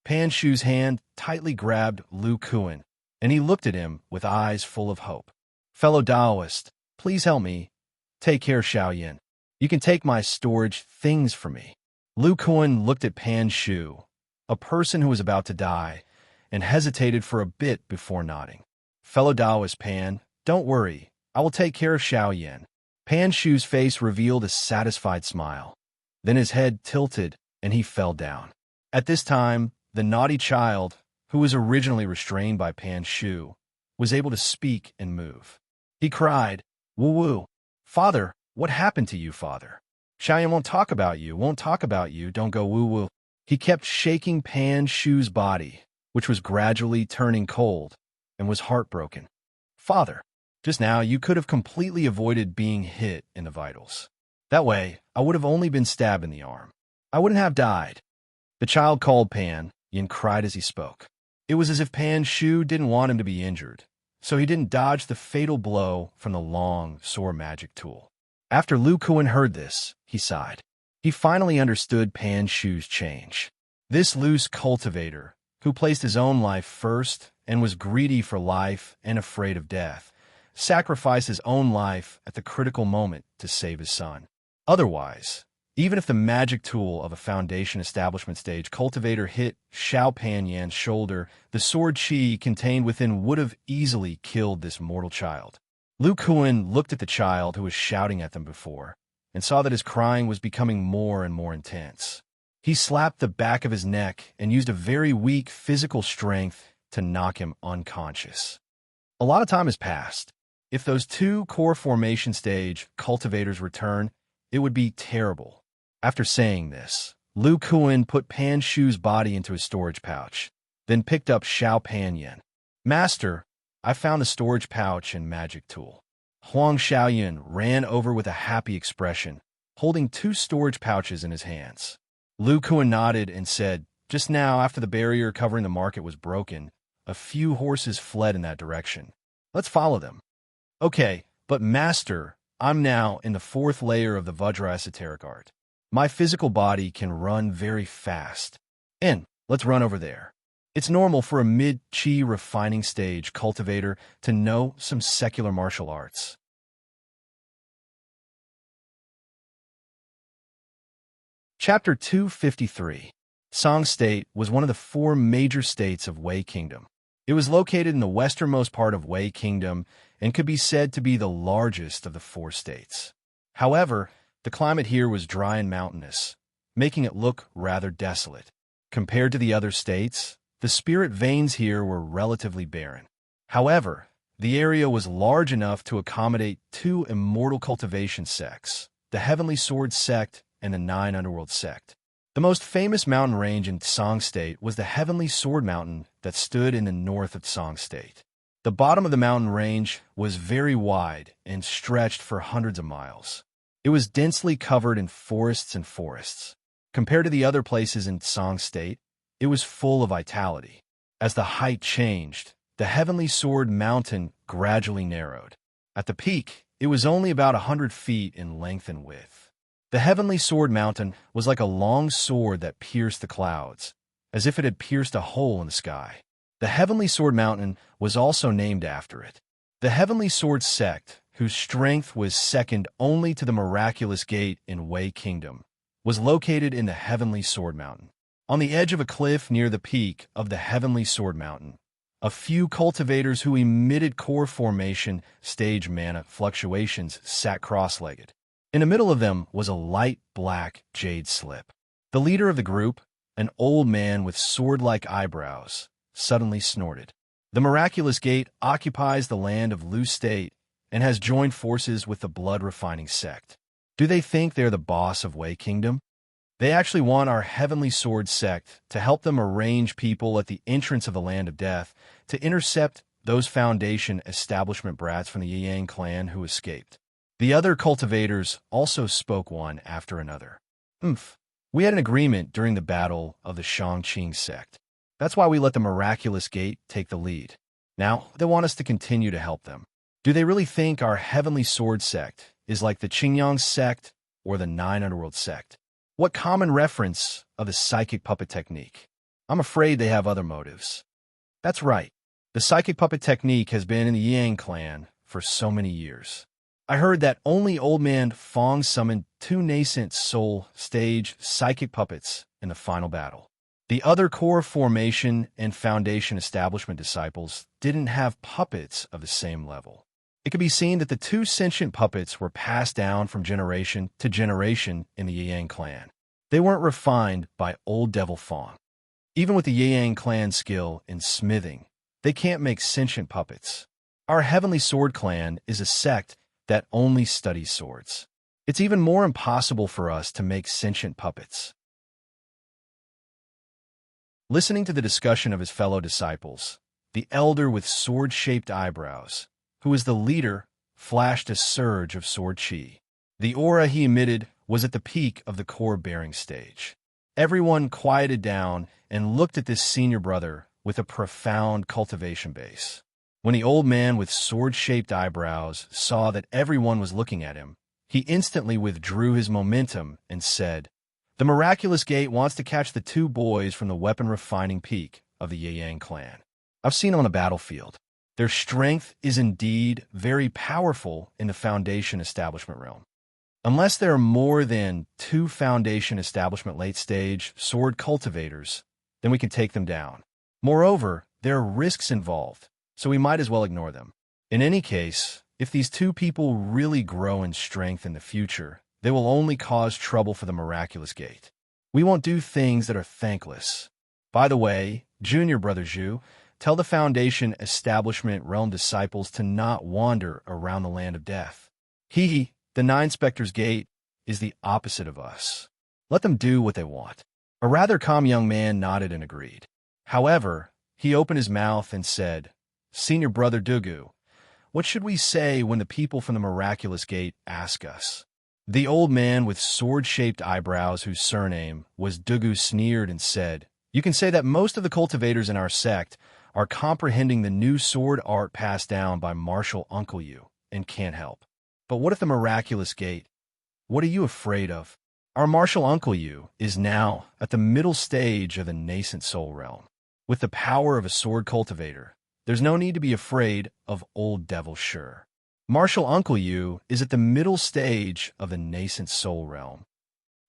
[SPEAKER 1] Pan Shu's hand tightly grabbed Lu Kuan, and he looked at him with eyes full of hope. Fellow Taoist, please help me. Take care, Xiaoyan. You can take my storage things for me. Lu Kuan looked at Pan Shu, a person who was about to die, and hesitated for a bit before nodding. Fellow Taoist Pan, don't worry. I will take care of Xiaoyan. Pan Shu's face revealed a satisfied smile. Then his head tilted, and he fell down. At this time, the naughty child, who was originally restrained by Pan Shu, was able to speak and move. He cried, "Woo-woo! Father, what happened to you, father? Xiaoyan won't talk about you, don't go woo-woo." He kept shaking Pan Shu's body, which was gradually turning cold, and was heartbroken. "Father, just now you could have completely avoided being hit in the vitals. That way, I would have only been stabbed in the arm. I wouldn't have died." The child called Pan, and cried as he spoke. It was as if Pan Shu didn't want him to be injured, so he didn't dodge the fatal blow from the long, sword magic tool. After Lu Kuan heard this, he sighed. He finally understood Pan Shu's change. This loose cultivator, who placed his own life first and was greedy for life and afraid of death, sacrificed his own life at the critical moment to save his son. Otherwise, even if the magic tool of a foundation establishment stage cultivator hit Xiao Panyan's shoulder, the sword chi contained within would have easily killed this mortal child. Lu Kuan looked at the child who was shouting at them before, and saw that his crying was becoming more and more intense. He slapped the back of his neck and used a very weak physical strength to knock him unconscious. A lot of time has passed. If those 2 core formation stage cultivators return, it would be terrible. After saying this, Lu Kuan put Pan Shu's body into his storage pouch, then picked up Xiao Panyan. "Master, I found the storage pouch and magic tool." Huang Xiaoyan ran over with a happy expression, holding 2 storage pouches in his hands. Lu Kuan nodded and said, "Just now, after the barrier covering the market was broken, a few horses fled in that direction. Let's follow them." "Okay, but Master, I'm now in the 4th layer of the Vajra esoteric art. My physical body can run very fast. And let's run over there." It's normal for a mid-chi refining stage cultivator to know some secular martial arts. Chapter 253. Song State was one of the 4 major states of Wei Kingdom. It was located in the westernmost part of Wei Kingdom and could be said to be the largest of the 4 states. However, the climate here was dry and mountainous, making it look rather desolate. Compared to the other states, the spirit veins here were relatively barren. However, the area was large enough to accommodate 2 immortal cultivation sects, the Heavenly Sword Sect and the 9 Underworld Sect. The most famous mountain range in Song State was the Heavenly Sword Mountain that stood in the north of Song State. The bottom of the mountain range was very wide and stretched for hundreds of miles. It was densely covered in forests and forests. Compared to the other places in Song State, it was full of vitality. As the height changed, the Heavenly Sword Mountain gradually narrowed. At the peak, it was only about 100 feet in length and width. The Heavenly Sword Mountain was like a long sword that pierced the clouds, as if it had pierced a hole in the sky. The Heavenly Sword Mountain was also named after it. The Heavenly Sword Sect, whose strength was second only to the Miraculous Gate in Wei Kingdom, was located in the Heavenly Sword Mountain. On the edge of a cliff near the peak of the Heavenly Sword Mountain, a few cultivators who emitted core formation stage mana fluctuations sat cross-legged. In the middle of them was a light black jade slip. The leader of the group, an old man with sword-like eyebrows, suddenly snorted. The miraculous gate occupies the land of Lu State and has joined forces with the blood-refining sect. Do they think they're the boss of Wei Kingdom? They actually want our Heavenly Sword sect to help them arrange people at the entrance of the Land of Death to intercept those Foundation establishment brats from the Yang clan who escaped. The other cultivators also spoke one after another. We had an agreement during the battle of the Shangqing sect. That's why we let the Miraculous Gate take the lead. Now, they want us to continue to help them. Do they really think our Heavenly Sword sect is like the Qingyang sect or the Nine Underworld sect? What common reference of the psychic puppet technique? I'm afraid they have other motives. That's right. The psychic puppet technique has been in the Yang clan for so many years. I heard that only Old Man Fong summoned 2 nascent soul stage psychic puppets in the final battle. The other core formation and Foundation establishment disciples didn't have puppets of the same level. It could be seen that the 2 sentient puppets were passed down from generation to generation in the Yang clan. They weren't refined by Old Devil Fong. Even with the Yang clan skill in smithing, they can't make sentient puppets. Our Heavenly Sword clan is a sect that only studies swords. It's even more impossible for us to make sentient puppets. Listening to the discussion of his fellow disciples, the elder with sword-shaped eyebrows, who was the leader, flashed a surge of sword chi. The aura he emitted was at the peak of the core-bearing stage. Everyone quieted down and looked at this senior brother with a profound cultivation base. When the old man with sword-shaped eyebrows saw that everyone was looking at him, he instantly withdrew his momentum and said, "The Miraculous Gate wants to catch the 2 boys from the weapon-refining peak of the Yang clan. I've seen them on the battlefield. Their strength is indeed very powerful in the Foundation establishment realm. Unless there are more than 2 Foundation establishment late-stage sword cultivators, then we can take them down. Moreover, there are risks involved, so we might as well ignore them. In any case, if these 2 people really grow in strength in the future, they will only cause trouble for the Miraculous Gate. We won't do things that are thankless. By the way, Junior Brother Zhu, tell the Foundation establishment realm disciples to not wander around the Land of Death. The Nine Specters Gate is the opposite of us. Let them do what they want." A rather calm young man nodded and agreed. However, he opened his mouth and said, "Senior Brother Dugu, what should we say when the people from the Miraculous Gate ask us?" The old man with sword-shaped eyebrows, whose surname was Dugu, sneered and said, "You can say that most of the cultivators in our sect are comprehending the new sword art passed down by Martial Uncle You and can't help. But what if the Miraculous Gate? What are you afraid of? Our Martial Uncle You is now at the middle stage of the nascent soul realm. With the power of a sword cultivator, there's no need to be afraid of Old Devil Sure. Martial Uncle You is at the middle stage of the nascent soul realm."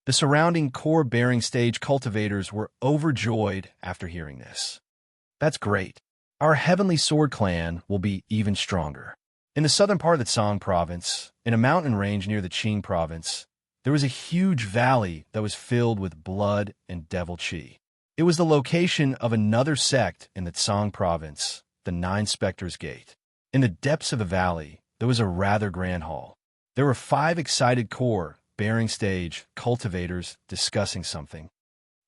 [SPEAKER 1] The surrounding core-bearing stage cultivators were overjoyed after hearing this. "That's great. Our Heavenly Sword clan will be even stronger." In the southern part of the Tsang province, in a mountain range near the Qing province, there was a huge valley that was filled with blood and devil chi. It was the location of another sect in the Tsang province, the Nine Specters Gate. In the depths of the valley, there was a rather grand hall. There were 5 excited core-bearing stage cultivators discussing something.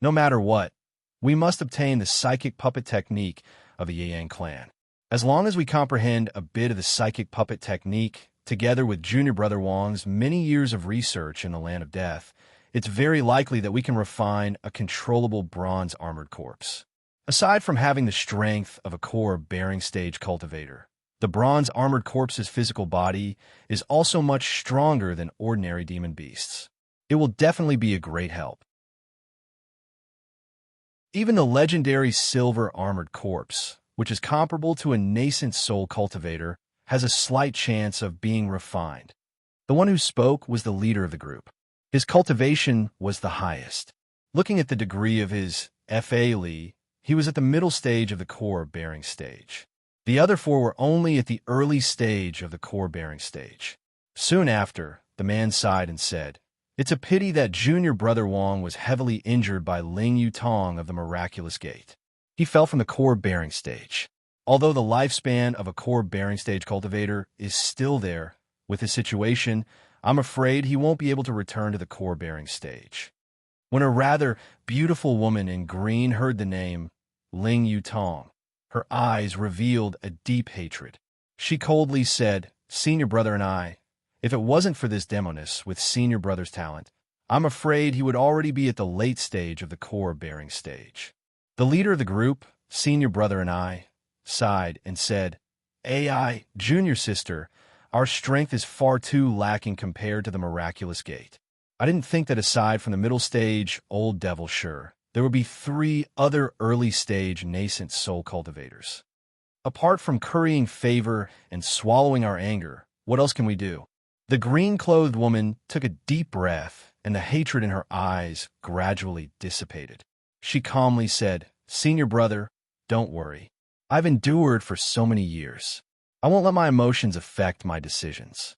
[SPEAKER 1] "No matter what, we must obtain the psychic puppet technique of the Yang clan. As long as we comprehend a bit of the psychic puppet technique, together with Junior Brother Wong's many years of research in the Land of Death, it's very likely that we can refine a controllable bronze armored corpse. Aside from having the strength of a core-bearing stage cultivator, the bronze armored corpse's physical body is also much stronger than ordinary demon beasts. It will definitely be a great help. Even the legendary silver armored corpse, which is comparable to a nascent soul cultivator, has a slight chance of being refined." The one who spoke was the leader of the group. His cultivation was the highest. Looking at the degree of his F.A. Lee, he was at the middle stage of the core-bearing stage. The other four were only at the early stage of the core-bearing stage. Soon after, the man sighed and said, "It's a pity that junior brother Wong was heavily injured by Ling Yutong of the Miraculous Gate. He fell from the core-bearing stage. Although the lifespan of a core-bearing stage cultivator is still there, with his situation, I'm afraid he won't be able to return to the core-bearing stage." When a rather beautiful woman in green heard the name Ling Yutong, her eyes revealed a deep hatred. She coldly said, "Senior brother and I, if it wasn't for this demoness with senior brother's talent, I'm afraid he would already be at the late stage of the core-bearing stage." The leader of the group, senior brother and I, sighed and said, "AI, junior sister, our strength is far too lacking compared to the Miraculous Gate. I didn't think that aside from the middle stage, Old Devil Sure, there would be 3 other early stage nascent soul cultivators. Apart from currying favor and swallowing our anger, what else can we do?" The green-clothed woman took a deep breath, and the hatred in her eyes gradually dissipated. She calmly said, "Senior brother, don't worry. I've endured for so many years. I won't let my emotions affect my decisions."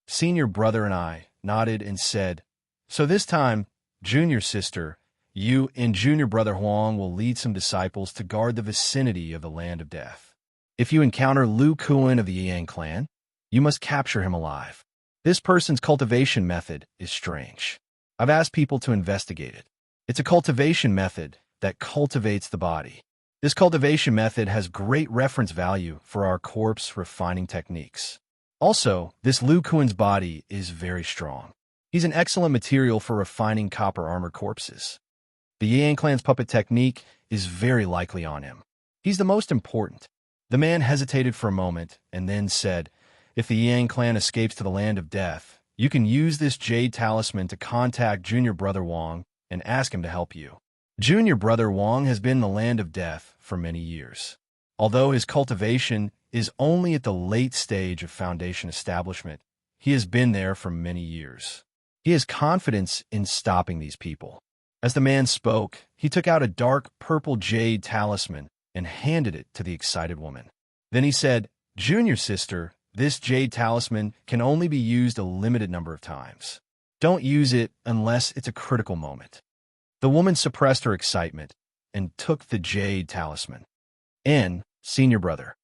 [SPEAKER 1] Senior brother and I nodded and said, "So this time, junior sister, you and junior brother Huang will lead some disciples to guard the vicinity of the land of death. If you encounter Lu Kuan of the Yang clan, you must capture him alive. This person's cultivation method is strange. I've asked people to investigate it. It's a cultivation method that cultivates the body. This cultivation method has great reference value for our corpse refining techniques. Also, this Lu Kuan's body is very strong. He's an excellent material for refining copper armor corpses. The Yang clan's puppet technique is very likely on him. He's the most important." The man hesitated for a moment and then said, "If the Yang clan escapes to the land of death, you can use this jade talisman to contact junior brother Wong and ask him to help you. Junior brother Wong has been in the land of death for many years. Although his cultivation is only at the late stage of foundation establishment, he has been there for many years. He has confidence in stopping these people." As the man spoke, he took out a dark purple jade talisman and handed it to the excited woman. Then he said, "Junior sister, this jade talisman can only be used a limited number of times. Don't use it unless it's a critical moment." The woman suppressed her excitement and took the jade talisman. N. Senior brother.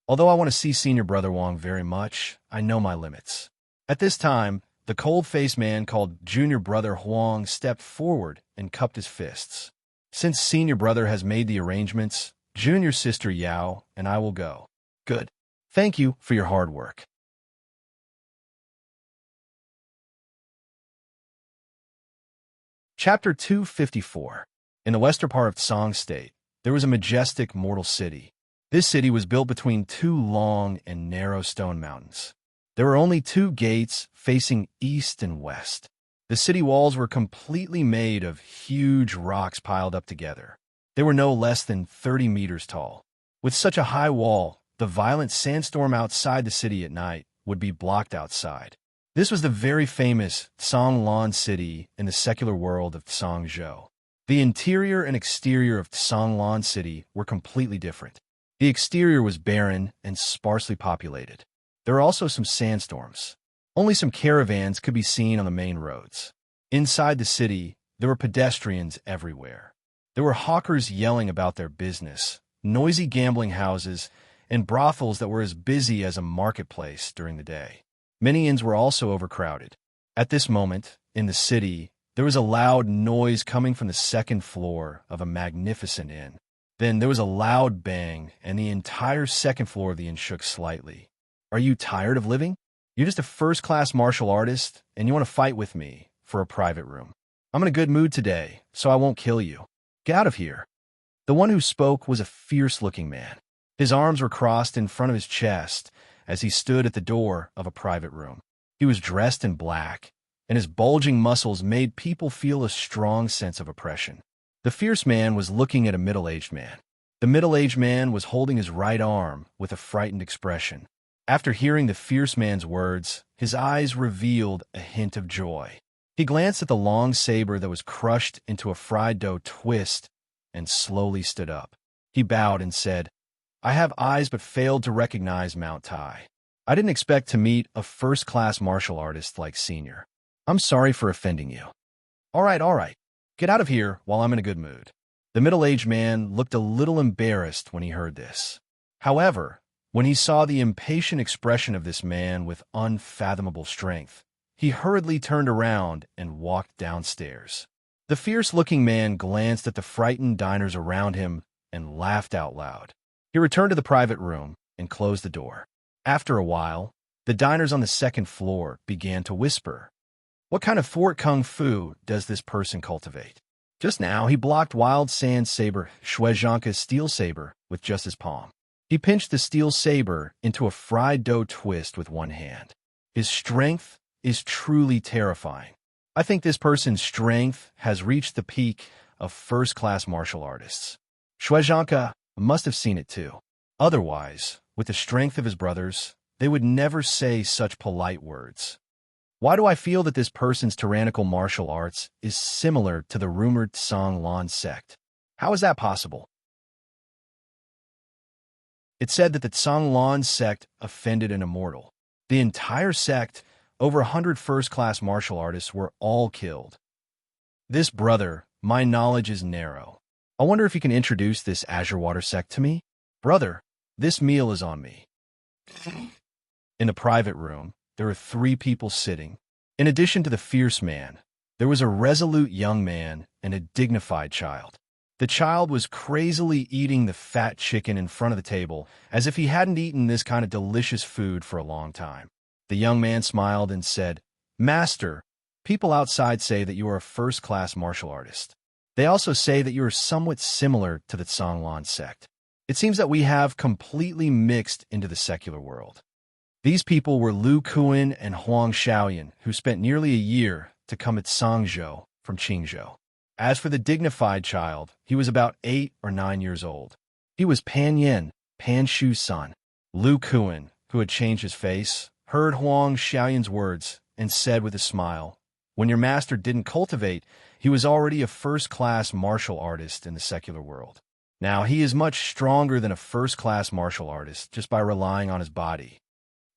[SPEAKER 1] Although I want to see senior brother Wong very much, I know my limits. At this time, the cold-faced man called junior brother Huang stepped forward and cupped his fists. "Since senior brother has made the arrangements, junior sister Yao and I will go." "Good. Thank you for your hard work." Chapter 254. In the western part of Tsang State, there was a majestic mortal city. This city was built between 2 long and narrow stone mountains. There were only 2 gates facing east and west. The city walls were completely made of huge rocks piled up together. They were no less than 30 meters tall. With such a high wall, the violent sandstorm outside the city at night would be blocked outside. This was the very famous Tsanglan city in the secular world of Tsangzhou. The interior and exterior of Tsanglan city were completely different. The exterior was barren and sparsely populated. There were also some sandstorms. Only some caravans could be seen on the main roads. Inside the city, there were pedestrians everywhere. There were hawkers yelling about their business, noisy gambling houses, and brothels that were as busy as a marketplace during the day. Many inns were also overcrowded. At this moment, in the city, there was a loud noise coming from the second floor of a magnificent inn. Then there was a loud bang, and the entire second floor of the inn shook slightly. "Are you tired of living? You're just a first-class martial artist, and you want to fight with me for a private room. I'm in a good mood today, so I won't kill you. Get out of here." The one who spoke was a fierce-looking man. His arms were crossed in front of his chest as he stood at the door of a private room. He was dressed in black, and his bulging muscles made people feel a strong sense of oppression. The fierce man was looking at a middle-aged man. The middle-aged man was holding his right arm with a frightened expression. After hearing the fierce man's words, his eyes revealed a hint of joy. He glanced at the long saber that was crushed into a fried dough twist and slowly stood up. He bowed and said, "I have eyes but failed to recognize Mount Tai. I didn't expect to meet a first-class martial artist like Senior. I'm sorry for offending you." All right. Get out of here while I'm in a good mood." The middle-aged man looked a little embarrassed when he heard this. However, when he saw the impatient expression of this man with unfathomable strength, he hurriedly turned around and walked downstairs. The fierce-looking man glanced at the frightened diners around him and laughed out loud. He returned to the private room and closed the door. After a while, the diners on the second floor began to whisper, "What kind of fort kung fu does this person cultivate?" Just now, he blocked Wild Sand Saber Shuizhanka's steel saber with just his palm. He pinched the steel saber into a fried dough twist with one hand. His strength is truly terrifying. I think this person's strength has reached the peak of first-class martial artists. Shuizhanka must have seen it too. Otherwise, with the strength of his brothers, they would never say such polite words. Why do I feel that this person's tyrannical martial arts is similar to the rumored Tsang Lan sect? How is that possible? It said that the Tsang Lan sect offended an immortal. The entire sect, over 100 first-class martial artists, were all killed. This brother, my knowledge is narrow. I wonder if you can introduce this Azure Water sect to me? Brother, this meal is on me. In a private room, there were 3 people sitting. In addition to the fierce man, there was a resolute young man and a dignified child. The child was crazily eating the fat chicken in front of the table, as if he hadn't eaten this kind of delicious food for a long time. The young man smiled and said, "Master, people outside say that you are a first-class martial artist. They also say that you are somewhat similar to the Tsang Lan sect. It seems that we have completely mixed into the secular world." These people were Lu Kuan and Huang Xiaoyan, who spent nearly a year to come at Sangzhou from Qingzhou. As for the dignified child, he was about 8 or 9 years old. He was Pan Yin, Pan Shu's son. Lu Kuan, who had changed his face, heard Huang Xiaoyan's words and said with a smile, "When your master didn't cultivate, he was already a first-class martial artist in the secular world. Now he is much stronger than a first-class martial artist just by relying on his body.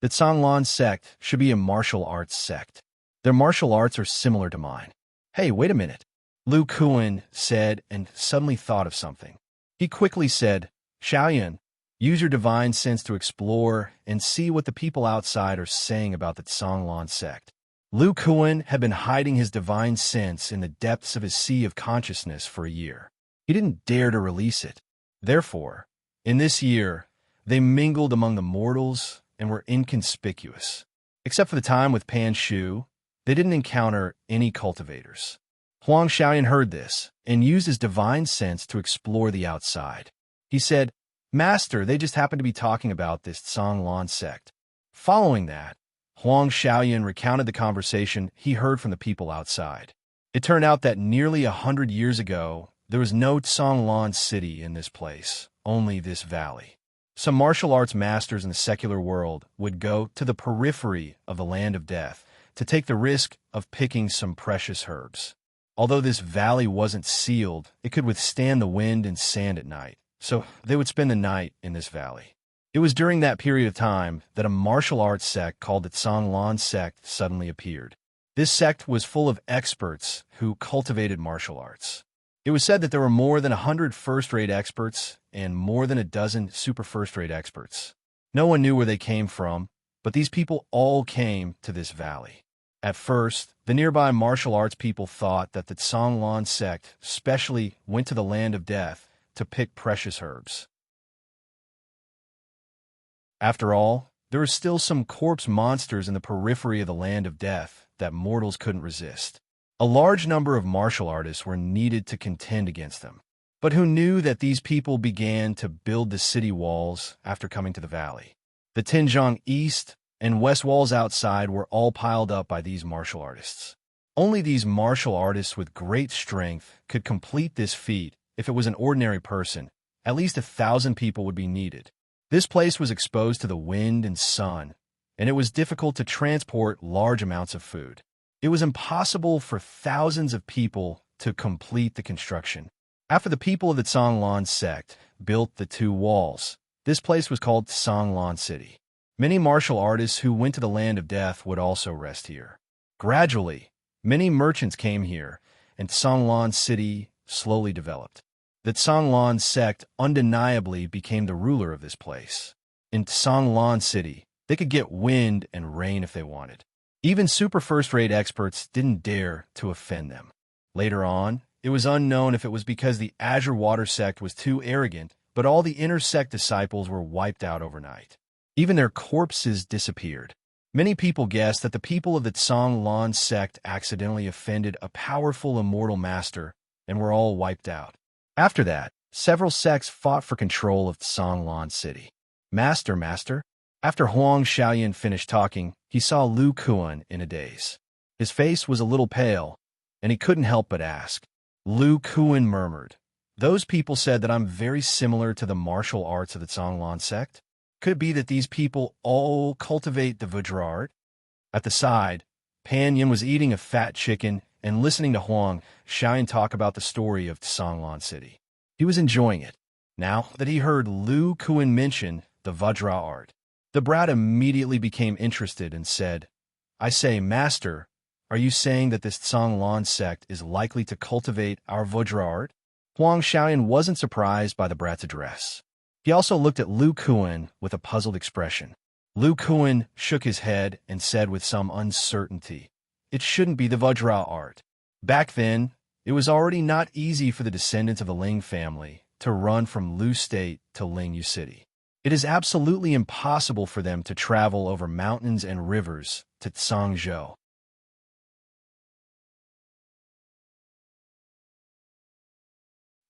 [SPEAKER 1] The Tsang Lan sect should be a martial arts sect. Their martial arts are similar to mine." "Hey, wait a minute," Lu Kuan said and suddenly thought of something. He quickly said, "Xiaoyan, use your divine sense to explore and see what the people outside are saying about the Tsang Lan sect." Lu Kuan had been hiding his divine sense in the depths of his sea of consciousness for a year. He didn't dare to release it. Therefore, in this year, they mingled among the mortals and were inconspicuous. Except for the time with Pan Shu, they didn't encounter any cultivators. Huang Xiaoyan heard this and used his divine sense to explore the outside. He said, "Master, they just happen to be talking about this Tsang Lan sect." Following that, Huang Xiaoyan recounted the conversation he heard from the people outside. It turned out that nearly 100 years ago, there was no Tsang Lan city in this place, only this valley. Some martial arts masters in the secular world would go to the periphery of the land of death to take the risk of picking some precious herbs. Although this valley wasn't sealed, it could withstand the wind and sand at night, so they would spend the night in this valley. It was during that period of time that a martial arts sect called the Tsang Lan sect suddenly appeared. This sect was full of experts who cultivated martial arts. It was said that there were more than 100 first-rate experts and more than a dozen super first-rate experts. No one knew where they came from, but these people all came to this valley. At first, the nearby martial arts people thought that the Tsang Lan sect specially went to the land of death to pick precious herbs. After all, there were still some corpse monsters in the periphery of the land of death that mortals couldn't resist. A large number of martial artists were needed to contend against them. But who knew that these people began to build the city walls after coming to the valley? The Tinjiang East and West walls outside were all piled up by these martial artists. Only these martial artists with great strength could complete this feat. If it was an ordinary person, at least 1,000 people would be needed. This place was exposed to the wind and sun, and it was difficult to transport large amounts of food. It was impossible for thousands of people to complete the construction. After the people of the Tsanglan sect built the two walls, this place was called Tsanglan City. Many martial artists who went to the land of death would also rest here. Gradually, many merchants came here, and Tsanglan City slowly developed. The Tsanglan sect undeniably became the ruler of this place. In Tsanglan City, they could get wind and rain if they wanted. Even super first-rate experts didn't dare to offend them. Later on, it was unknown if it was because the Azure Water sect was too arrogant, but all the inner sect disciples were wiped out overnight. Even their corpses disappeared. Many people guessed that the people of the Tsanglan sect accidentally offended a powerful immortal master and were all wiped out. After that, several sects fought for control of Tsanglan City. Master. After Huang Xiaoyan finished talking, he saw Lu Kuan in a daze. His face was a little pale, and he couldn't help but ask. Lu Kuan murmured, "Those people said that I'm very similar to the martial arts of the Tsanglan sect. Could it be that these people all cultivate the Vajra art?" At the side, Pan Yin was eating a fat chicken and listening to Huang Xiaoyan talk about the story of Tsanglan City. He was enjoying it. Now that he heard Lu Kuan mention the Vajra art, the brat immediately became interested and said, "I say, Master, are you saying that this Tsanglan sect is likely to cultivate our Vajra art?" Huang Xiaoyan wasn't surprised by the brat's address. He also looked at Lu Kuan with a puzzled expression. Lu Kuan shook his head and said with some uncertainty, "It shouldn't be the Vajra art." Back then, it was already not easy for the descendants of the Ling family to run from Lu State to Lingyu City. It is absolutely impossible for them to travel over mountains and rivers to Tsangzhou.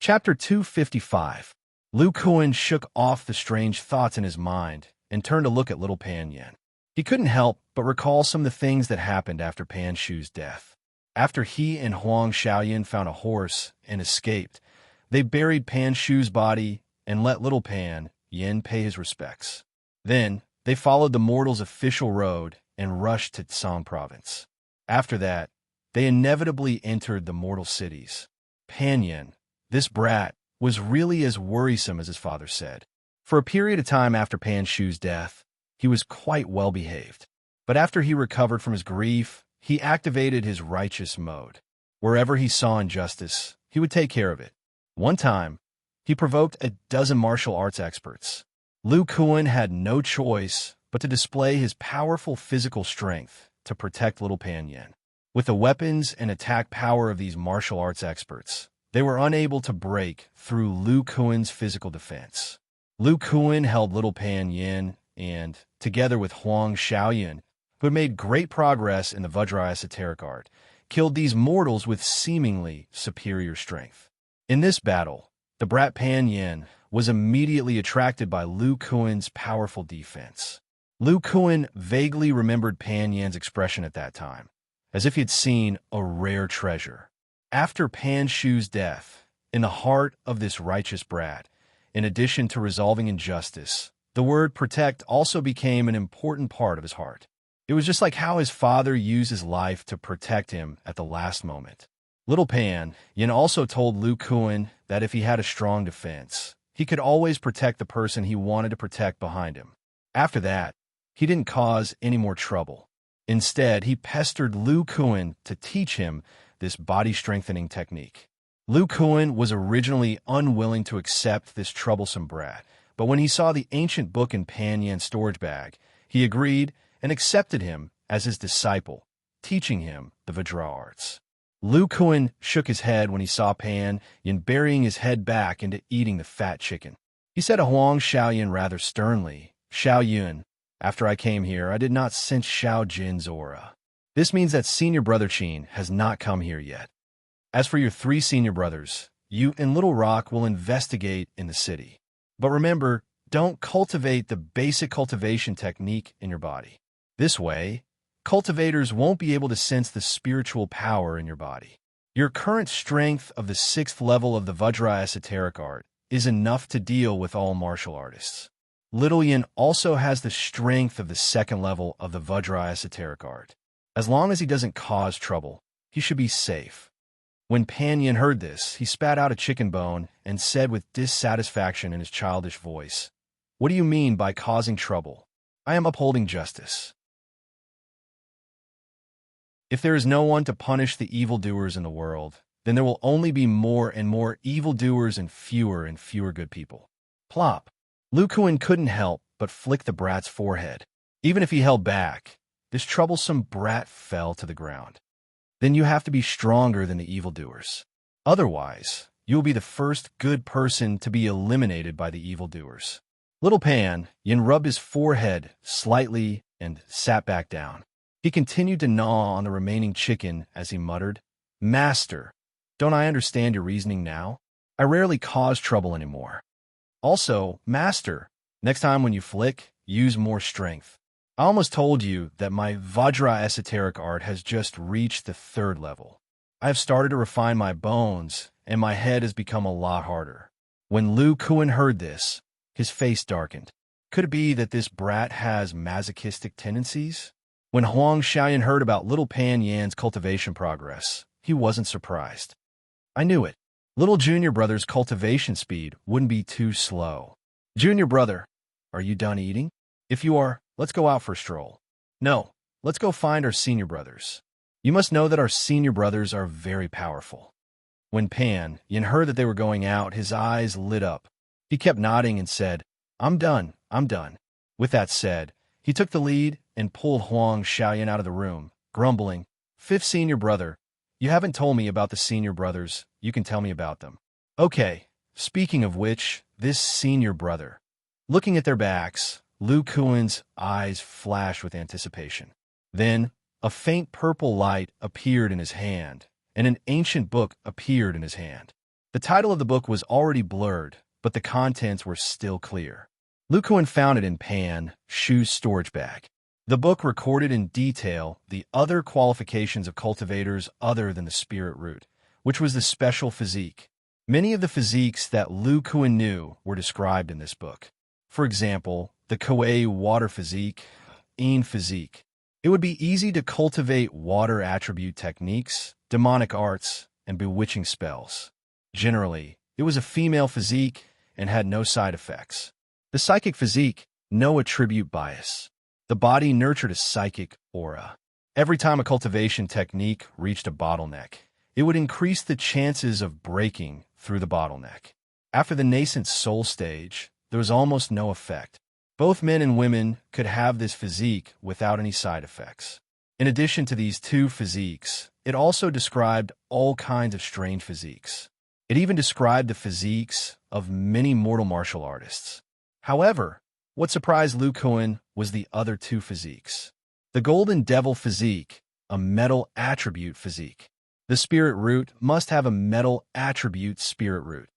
[SPEAKER 1] Chapter 255. Lu Kuan shook off the strange thoughts in his mind and turned to look at little Pan Yin. He couldn't help but recall some of the things that happened after Pan Shu's death. After he and Huang Xiaoyan found a horse and escaped, they buried Pan Shu's body and let little Pan Yin pay his respects. Then, they followed the mortal's official road and rushed to Tsang province. After that, they inevitably entered the mortal cities. Pan Yin, this brat, was really as worrisome as his father said. For a period of time after Pan Shu's death, he was quite well behaved. But after he recovered from his grief, he activated his righteous mode. Wherever he saw injustice, he would take care of it. One time, he provoked a dozen martial arts experts. Lu Kuan had no choice but to display his powerful physical strength to protect little Pan Yin. With the weapons and attack power of these martial arts experts, they were unable to break through Lu Kuan's physical defense. Lu Kuan held little Pan Yin and, together with Huang Xiaoyan, who had made great progress in the Vajra esoteric art, killed these mortals with seemingly superior strength. In this battle, the brat Pan Yin was immediately attracted by Lu Kuan's powerful defense. Lu Kuan vaguely remembered Pan Yin's expression at that time, as if he had seen a rare treasure. After Pan Shu's death, in the heart of this righteous brat, in addition to resolving injustice, the word protect also became an important part of his heart. It was just like how his father used his life to protect him at the last moment. Little Pan Yin also told Lu Kuan that if he had a strong defense, he could always protect the person he wanted to protect behind him. After that, he didn't cause any more trouble. Instead, he pestered Lu Kuan to teach him this body-strengthening technique. Lu Kuan was originally unwilling to accept this troublesome brat, but when he saw the ancient book in Pan Yin's storage bag, he agreed and accepted him as his disciple, teaching him the Vajra arts. Lu Kuan shook his head when he saw Pan Yin burying his head back into eating the fat chicken. He said to Huang Xiaoyan rather sternly, "Xiaoyun, after I came here, I did not sense Xiao Jin's aura. This means that senior brother Qin has not come here yet. As for your 3 senior brothers, you and Little Rock will investigate in the city. But remember, don't cultivate the basic cultivation technique in your body. This way, cultivators won't be able to sense the spiritual power in your body. Your current strength of the 6th level of the Vajra esoteric art is enough to deal with all martial artists. Little Yin also has the strength of the 2nd level of the Vajra esoteric art. As long as he doesn't cause trouble, he should be safe. When Pan Yin heard this, he spat out a chicken bone and said with dissatisfaction in his childish voice, "What do you mean by causing trouble? I am upholding justice. If there is no one to punish the evildoers in the world, then there will only be more and more evildoers and fewer good people." Plop. Lu Kuan couldn't help but flick the brat's forehead. Even if he held back, this troublesome brat fell to the ground. Then you have to be stronger than the evildoers. Otherwise, you will be the first good person to be eliminated by the evildoers. Little Pan Yin rubbed his forehead slightly and sat back down. He continued to gnaw on the remaining chicken as he muttered, "Master, don't I understand your reasoning now? I rarely cause trouble anymore. Also, Master, next time when you flick, use more strength. I almost told you that my Vajra esoteric art has just reached the 3rd level. I have started to refine my bones, and my head has become a lot harder." When Lu Kuan heard this, his face darkened. Could it be that this brat has masochistic tendencies? When Huang Xiaoyan heard about little Pan Yan's cultivation progress, he wasn't surprised. I knew it. Little junior brother's cultivation speed wouldn't be too slow. Junior brother, are you done eating? If you are, let's go out for a stroll. No, let's go find our senior brothers. You must know that our senior brothers are very powerful. When Pan Yin heard that they were going out, his eyes lit up. He kept nodding and said, I'm done. With that said, he took the lead and pulled Huang Xiaoyan out of the room, grumbling, "Fifth senior brother, you haven't told me about the senior brothers. You can tell me about them." Okay, speaking of which, this senior brother. Looking at their backs, Lu Kuan's eyes flashed with anticipation. Then, a faint purple light appeared in his hand, and an ancient book appeared in his hand. The title of the book was already blurred, but the contents were still clear. Lu Kuan found it in Pan Shu's storage bag. The book recorded in detail the other qualifications of cultivators other than the spirit root, which was the special physique. Many of the physiques that Lu Kuan knew were described in this book. For example, the Kuei water physique, Yin physique. It would be easy to cultivate water attribute techniques, demonic arts, and bewitching spells. Generally, it was a female physique and had no side effects. The psychic physique, no attribute bias. The body nurtured a psychic aura. Every time a cultivation technique reached a bottleneck, it would increase the chances of breaking through the bottleneck. After the nascent soul stage, there was almost no effect. Both men and women could have this physique without any side effects. In addition to these two physiques, it also described all kinds of strange physiques. It even described the physiques of many mortal martial artists. However, what surprised Lu Kuan was the other two physiques. The Golden Devil physique, a metal attribute physique. The spirit root must have a metal attribute spirit root.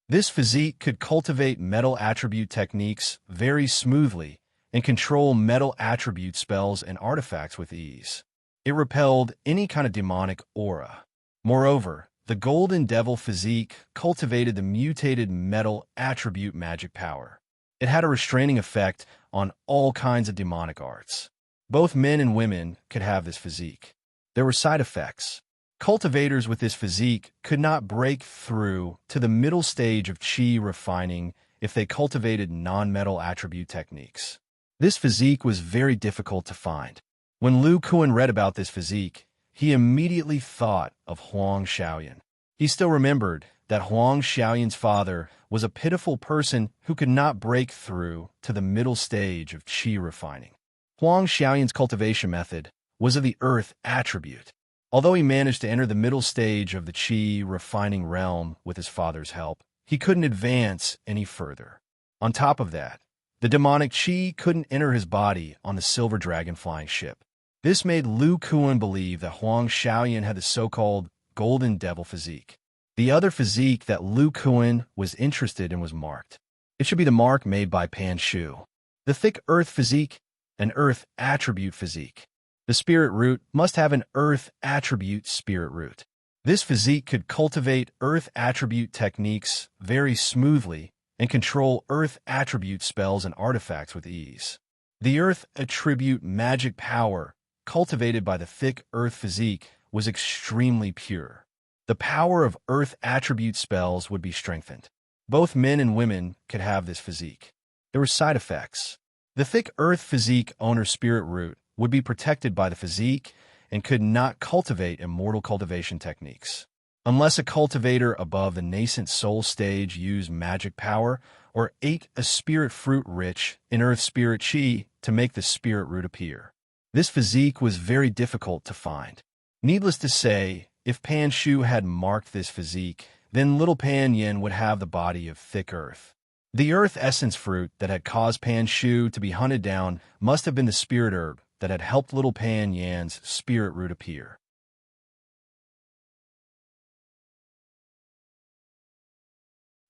[SPEAKER 1] This physique could cultivate metal attribute techniques very smoothly and control metal attribute spells and artifacts with ease. It repelled any kind of demonic aura. Moreover, the Golden Devil physique cultivated the mutated metal attribute magic power. It had a restraining effect on all kinds of demonic arts. Both men and women could have this physique. There were side effects. Cultivators with this physique could not break through to the middle stage of chi refining if they cultivated non-metal attribute techniques. This physique was very difficult to find. When Lu Kuan read about this physique, he immediately thought of Huang Xiaoyan. He still remembered that Huang Xiaoyan's father was a pitiful person who could not break through to the middle stage of chi refining. Huang Xiaoyan's cultivation method was of the earth attribute. Although he managed to enter the middle stage of the chi refining realm with his father's help, he couldn't advance any further. On top of that, the demonic chi couldn't enter his body on the silver dragon flying ship. This made Lu Kuan believe that Huang Xiaoyan had the so-called Golden Devil physique. The other physique that Lu Kuan was interested in was marked. It should be the mark made by Pan Shu. The thick earth physique, an earth attribute physique. The spirit root must have an earth attribute spirit root. This physique could cultivate earth attribute techniques very smoothly and control earth attribute spells and artifacts with ease. The earth attribute magic power, cultivated by the thick earth physique, was extremely pure. The power of earth attribute spells would be strengthened. Both men and women could have this physique. There were side effects. The thick earth physique owner's spirit root would be protected by the physique and could not cultivate immortal cultivation techniques. Unless a cultivator above the nascent soul stage used magic power or ate a spirit fruit rich in earth spirit chi to make the spirit root appear. This physique was very difficult to find. Needless to say, if Pan Shu had marked this physique, then little Pan Yin would have the body of thick earth. The earth essence fruit that had caused Pan Shu to be hunted down must have been the spirit herb that had helped little Pan Yan's spirit root appear.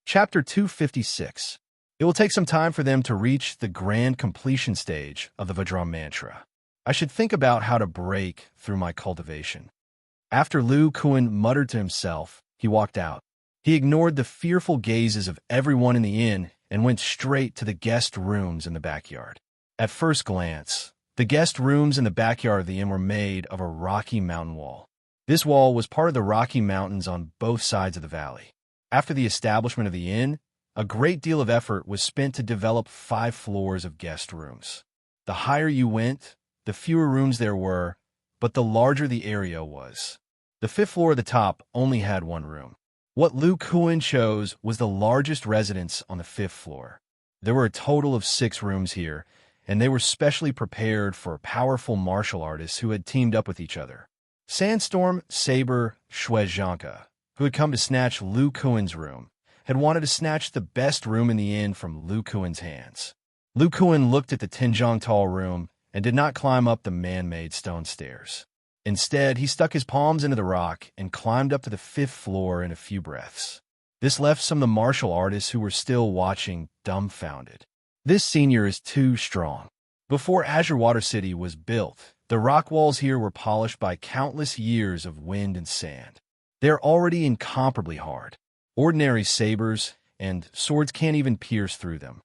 [SPEAKER 1] Chapter 256. It will take some time for them to reach the grand completion stage of the Vajra mantra. I should think about how to break through my cultivation. After Lu Kuan muttered to himself, he walked out. He ignored the fearful gazes of everyone in the inn and went straight to the guest rooms in the backyard. At first glance, the guest rooms in the backyard of the inn were made of a rocky mountain wall. This wall was part of the Rocky Mountains on both sides of the valley. After the establishment of the inn, a great deal of effort was spent to develop 5 floors of guest rooms. The higher you went, the fewer rooms there were, but the larger the area was. The 5th floor at the top only had 1 room. What Lu Kuan chose was the largest residence on the 5th floor. There were a total of 6 rooms here, and they were specially prepared for powerful martial artists who had teamed up with each other. Sandstorm, Saber, Shuezhanka, who had come to snatch Lu Kuan's room, had wanted to snatch the best room in the inn from Lu Kuan's hands. Lu Kuan looked at the Tinjiang Tall room and did not climb up the man-made stone stairs. Instead, he stuck his palms into the rock and climbed up to the 5th floor in a few breaths. This left some of the martial artists who were still watching dumbfounded. This senior is too strong. Before Azure Water City was built, the rock walls here were polished by countless years of wind and sand. They are already incomparably hard. Ordinary sabers and swords can't even pierce through them.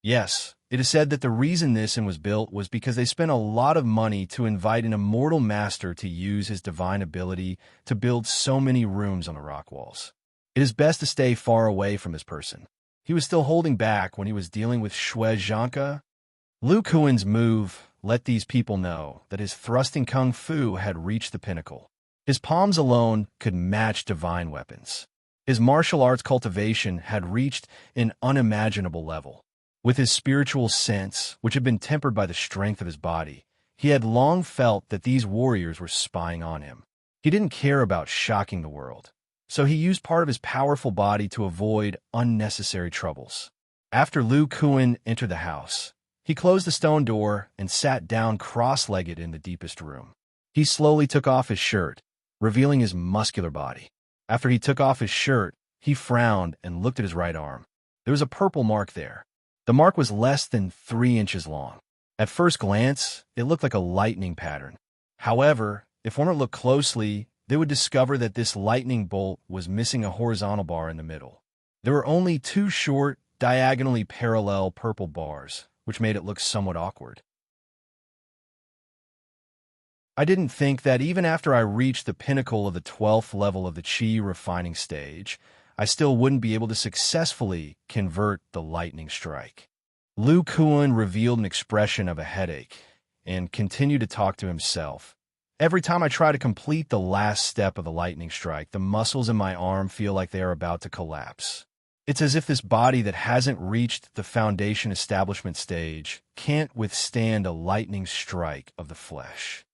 [SPEAKER 1] Yes, it is said that the reason this inn was built was because they spent a lot of money to invite an immortal master to use his divine ability to build so many rooms on the rock walls. It is best to stay far away from this person. He was still holding back when he was dealing with Shuezhanka. Lu Kuan's move let these people know that his thrusting kung fu had reached the pinnacle. His palms alone could match divine weapons. His martial arts cultivation had reached an unimaginable level. With his spiritual sense, which had been tempered by the strength of his body, he had long felt that these warriors were spying on him. He didn't care about shocking the world, so he used part of his powerful body to avoid unnecessary troubles. After Lu Kuan entered the house, he closed the stone door and sat down cross-legged in the deepest room. He slowly took off his shirt, revealing his muscular body. After he took off his shirt, he frowned and looked at his right arm. There was a purple mark there. The mark was less than 3 inches long. At first glance, it looked like a lightning pattern. However, if one were to look closely, they would discover that this lightning bolt was missing a horizontal bar in the middle. There were only 2 short, diagonally parallel purple bars, which made it look somewhat awkward. I didn't think that even after I reached the pinnacle of the 12th level of the Qi refining stage, I still wouldn't be able to successfully convert the lightning strike. Lu Kuan revealed an expression of a headache and continued to talk to himself. Every time I try to complete the last step of the lightning strike, the muscles in my arm feel like they are about to collapse. It's as if this body that hasn't reached the foundation establishment stage can't withstand a lightning strike of the flesh.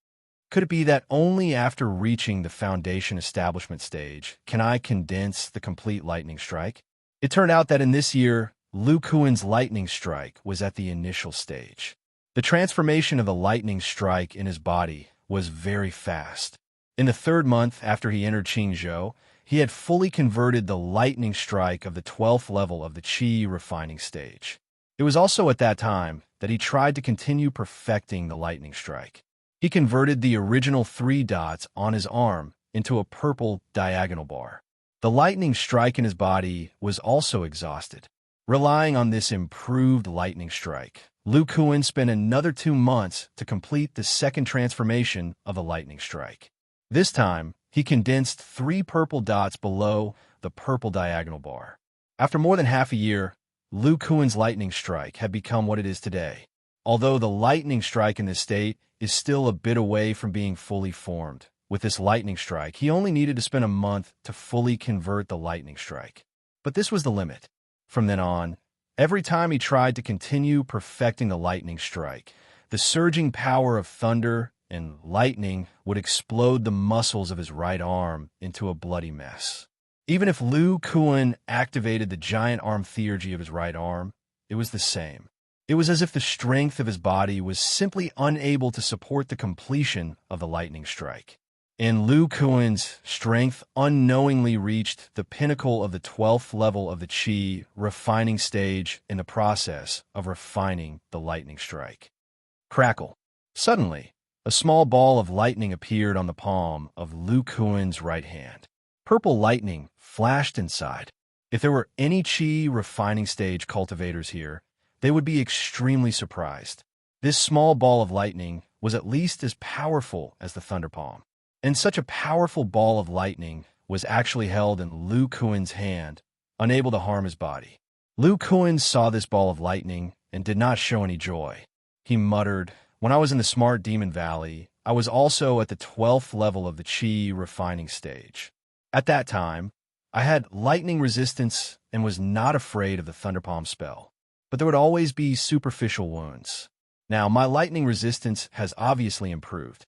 [SPEAKER 1] Could it be that only after reaching the foundation establishment stage can I condense the complete lightning strike? It turned out that in this year, Lu Kuan's lightning strike was at the initial stage. The transformation of the lightning strike in his body was very fast. In the 3rd month after he entered Qingzhou, he had fully converted the lightning strike of the 12th level of the Qi refining stage. It was also at that time that he tried to continue perfecting the lightning strike. He converted the original 3 dots on his arm into a purple diagonal bar. The lightning strike in his body was also exhausted. Relying on this improved lightning strike, Lu Kuan spent another 2 months to complete the second transformation of the lightning strike. This time, he condensed 3 purple dots below the purple diagonal bar. After more than half a year, Lu Kuan's lightning strike had become what it is today. Although the lightning strike in this state is still a bit away from being fully formed, with this lightning strike, he only needed to spend a month to fully convert the lightning strike. But this was the limit. From then on, every time he tried to continue perfecting the lightning strike, the surging power of thunder and lightning would explode the muscles of his right arm into a bloody mess. Even if Lu Kuan activated the giant arm theurgy of his right arm, it was the same. It was as if the strength of his body was simply unable to support the completion of the lightning strike. And Lu Kuan's strength unknowingly reached the pinnacle of the 12th level of the Qi refining stage in the process of refining the lightning strike. Crackle. Suddenly, a small ball of lightning appeared on the palm of Lu Kuan's right hand. Purple lightning flashed inside. If there were any Qi refining stage cultivators here, they would be extremely surprised. This small ball of lightning was at least as powerful as the thunder palm. And such a powerful ball of lightning was actually held in Lu Kuan's hand, unable to harm his body. Lu Kuan saw this ball of lightning and did not show any joy. He muttered, "When I was in the Smart Demon Valley, I was also at the 12th level of the Qi refining stage. At that time, I had lightning resistance and was not afraid of the Thunderpalm spell. But there would always be superficial wounds. Now, my lightning resistance has obviously improved.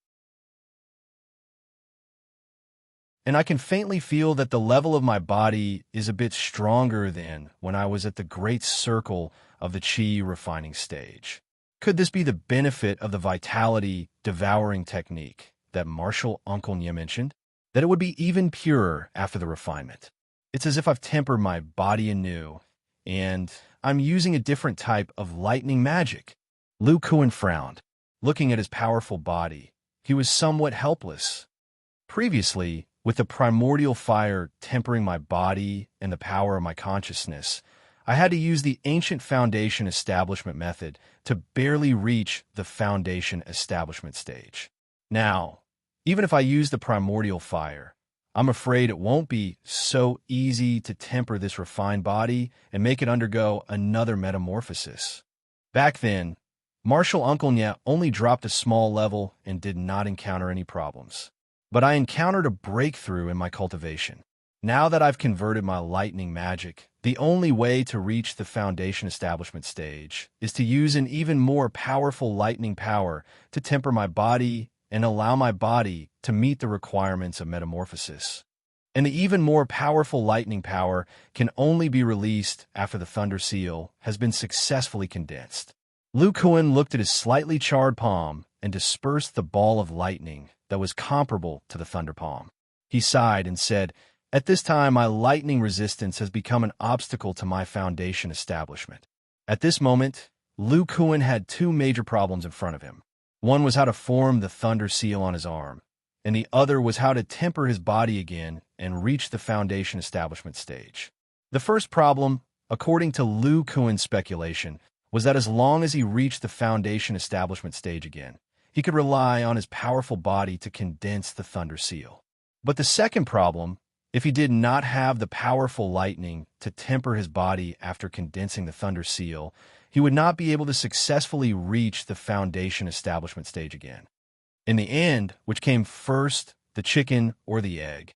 [SPEAKER 1] And I can faintly feel that the level of my body is a bit stronger than when I was at the great circle of the Qi refining stage. Could this be the benefit of the vitality devouring technique that Martial Uncle Nya mentioned? That it would be even purer after the refinement. It's as if I've tempered my body anew, and I'm using a different type of lightning magic." Lu Kuan frowned. Looking at his powerful body, he was somewhat helpless. Previously, with the primordial fire tempering my body and the power of my consciousness, I had to use the ancient foundation establishment method to barely reach the foundation establishment stage. Now, even if I use the primordial fire, I'm afraid it won't be so easy to temper this refined body and make it undergo another metamorphosis. Back then, Martial Uncle Nya only dropped a small level and did not encounter any problems. But I encountered a breakthrough in my cultivation. Now that I've converted my lightning magic, the only way to reach the foundation establishment stage is to use an even more powerful lightning power to temper my body and allow my body to meet the requirements of metamorphosis. And the even more powerful lightning power can only be released after the thunder seal has been successfully condensed. Lu Kuan looked at his slightly charred palm and dispersed the ball of lightning that was comparable to the thunder palm. He sighed and said, "At this time, my lightning resistance has become an obstacle to my foundation establishment." At this moment, Lu Kuan had 2 major problems in front of him. One was how to form the thunder seal on his arm, and the other was how to temper his body again and reach the foundation establishment stage. The first problem, according to Lu Kuan's speculation, was that as long as he reached the foundation establishment stage again, he could rely on his powerful body to condense the thunder seal. But the second problem, if he did not have the powerful lightning to temper his body after condensing the thunder seal, he would not be able to successfully reach the foundation establishment stage again. In the end, which came first, the chicken or the egg?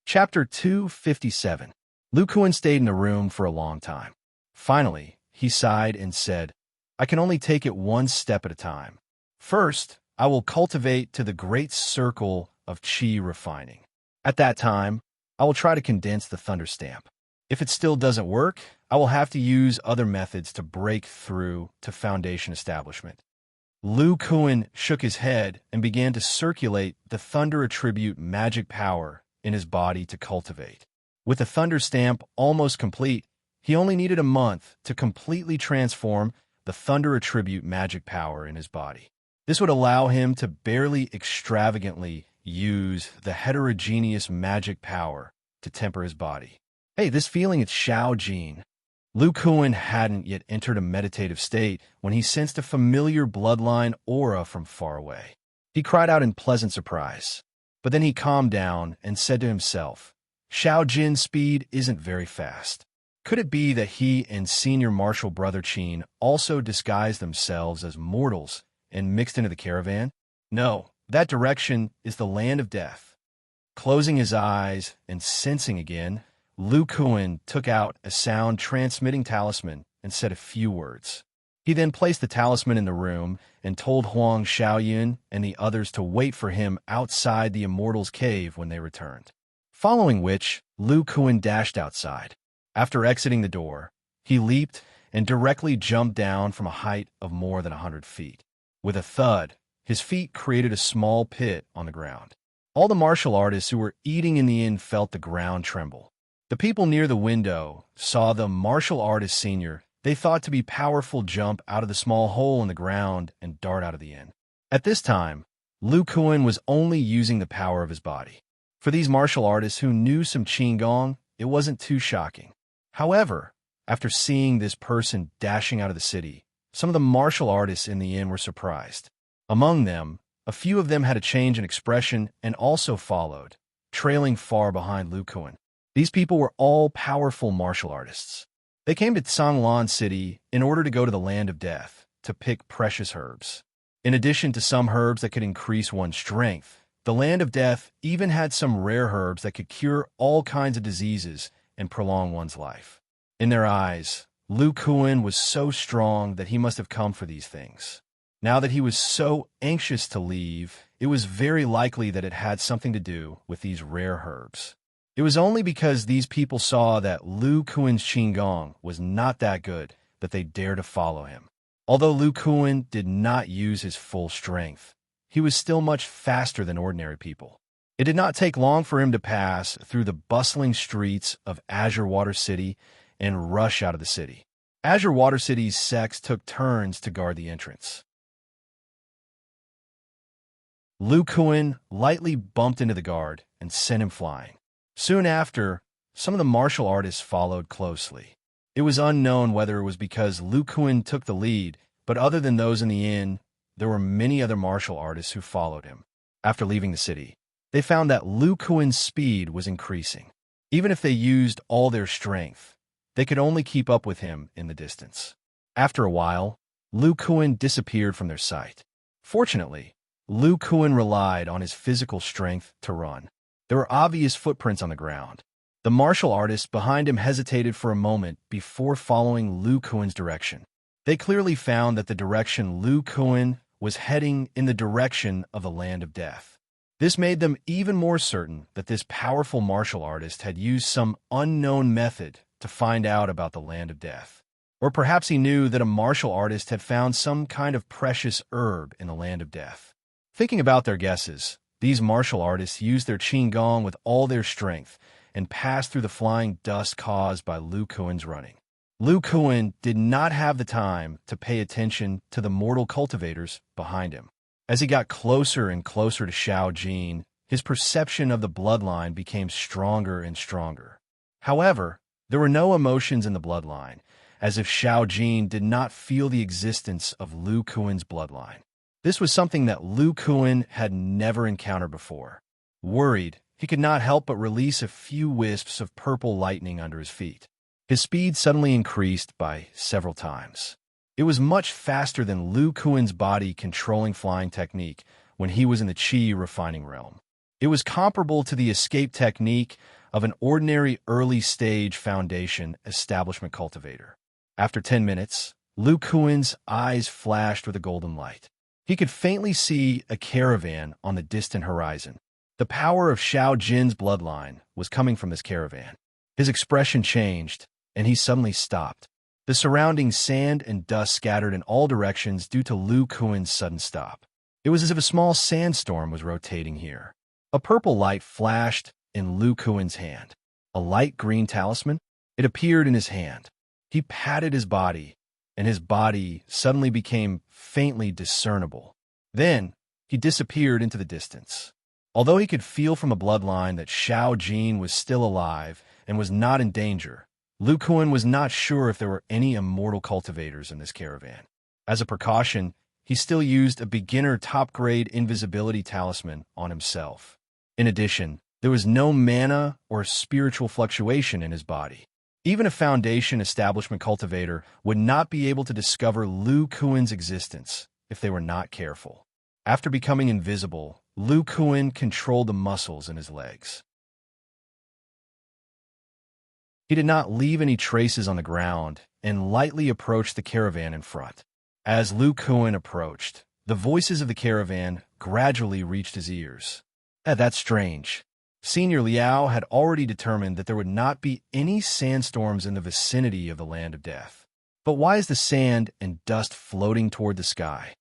[SPEAKER 1] Chapter 257. Lu Kuan stayed in the room for a long time. Finally, he sighed and said, "I can only take it one step at a time. First, I will cultivate to the great circle of Qi refining. At that time, I will try to condense the thunder stamp. If it still doesn't work, I will have to use other methods to break through to foundation establishment." Lu Kuan shook his head and began to circulate the thunder attribute magic power in his body to cultivate. With the thunder stamp almost complete, he only needed a month to completely transform the thunder attribute magic power in his body. This would allow him to barely extravagantly use the heterogeneous magic power to temper his body. Hey, this feeling, it's Xiao Jin. Lu Kuan hadn't yet entered a meditative state when he sensed a familiar bloodline aura from far away. He cried out in pleasant surprise, but then he calmed down and said to himself, Xiao Jin's speed isn't very fast. Could it be that he and senior martial brother Qin also disguised themselves as mortals and mixed into the caravan? No, that direction is the land of death. Closing his eyes and sensing again, Lu Kuan took out a sound-transmitting talisman and said a few words. He then placed the talisman in the room and told Huang Xiaoyun and the others to wait for him outside the Immortal's cave when they returned. Following which, Lu Kuan dashed outside. After exiting the door, he leaped and directly jumped down from a height of more than 100 feet. With a thud, his feet created a small pit on the ground. All the martial artists who were eating in the inn felt the ground tremble. The people near the window saw the martial artist senior they thought to be powerful jump out of the small hole in the ground and dart out of the inn. At this time, Lu Kuan was only using the power of his body. For these martial artists who knew some Qigong, it wasn't too shocking. However, after seeing this person dashing out of the city, some of the martial artists in the inn were surprised. Among them, a few of them had a change in expression and also followed, trailing far behind Lu Kuan. These people were all powerful martial artists. They came to Tsanglan City in order to go to the land of death, to pick precious herbs. In addition to some herbs that could increase one's strength, the land of death even had some rare herbs that could cure all kinds of diseases and prolong one's life. In their eyes, Lu Kuan was so strong that he must have come for these things. Now that he was so anxious to leave, it was very likely that it had something to do with these rare herbs. It was only because these people saw that Lu Kuan's Qigong was not that good that they dared to follow him. Although Lu Kuan did not use his full strength, he was still much faster than ordinary people. It did not take long for him to pass through the bustling streets of Azure Water City and rush out of the city. Azure Water City's sects took turns to guard the entrance. Lu Kuan lightly bumped into the guard and sent him flying. Soon after, some of the martial artists followed closely. It was unknown whether it was because Lu Kuan took the lead, but other than those in the inn, there were many other martial artists who followed him. After leaving the city, they found that Lu Kuan's speed was increasing. Even if they used all their strength, they could only keep up with him in the distance. After a while, Lu Kuan disappeared from their sight. Fortunately, Lu Kuan relied on his physical strength to run. There were obvious footprints on the ground. The martial artists behind him hesitated for a moment before following Lu Kuan's direction. They clearly found that the direction Lu Kuan was heading in the direction of the land of death. This made them even more certain that this powerful martial artist had used some unknown method to find out about the land of death. Or perhaps he knew that a martial artist had found some kind of precious herb in the land of death. Thinking about their guesses, these martial artists used their Qigong with all their strength and passed through the flying dust caused by Lu Kuan's running. Lu Kuan did not have the time to pay attention to the mortal cultivators behind him. As he got closer and closer to Xiao Jin, his perception of the bloodline became stronger and stronger. However, there were no emotions in the bloodline, as if Xiao Jin did not feel the existence of Lu Kuan's bloodline. This was something that Lu Kuan had never encountered before. Worried, he could not help but release a few wisps of purple lightning under his feet. His speed suddenly increased by several times. It was much faster than Lu Kuan's body controlling flying technique when he was in the Qi refining realm. It was comparable to the escape technique of an ordinary early-stage foundation establishment cultivator. After 10 minutes, Lu Kuan's eyes flashed with a golden light. He could faintly see a caravan on the distant horizon. The power of Xiao Jin's bloodline was coming from this caravan. His expression changed, and he suddenly stopped. The surrounding sand and dust scattered in all directions due to Lu Kuan's sudden stop. It was as if a small sandstorm was rotating here. A purple light flashed in Lu Kuan's hand. A light green talisman? It appeared in his hand. He patted his body, and his body suddenly became faintly discernible. Then, he disappeared into the distance. Although he could feel from a bloodline that Xiao Jin was still alive and was not in danger, Lu Kuan was not sure if there were any immortal cultivators in this caravan. As a precaution, he still used a beginner top-grade invisibility talisman on himself. In addition, there was no mana or spiritual fluctuation in his body. Even a Foundation establishment cultivator would not be able to discover Lu Kuan's existence if they were not careful. After becoming invisible, Lu Kuan controlled the muscles in his legs. He did not leave any traces on the ground and lightly approached the caravan in front. As Lu Kuan approached, the voices of the caravan gradually reached his ears. That's strange. Senior Liao had already determined that there would not be any sandstorms in the vicinity of the land of death. But why is the sand and dust floating toward the sky?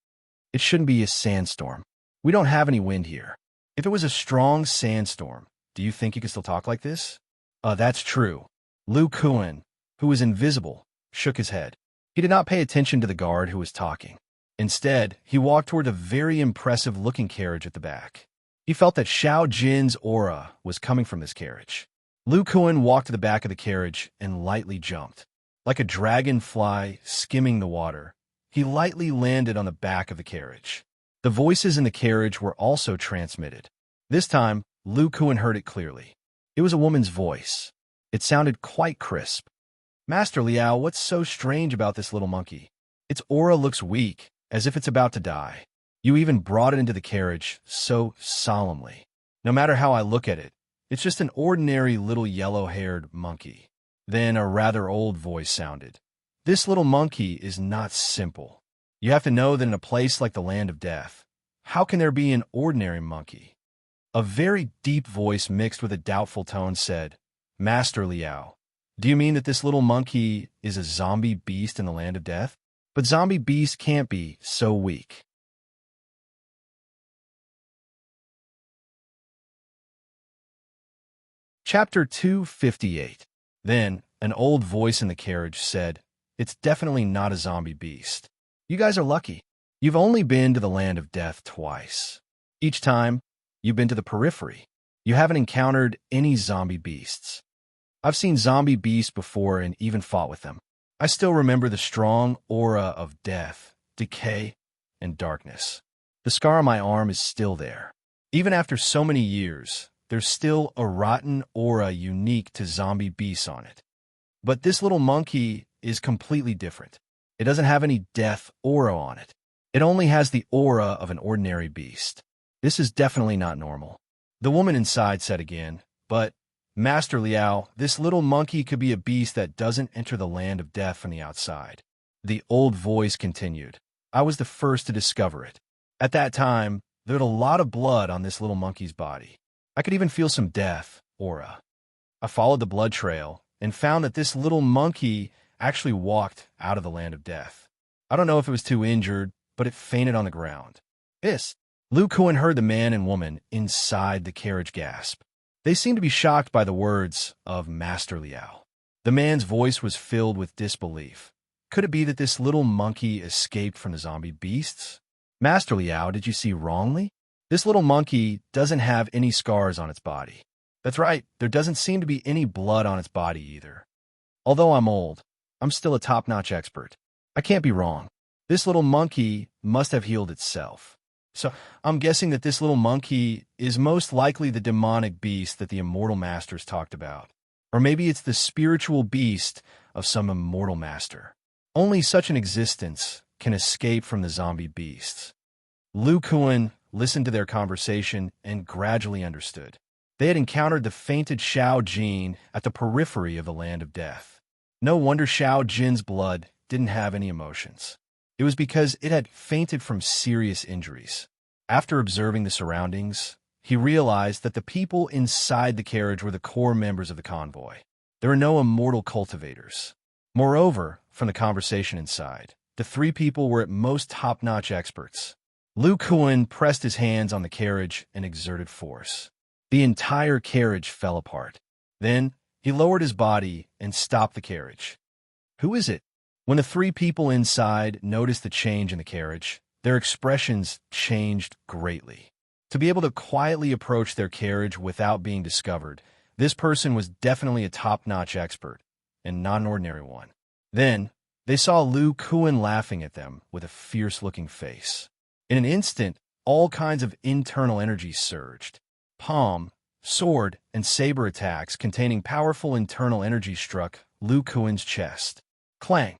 [SPEAKER 1] It shouldn't be a sandstorm. We don't have any wind here. If it was a strong sandstorm, do you think you could still talk like this? That's true. Lu Kuan, who was invisible, shook his head. He did not pay attention to the guard who was talking. Instead, he walked toward a very impressive-looking carriage at the back. He felt that Xiao Jin's aura was coming from this carriage. Lu Kuan walked to the back of the carriage and lightly jumped. Like a dragonfly skimming the water, he lightly landed on the back of the carriage. The voices in the carriage were also transmitted. This time, Lu Kuan heard it clearly. It was a woman's voice. It sounded quite crisp. Master Liao, what's so strange about this little monkey? Its aura looks weak, as if it's about to die. You even brought it into the carriage so solemnly. No matter how I look at it, it's just an ordinary little yellow-haired monkey. Then a rather old voice sounded. This little monkey is not simple. You have to know that in a place like the land of death, how can there be an ordinary monkey? A very deep voice mixed with a doubtful tone said, Master Liao, do you mean that this little monkey is a zombie beast in the land of death? But zombie beasts can't be so weak. Chapter 258. Then, an old voice in the carriage said, It's definitely not a zombie beast. You guys are lucky. You've only been to the land of death twice. Each time, you've been to the periphery. You haven't encountered any zombie beasts. I've seen zombie beasts before and even fought with them. I still remember the strong aura of death, decay, and darkness. The scar on my arm is still there. Even after so many years, there's still a rotten aura unique to zombie beasts on it. But this little monkey is completely different. It doesn't have any death aura on it. It only has the aura of an ordinary beast. This is definitely not normal. The woman inside said again, but Master Liao, this little monkey could be a beast that doesn't enter the land of death from the outside. The old voice continued. I was the first to discover it. At that time, there was a lot of blood on this little monkey's body. I could even feel some death aura. I followed the blood trail and found that this little monkey actually walked out of the land of death. I don't know if it was too injured, but it fainted on the ground. Lu Kuan heard the man and woman inside the carriage gasp. They seemed to be shocked by the words of Master Liao. The man's voice was filled with disbelief. Could it be that this little monkey escaped from the zombie beasts? Master Liao, did you see wrongly? This little monkey doesn't have any scars on its body. That's right, there doesn't seem to be any blood on its body either. Although I'm old, I'm still a top-notch expert. I can't be wrong. This little monkey must have healed itself. So I'm guessing that this little monkey is most likely the demonic beast that the immortal masters talked about. Or maybe it's the spiritual beast of some immortal master. Only such an existence can escape from the zombie beasts. Lu Kuan listened to their conversation and gradually understood. They had encountered the fainted Xiao Jin at the periphery of the land of death. No wonder Xiao Jin's blood didn't have any emotions. It was because it had fainted from serious injuries. After observing the surroundings, he realized that the people inside the carriage were the core members of the convoy. There were no immortal cultivators. Moreover, from the conversation inside, the three people were at most top-notch experts. Lu Kuan pressed his hands on the carriage and exerted force. The entire carriage fell apart. Then, he lowered his body and stopped the carriage. Who is it? When the three people inside noticed the change in the carriage, their expressions changed greatly. To be able to quietly approach their carriage without being discovered, this person was definitely a top-notch expert, and not an ordinary one. Then, they saw Lu Kuan laughing at them with a fierce-looking face. In an instant, all kinds of internal energy surged. Palm, sword, and saber attacks containing powerful internal energy struck Lu Kuan's chest. Clang!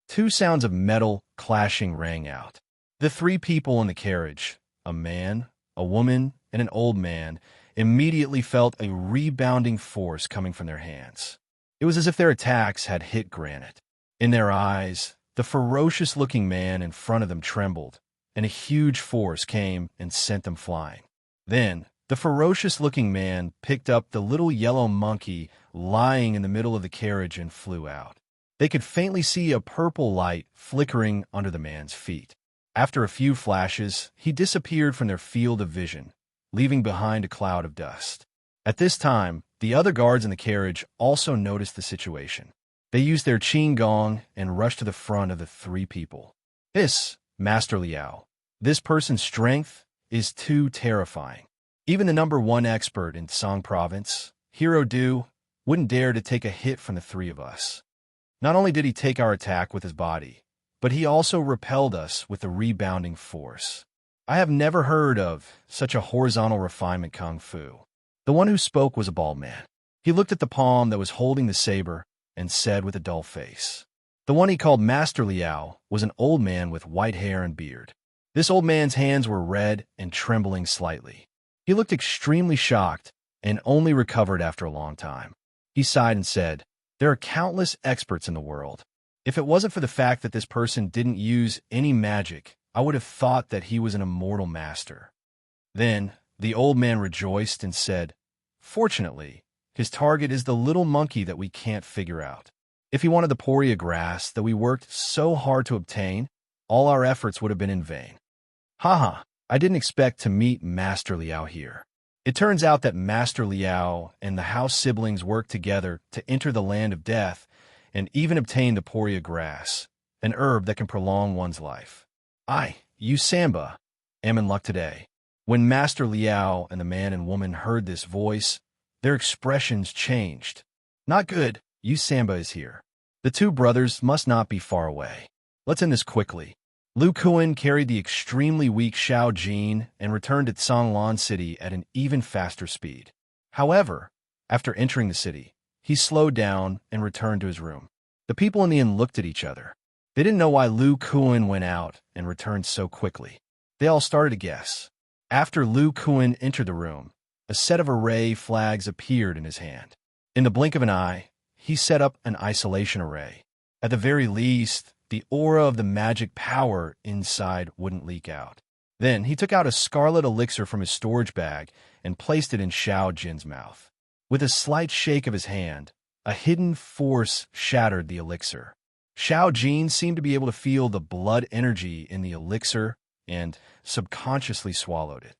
[SPEAKER 1] Two sounds of metal clashing rang out. The three people in the carriage, a man, a woman, and an old man, immediately felt a rebounding force coming from their hands. It was as if their attacks had hit granite. In their eyes, the ferocious-looking man in front of them trembled, and a huge force came and sent them flying. Then, the ferocious-looking man picked up the little yellow monkey lying in the middle of the carriage and flew out. They could faintly see a purple light flickering under the man's feet. After a few flashes, he disappeared from their field of vision, leaving behind a cloud of dust. At this time, the other guards in the carriage also noticed the situation. They used their qin gong and rushed to the front of the three people. Master Liao. This person's strength is too terrifying. Even the #1 expert in Song Province, Hero Du, wouldn't dare to take a hit from the three of us. Not only did he take our attack with his body, but he also repelled us with the rebounding force. I have never heard of such a horizontal refinement kung fu. The one who spoke was a bald man. He looked at the palm that was holding the saber and said with a dull face. The one he called Master Liao was an old man with white hair and beard. This old man's hands were red and trembling slightly. He looked extremely shocked and only recovered after a long time. He sighed and said, "There are countless experts in the world. If it wasn't for the fact that this person didn't use any magic, I would have thought that he was an immortal master." Then the old man rejoiced and said, "Fortunately, his target is the little monkey that we can't figure out. If he wanted the poria grass that we worked so hard to obtain, all our efforts would have been in vain." Haha, I didn't expect to meet Master Liao here. It turns out that Master Liao and the house siblings worked together to enter the land of death and even obtain the poria grass, an herb that can prolong one's life. You Samba, am in luck today. When Master Liao and the man and woman heard this voice, their expressions changed. Not good, you Samba is here. The two brothers must not be far away. Let's end this quickly. Lu Kuan carried the extremely weak Xiao Jin and returned to Tsanglan City at an even faster speed. However, after entering the city, he slowed down and returned to his room. The people in the inn looked at each other. They didn't know why Lu Kuan went out and returned so quickly. They all started to guess. After Lu Kuan entered the room, a set of array flags appeared in his hand. In the blink of an eye, he set up an isolation array. At the very least, the aura of the magic power inside wouldn't leak out. Then he took out a scarlet elixir from his storage bag and placed it in Xiao Jin's mouth. With a slight shake of his hand, a hidden force shattered the elixir. Xiao Jin seemed to be able to feel the blood energy in the elixir and subconsciously swallowed it.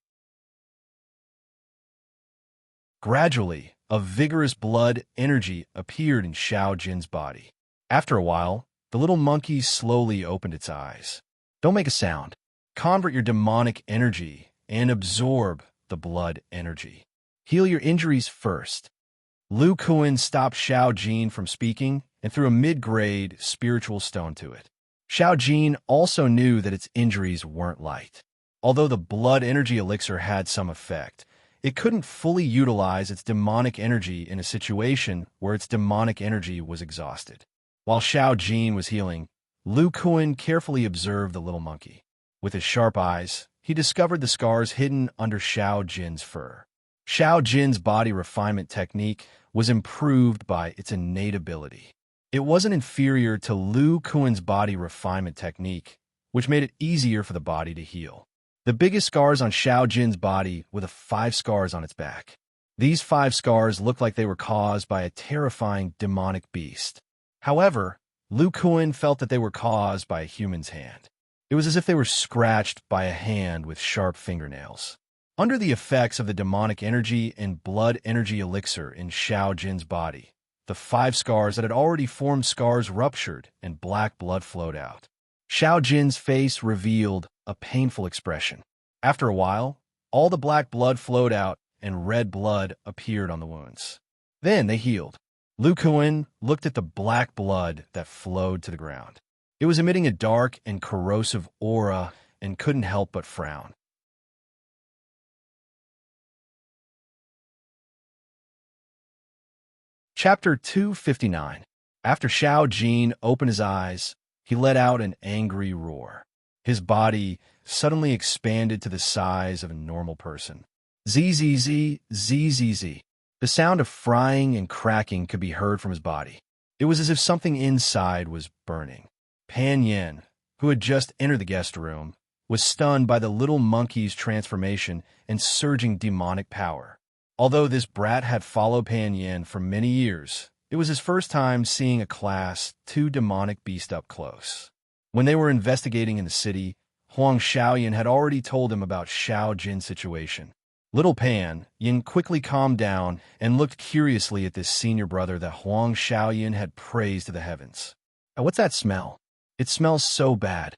[SPEAKER 1] Gradually, a vigorous blood energy appeared in Xiao Jin's body. After a while, the little monkey slowly opened its eyes. Don't make a sound. Convert your demonic energy and absorb the blood energy. Heal your injuries first. Lu Kuan stopped Xiao Jin from speaking and threw a mid-grade spiritual stone to it. Xiao Jin also knew that its injuries weren't light. Although the blood energy elixir had some effect, it couldn't fully utilize its demonic energy in a situation where its demonic energy was exhausted. While Xiao Jin was healing, Lu Kuan carefully observed the little monkey. With his sharp eyes, he discovered the scars hidden under Xiao Jin's fur. Xiao Jin's body refinement technique was improved by its innate ability. It wasn't inferior to Lu Kuan's body refinement technique, which made it easier for the body to heal. The biggest scars on Xiao Jin's body were the 5 scars on its back. These 5 scars looked like they were caused by a terrifying demonic beast. However, Lu Kuan felt that they were caused by a human's hand. It was as if they were scratched by a hand with sharp fingernails. Under the effects of the demonic energy and blood energy elixir in Xiao Jin's body, the 5 scars that had already formed scars ruptured and black blood flowed out. Xiao Jin's face revealed a painful expression. After a while, all the black blood flowed out and red blood appeared on the wounds. Then they healed. Lu Kuan looked at the black blood that flowed to the ground. It was emitting a dark and corrosive aura and couldn't help but frown. Chapter 259. After Xiao Jin opened his eyes, he let out an angry roar. His body suddenly expanded to the size of a normal person. Zzz, zzz. The sound of frying and cracking could be heard from his body. It was as if something inside was burning. Pan Yin, who had just entered the guest room, was stunned by the little monkey's transformation and surging demonic power. Although this brat had followed Pan Yin for many years, it was his first time seeing a Class 2 demonic beast up close. When they were investigating in the city, Huang Xiaoyan had already told him about Xiao Jin's situation. Little Pan Yin quickly calmed down and looked curiously at this senior brother that Huang Xiaoyan had praised to the heavens. What's that smell? It smells so bad.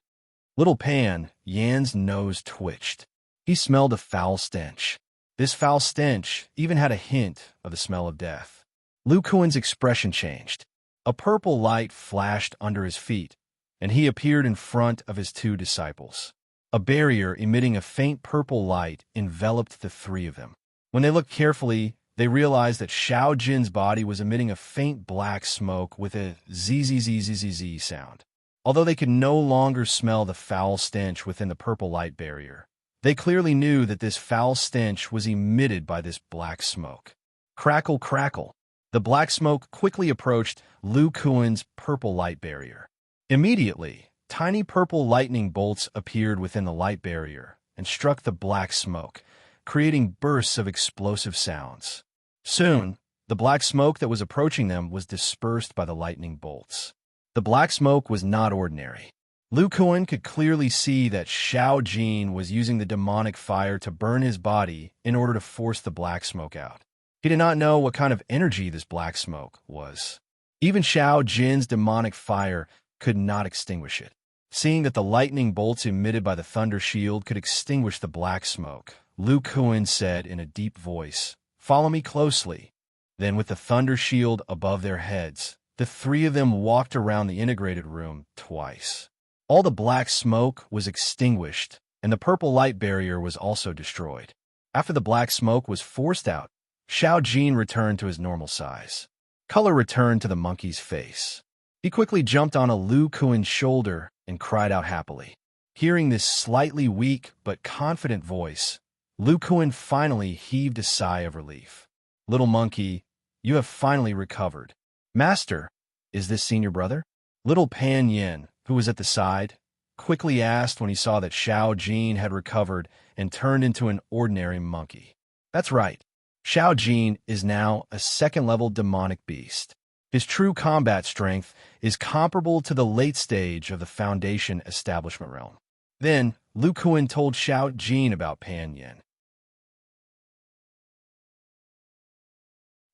[SPEAKER 1] Little Pan Yan's nose twitched. He smelled a foul stench. This foul stench even had a hint of the smell of death. Lu Kuan's expression changed. A purple light flashed under his feet, and he appeared in front of his two disciples. A barrier emitting a faint purple light enveloped the three of them. When they looked carefully, they realized that Xiao Jin's body was emitting a faint black smoke with a zzz sound. Although they could no longer smell the foul stench within the purple light barrier, they clearly knew that this foul stench was emitted by this black smoke. Crackle, crackle. The black smoke quickly approached Lu Kuan's purple light barrier. Immediately, tiny purple lightning bolts appeared within the light barrier and struck the black smoke, creating bursts of explosive sounds. Soon, the black smoke that was approaching them was dispersed by the lightning bolts. The black smoke was not ordinary. Lu Kuan could clearly see that Xiao Jin was using the demonic fire to burn his body in order to force the black smoke out. He did not know what kind of energy this black smoke was. Even Xiao Jin's demonic fire could not extinguish it. Seeing that the lightning bolts emitted by the thunder shield could extinguish the black smoke, Lu Kuan said in a deep voice, "Follow me closely." Then with the thunder shield above their heads, the three of them walked around the integrated room twice. All the black smoke was extinguished, and the purple light barrier was also destroyed. After the black smoke was forced out, Xiao Jin returned to his normal size. Color returned to the monkey's face. He quickly jumped on a Lu Kuan's shoulder and cried out happily. Hearing this slightly weak but confident voice, Lu Kuan finally heaved a sigh of relief. "Little monkey, you have finally recovered. Master, is this senior brother?" Little Pan Yin, who was at the side, quickly asked when he saw that Xiao Jin had recovered and turned into an ordinary monkey. That's right. Xiao Jin is now a second-level demonic beast. His true combat strength is comparable to the late stage of the Foundation establishment realm. Then, Lu Kuan told Xiao Jin about Pan Yin.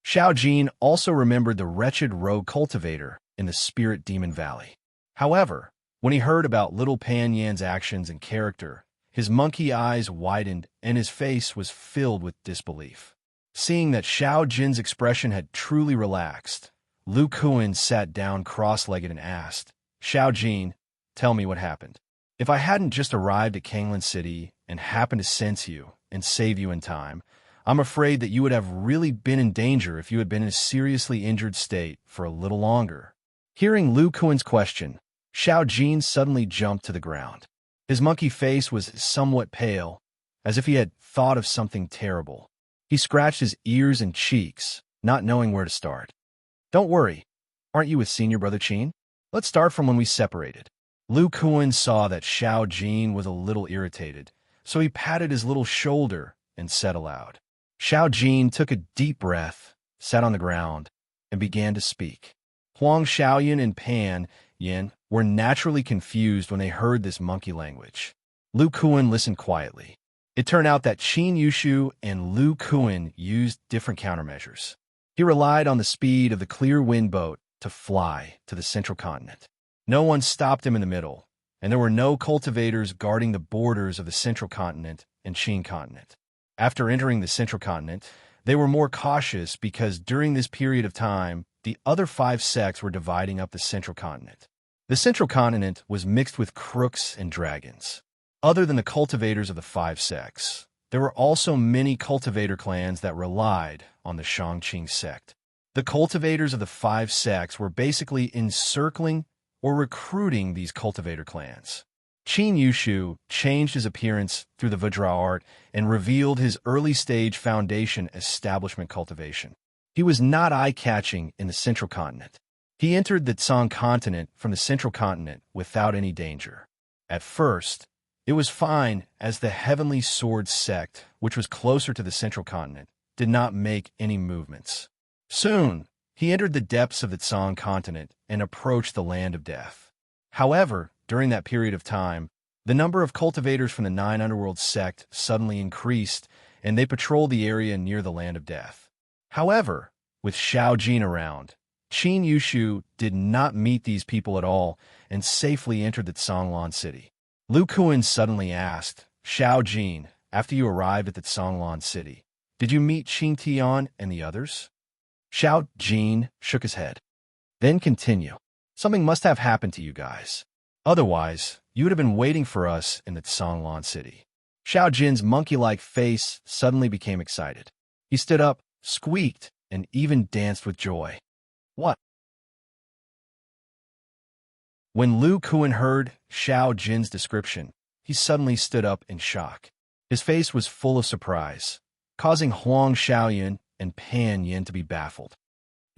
[SPEAKER 1] Xiao Jin also remembered the wretched rogue cultivator in the Spirit Demon Valley. However, when he heard about little Pan Yin's actions and character, his monkey eyes widened and his face was filled with disbelief. Seeing that Xiao Jin's expression had truly relaxed, Lu Kuan sat down cross-legged and asked, "Xiao Jin, tell me what happened. If I hadn't just arrived at Kanglan City and happened to sense you and save you in time, I'm afraid that you would have really been in danger if you had been in a seriously injured state for a little longer." Hearing Lu Kuan's question, Xiao Jin suddenly jumped to the ground. His monkey face was somewhat pale, as if he had thought of something terrible. He scratched his ears and cheeks, not knowing where to start. "Don't worry. Aren't you with Senior Brother Qin? Let's start from when we separated." Lu Kuan saw that Xiao Jin was a little irritated, so he patted his little shoulder and said aloud. Xiao Jin took a deep breath, sat on the ground, and began to speak. Huang Xiaoyan and Pan Yin were naturally confused when they heard this monkey language. Lu Kuan listened quietly. It turned out that Qin Yushu and Lu Kuan used different countermeasures. He relied on the speed of the clear wind boat to fly to the central continent. No one stopped him in the middle, and there were no cultivators guarding the borders of the central continent and Qin continent. After entering the central continent, they were more cautious because during this period of time, the other 5 sects were dividing up the central continent. The central continent was mixed with crooks and dragons. Other than the cultivators of the 5 sects, there were also many cultivator clans that relied on the Shangqing sect. The cultivators of the 5 sects were basically encircling or recruiting these cultivator clans. Qin Yushu changed his appearance through the Vajra art and revealed his early-stage foundation establishment cultivation. He was not eye-catching in the central continent. He entered the Tsang continent from the central continent without any danger. At first, it was fine as the Heavenly Sword sect, which was closer to the central continent, did not make any movements. Soon, he entered the depths of the Tsang continent and approached the Land of Death. However, during that period of time, the number of cultivators from the 9 Underworld sect suddenly increased, and they patrolled the area near the Land of Death. However, with Xiao Jin around, Qin Yushu did not meet these people at all and safely entered the Tsanglan city. Lu Kuan suddenly asked, Xiao Jin, after you arrived at the Tsanglan city, did you meet Qing Tian and the others? Xiao Jin shook his head. Then continue. Something must have happened to you guys. Otherwise, you would have been waiting for us in the Tsanglan city. Xiao Jin's monkey-like face suddenly became excited. He stood up, squeaked, and even danced with joy. What? When Lu Kuan heard Xiao Jin's description, he suddenly stood up in shock. His face was full of surprise, causing Huang Xiaoyan and Pan Yin to be baffled.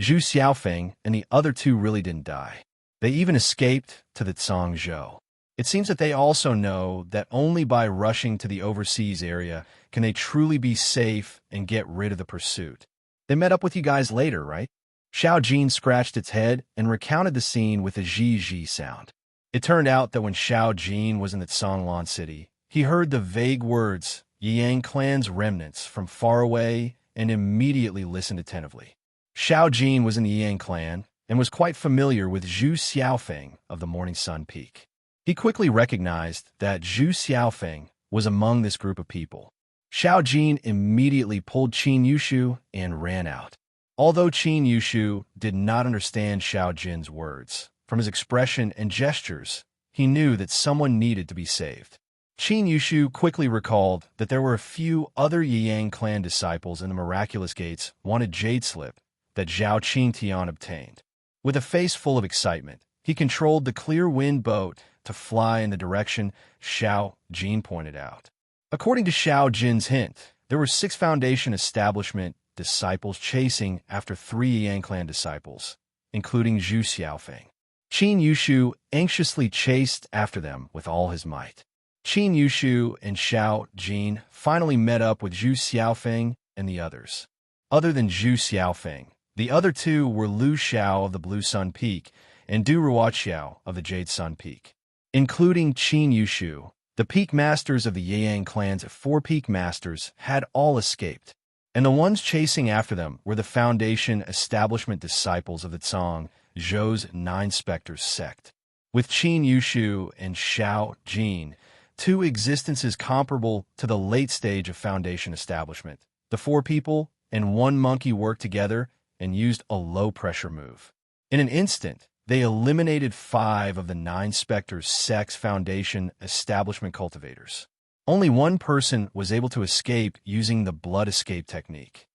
[SPEAKER 1] Zhu Xiaofeng and the other 2 really didn't die. They even escaped to the Tsangzhou. It seems that they also know that only by rushing to the overseas area can they truly be safe and get rid of the pursuit. They met up with you guys later, right? Xiao Jin scratched its head and recounted the scene with a zhi sound. It turned out that when Xiao Jin was in the Tsanglan city, he heard the vague words, Yang clan's remnants, from far away and immediately listened attentively. Xiao Jin was in the Yang clan and was quite familiar with Zhu Xiaofeng of the Morning Sun Peak. He quickly recognized that Zhu Xiaofeng was among this group of people. Xiao Jin immediately pulled Qin Yushu and ran out. Although Qin Yushu did not understand Xiao Jin's words, from his expression and gestures, he knew that someone needed to be saved. Qin Yushu quickly recalled that there were a few other Yang clan disciples in the Miraculous Gates wanted Jade Slip that Zhao Qingtian obtained. With a face full of excitement, he controlled the clear wind boat to fly in the direction Xiao Jin pointed out. According to Xiao Jin's hint, there were 6 Foundation establishment disciples chasing after 3 Yang clan disciples, including Zhu Xiaofeng. Qin Yushu anxiously chased after them with all his might. Qin Yushu and Xiao Jin finally met up with Zhu Xiaofeng and the others. Other than Zhu Xiaofeng, the other 2 were Lu Xiao of the Blue Sun Peak and Du Ruoqiao of the Jade Sun Peak. Including Qin Yushu, the peak masters of the Yang clan's 4 peak masters had all escaped, and the ones chasing after them were the Foundation establishment disciples of the Tsang Zhou's 9 Spectres sect. With Qin Yushu and Xiao Jin, 2 existences comparable to the late stage of Foundation establishment, the 4 people and 1 monkey worked together and used a low-pressure move. In an instant, they eliminated 5 of the 9 Spectres sect's Foundation establishment cultivators. Only 1 person was able to escape using the blood escape technique.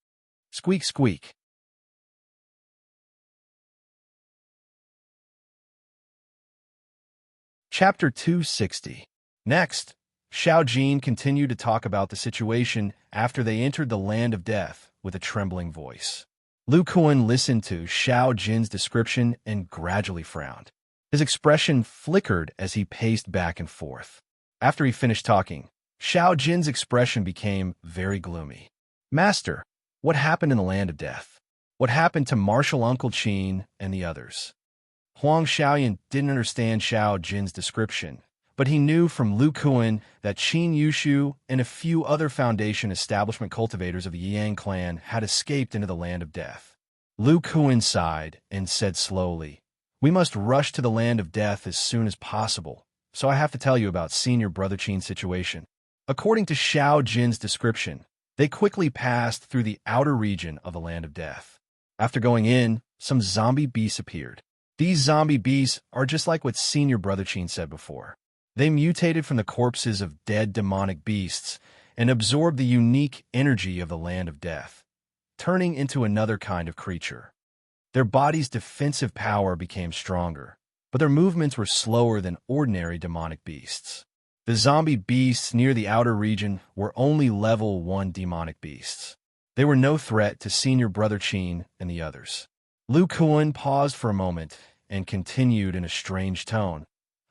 [SPEAKER 1] Squeak, squeak. Chapter 260. Next, Xiao Jin continued to talk about the situation after they entered the Land of Death with a trembling voice. Lu Kuan listened to Xiao Jin's description and gradually frowned. His expression flickered as he paced back and forth. After he finished talking, Xiao Jin's expression became very gloomy. Master, what happened in the Land of Death? What happened to Martial Uncle Qin and the others? Huang Xiaoyan didn't understand Xiao Jin's description, but he knew from Lu Kuan that Qin Yushu and a few other Foundation establishment cultivators of the Yang clan had escaped into the Land of Death. Lu Kuan sighed and said slowly, "We must rush to the Land of Death as soon as possible, so I have to tell you about Senior Brother Chin's situation. According to Xiao Jin's description, they quickly passed through the outer region of the Land of Death. After going in, some zombie beasts appeared. These zombie beasts are just like what Senior Brother Chin said before. They mutated from the corpses of dead demonic beasts and absorbed the unique energy of the Land of Death, turning into another kind of creature. Their body's defensive power became stronger, but their movements were slower than ordinary demonic beasts. The zombie beasts near the outer region were only level 1 demonic beasts. They were no threat to Senior Brother Chin and the others. Lu Kuan paused for a moment and continued in a strange tone.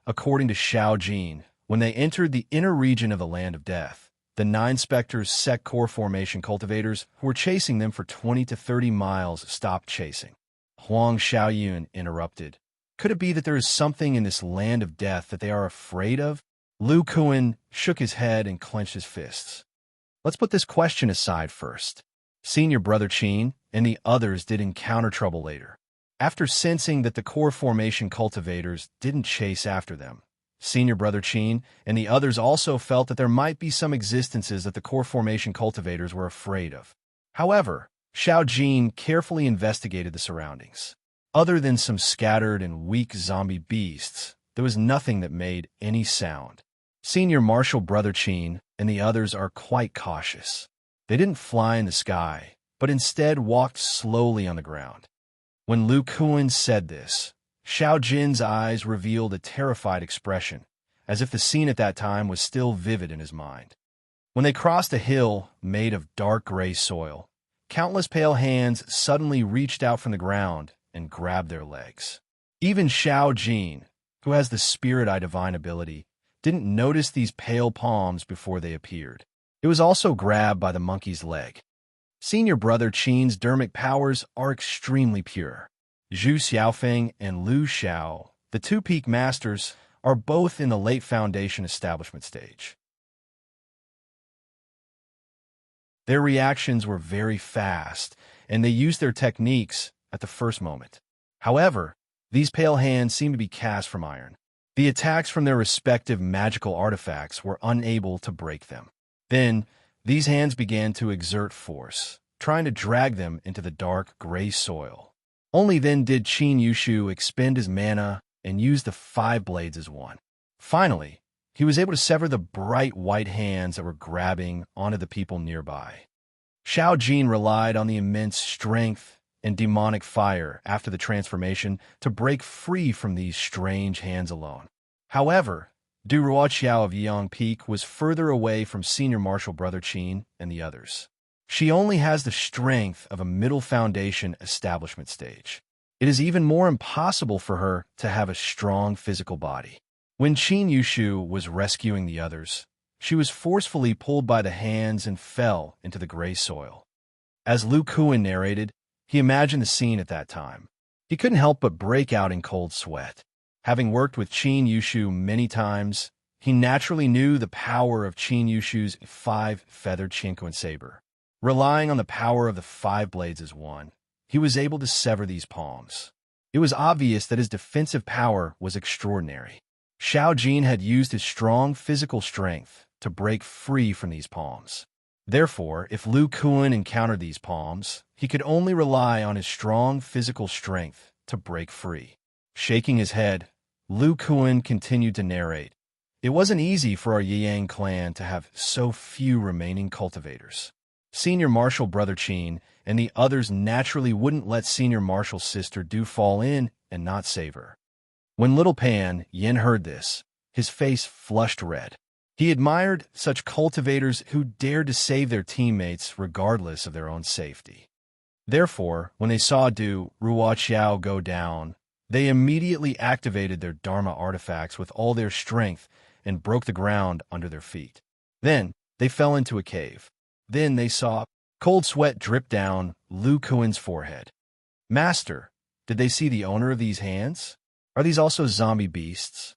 [SPEAKER 1] According to Xiao Jin, when they entered the inner region of the Land of Death, the 9 Spectres Sect Core Formation cultivators who were chasing them for 20 to 30 miles stopped chasing. Huang Xiaoyun interrupted. Could it be that there is something in this Land of Death that they are afraid of? Lu Kuan shook his head and clenched his fists. Let's put this question aside first. Senior Brother Chin and the others did encounter trouble later. After sensing that the core formation cultivators didn't chase after them, Senior Brother Chin and the others also felt that there might be some existences that the core formation cultivators were afraid of. However, Xiao Jin carefully investigated the surroundings. Other than some scattered and weak zombie beasts, there was nothing that made any sound. Senior Martial Brother Chin and the others are quite cautious. They didn't fly in the sky, but instead walked slowly on the ground. When Lu Kuan said this, Xiao Jin's eyes revealed a terrified expression, as if the scene at that time was still vivid in his mind. When they crossed a hill made of dark gray soil, countless pale hands suddenly reached out from the ground and grabbed their legs. Even Xiao Jin, who has the Spirit Eye divine ability, didn't notice these pale palms before they appeared. It was also grabbed by the monkey's leg. Senior Brother Chin's dermic powers are extremely pure. Zhu Xiaofeng and Lu Xiao, the 2 peak masters, are both in the late foundation establishment stage. Their reactions were very fast, and they used their techniques at the first moment. However, these pale hands seemed to be cast from iron. The attacks from their respective magical artifacts were unable to break them. Then, these hands began to exert force, trying to drag them into the dark gray soil. Only then did Qin Yushu expend his mana and use the 5 blades as one. Finally, he was able to sever the bright white hands that were grabbing onto the people nearby. Xiao Jin relied on the immense strength and demonic fire after the transformation to break free from these strange hands alone. However, Du Ruoqiao of Yang Peak was further away from Senior Martial Brother Chin and the others. She only has the strength of a middle foundation establishment stage. It is even more impossible for her to have a strong physical body. When Qin Yushu was rescuing the others, she was forcefully pulled by the hands and fell into the gray soil. As Lu Kuan narrated, he imagined the scene at that time. He couldn't help but break out in cold sweat. Having worked with Qin Yushu many times, he naturally knew the power of Qin Yushu's 5-feathered Chinquan saber. Relying on the power of the 5 blades as one, he was able to sever these palms. It was obvious that his defensive power was extraordinary. Xiao Jin had used his strong physical strength to break free from these palms. Therefore, if Lu Kuan encountered these palms, he could only rely on his strong physical strength to break free. Shaking his head, Lu Kuan continued to narrate. It wasn't easy for our Yang clan to have so few remaining cultivators. Senior Martial Brother Chin and the others naturally wouldn't let Senior Martial's sister Du fall in and not save her. When Little Pan Yin heard this, his face flushed red. He admired such cultivators who dared to save their teammates regardless of their own safety. Therefore, when they saw Du Ruoqiao go down, they immediately activated their Dharma artifacts with all their strength and broke the ground under their feet. Then, they fell into a cave. Then they saw cold sweat drip down Lu Kuan's forehead. Master, did they see the owner of these hands? Are these also zombie beasts?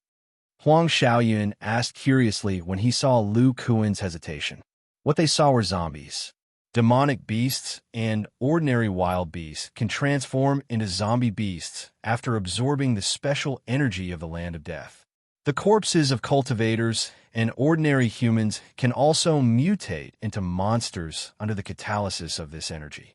[SPEAKER 1] Huang Xiaoyun asked curiously when he saw Lu Kuan's hesitation. What they saw were zombies. Demonic beasts and ordinary wild beasts can transform into zombie beasts after absorbing the special energy of the Land of Death. The corpses of cultivators and ordinary humans can also mutate into monsters under the catalysis of this energy.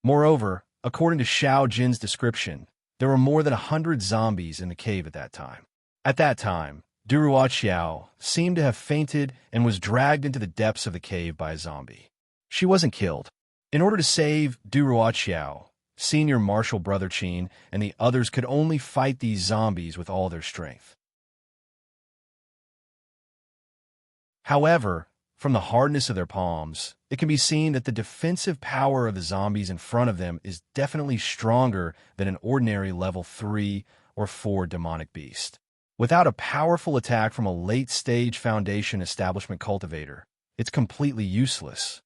[SPEAKER 1] Moreover, according to Xiao Jin's description, there were more than 100 zombies in the cave at that time. At that time, Duruo Xiao seemed to have fainted and was dragged into the depths of the cave by a zombie. She wasn't killed. In order to save Duruo Xiao, Senior Martial Brother Qin and the others could only fight these zombies with all their strength. However, from the hardness of their palms, it can be seen that the defensive power of the zombies in front of them is definitely stronger than an ordinary level 3 or 4 demonic beast. Without a powerful attack from a late-stage Foundation establishment cultivator, it's completely useless.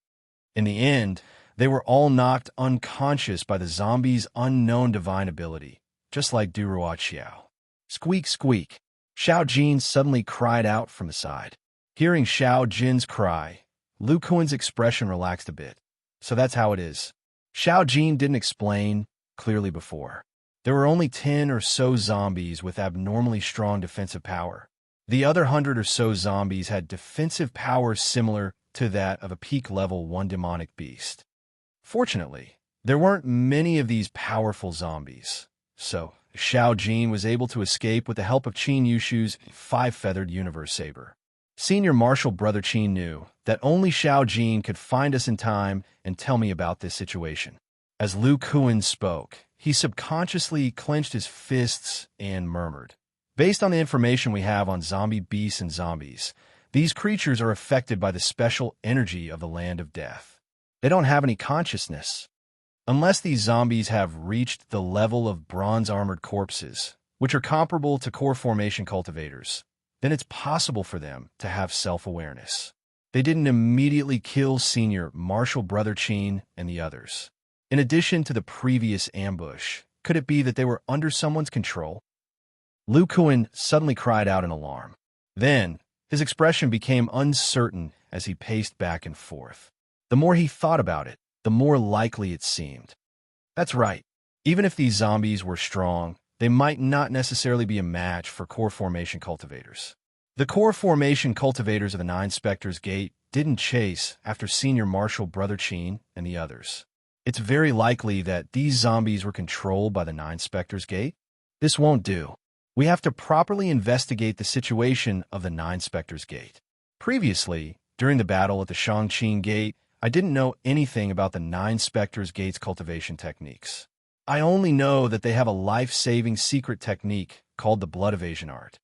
[SPEAKER 1] In the end, they were all knocked unconscious by the zombies' unknown divine ability, just like Duruo Xiao. Squeak, squeak. Xiao Jin suddenly cried out from the side. Hearing Xiao Jin's cry, Lu Kuan's expression relaxed a bit. So that's how it is. Xiao Jin didn't explain clearly before. There were only 10 or so zombies with abnormally strong defensive power. The other 100 or so zombies had defensive power similar to that of a peak level 1 demonic beast. Fortunately, there weren't many of these powerful zombies, so Xiao Jin was able to escape with the help of Qin Yushu's 5-feathered universe saber. Senior Martial Brother Qin knew that only Xiao Jin could find us in time and tell me about this situation. As Lu Kuan spoke, he subconsciously clenched his fists and murmured, "Based on the information we have on zombie beasts and zombies, these creatures are affected by the special energy of the land of death. They don't have any consciousness. Unless these zombies have reached the level of bronze-armored corpses, which are comparable to core formation cultivators, then it's possible for them to have self-awareness." They didn't immediately kill Senior Martial Brother Qin and the others. In addition to the previous ambush, could it be that they were under someone's control? Lu Kuan suddenly cried out in alarm. Then, his expression became uncertain as he paced back and forth. The more he thought about it, the more likely it seemed. That's right. Even if these zombies were strong, they might not necessarily be a match for core formation cultivators. The core formation cultivators of the Nine Spectres Gate didn't chase after Senior Martial Brother Qin and the others. It's very likely that these zombies were controlled by the Nine Spectres Gate. This won't do. We have to properly investigate the situation of the Nine Spectres Gate. Previously, during the battle at the Shangqing Gate, I didn't know anything about the Nine Spectres Gate's cultivation techniques. I only know that they have a life-saving secret technique called the blood evasion art.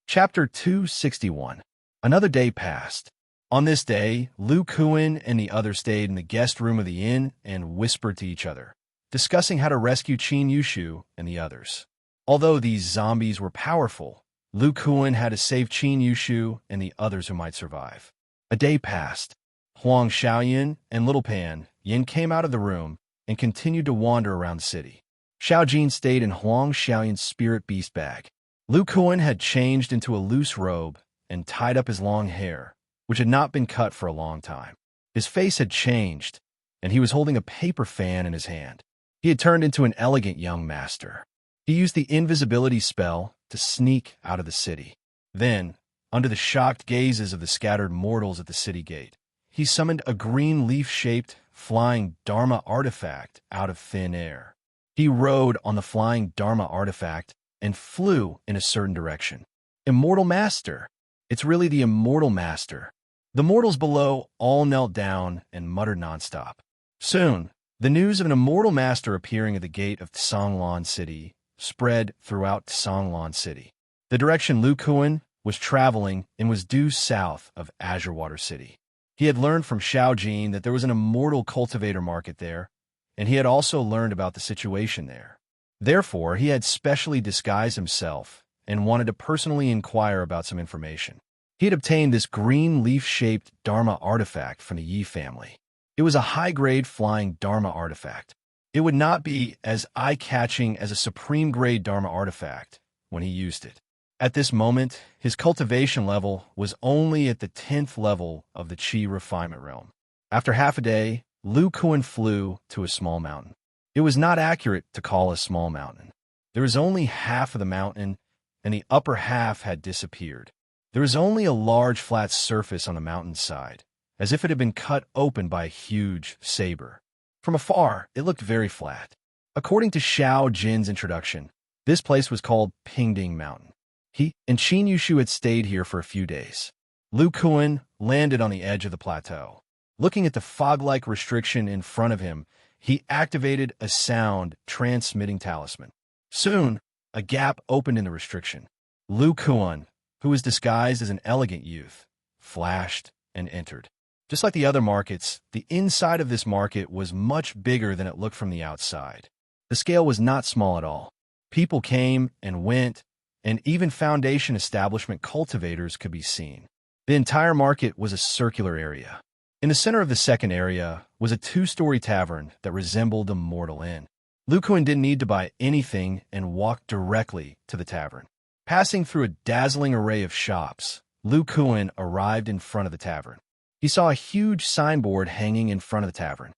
[SPEAKER 1] Chapter 261. Another day passed. On this day, Lu Kuan and the others stayed in the guest room of the inn and whispered to each other, discussing how to rescue Qin Yushu and the others. Although these zombies were powerful, Lu Kuan had to save Qin Yushu and the others who might survive. A day passed. Huang Xiaoyan and Little Pan Yin came out of the room and continued to wander around the city. Xiao Jin stayed in Huang Xiaoyan's spirit beast bag. Lu Kuan had changed into a loose robe and tied up his long hair, which had not been cut for a long time. His face had changed, and he was holding a paper fan in his hand. He had turned into an elegant young master. He used the invisibility spell to sneak out of the city. Then, under the shocked gazes of the scattered mortals at the city gate, he summoned a green leaf-shaped flying Dharma artifact out of thin air. He rode on the flying Dharma artifact and flew in a certain direction. Immortal Master! It's really the Immortal Master. The mortals below all knelt down and muttered nonstop. Soon, the news of an Immortal Master appearing at the gate of Tsanglan City spread throughout Tsanglan City. The direction Lu Kuan was traveling in was due south of Azure Water City. He had learned from Xiao Jin that there was an immortal cultivator market there, and he had also learned about the situation there. Therefore, he had specially disguised himself and wanted to personally inquire about some information. He had obtained this green leaf-shaped Dharma artifact from the Yi family. It was a high-grade flying Dharma artifact. It would not be as eye-catching as a supreme-grade Dharma artifact when he used it. At this moment, his cultivation level was only at the 10th level of the Qi refinement realm. After half a day, Lu Kuan flew to a small mountain. It was not accurate to call a small mountain. There was only half of the mountain, and the upper half had disappeared. There was only a large flat surface on the mountain's side, as if it had been cut open by a huge saber. From afar, it looked very flat. According to Xiao Jin's introduction, this place was called Pingding Mountain. He and Qin Yushu had stayed here for a few days. Lu Kuan landed on the edge of the plateau. Looking at the fog-like restriction in front of him, he activated a sound-transmitting talisman. Soon, a gap opened in the restriction. Lu Kuan, who was disguised as an elegant youth, flashed and entered. Just like the other markets, the inside of this market was much bigger than it looked from the outside. The scale was not small at all. People came and went, and even Foundation establishment cultivators could be seen. The entire market was a circular area. In the center of the second area was a two-story tavern that resembled a mortal inn. Lu Kuan didn't need to buy anything and walked directly to the tavern. Passing through a dazzling array of shops, Lu Kuan arrived in front of the tavern. He saw a huge signboard hanging in front of the tavern.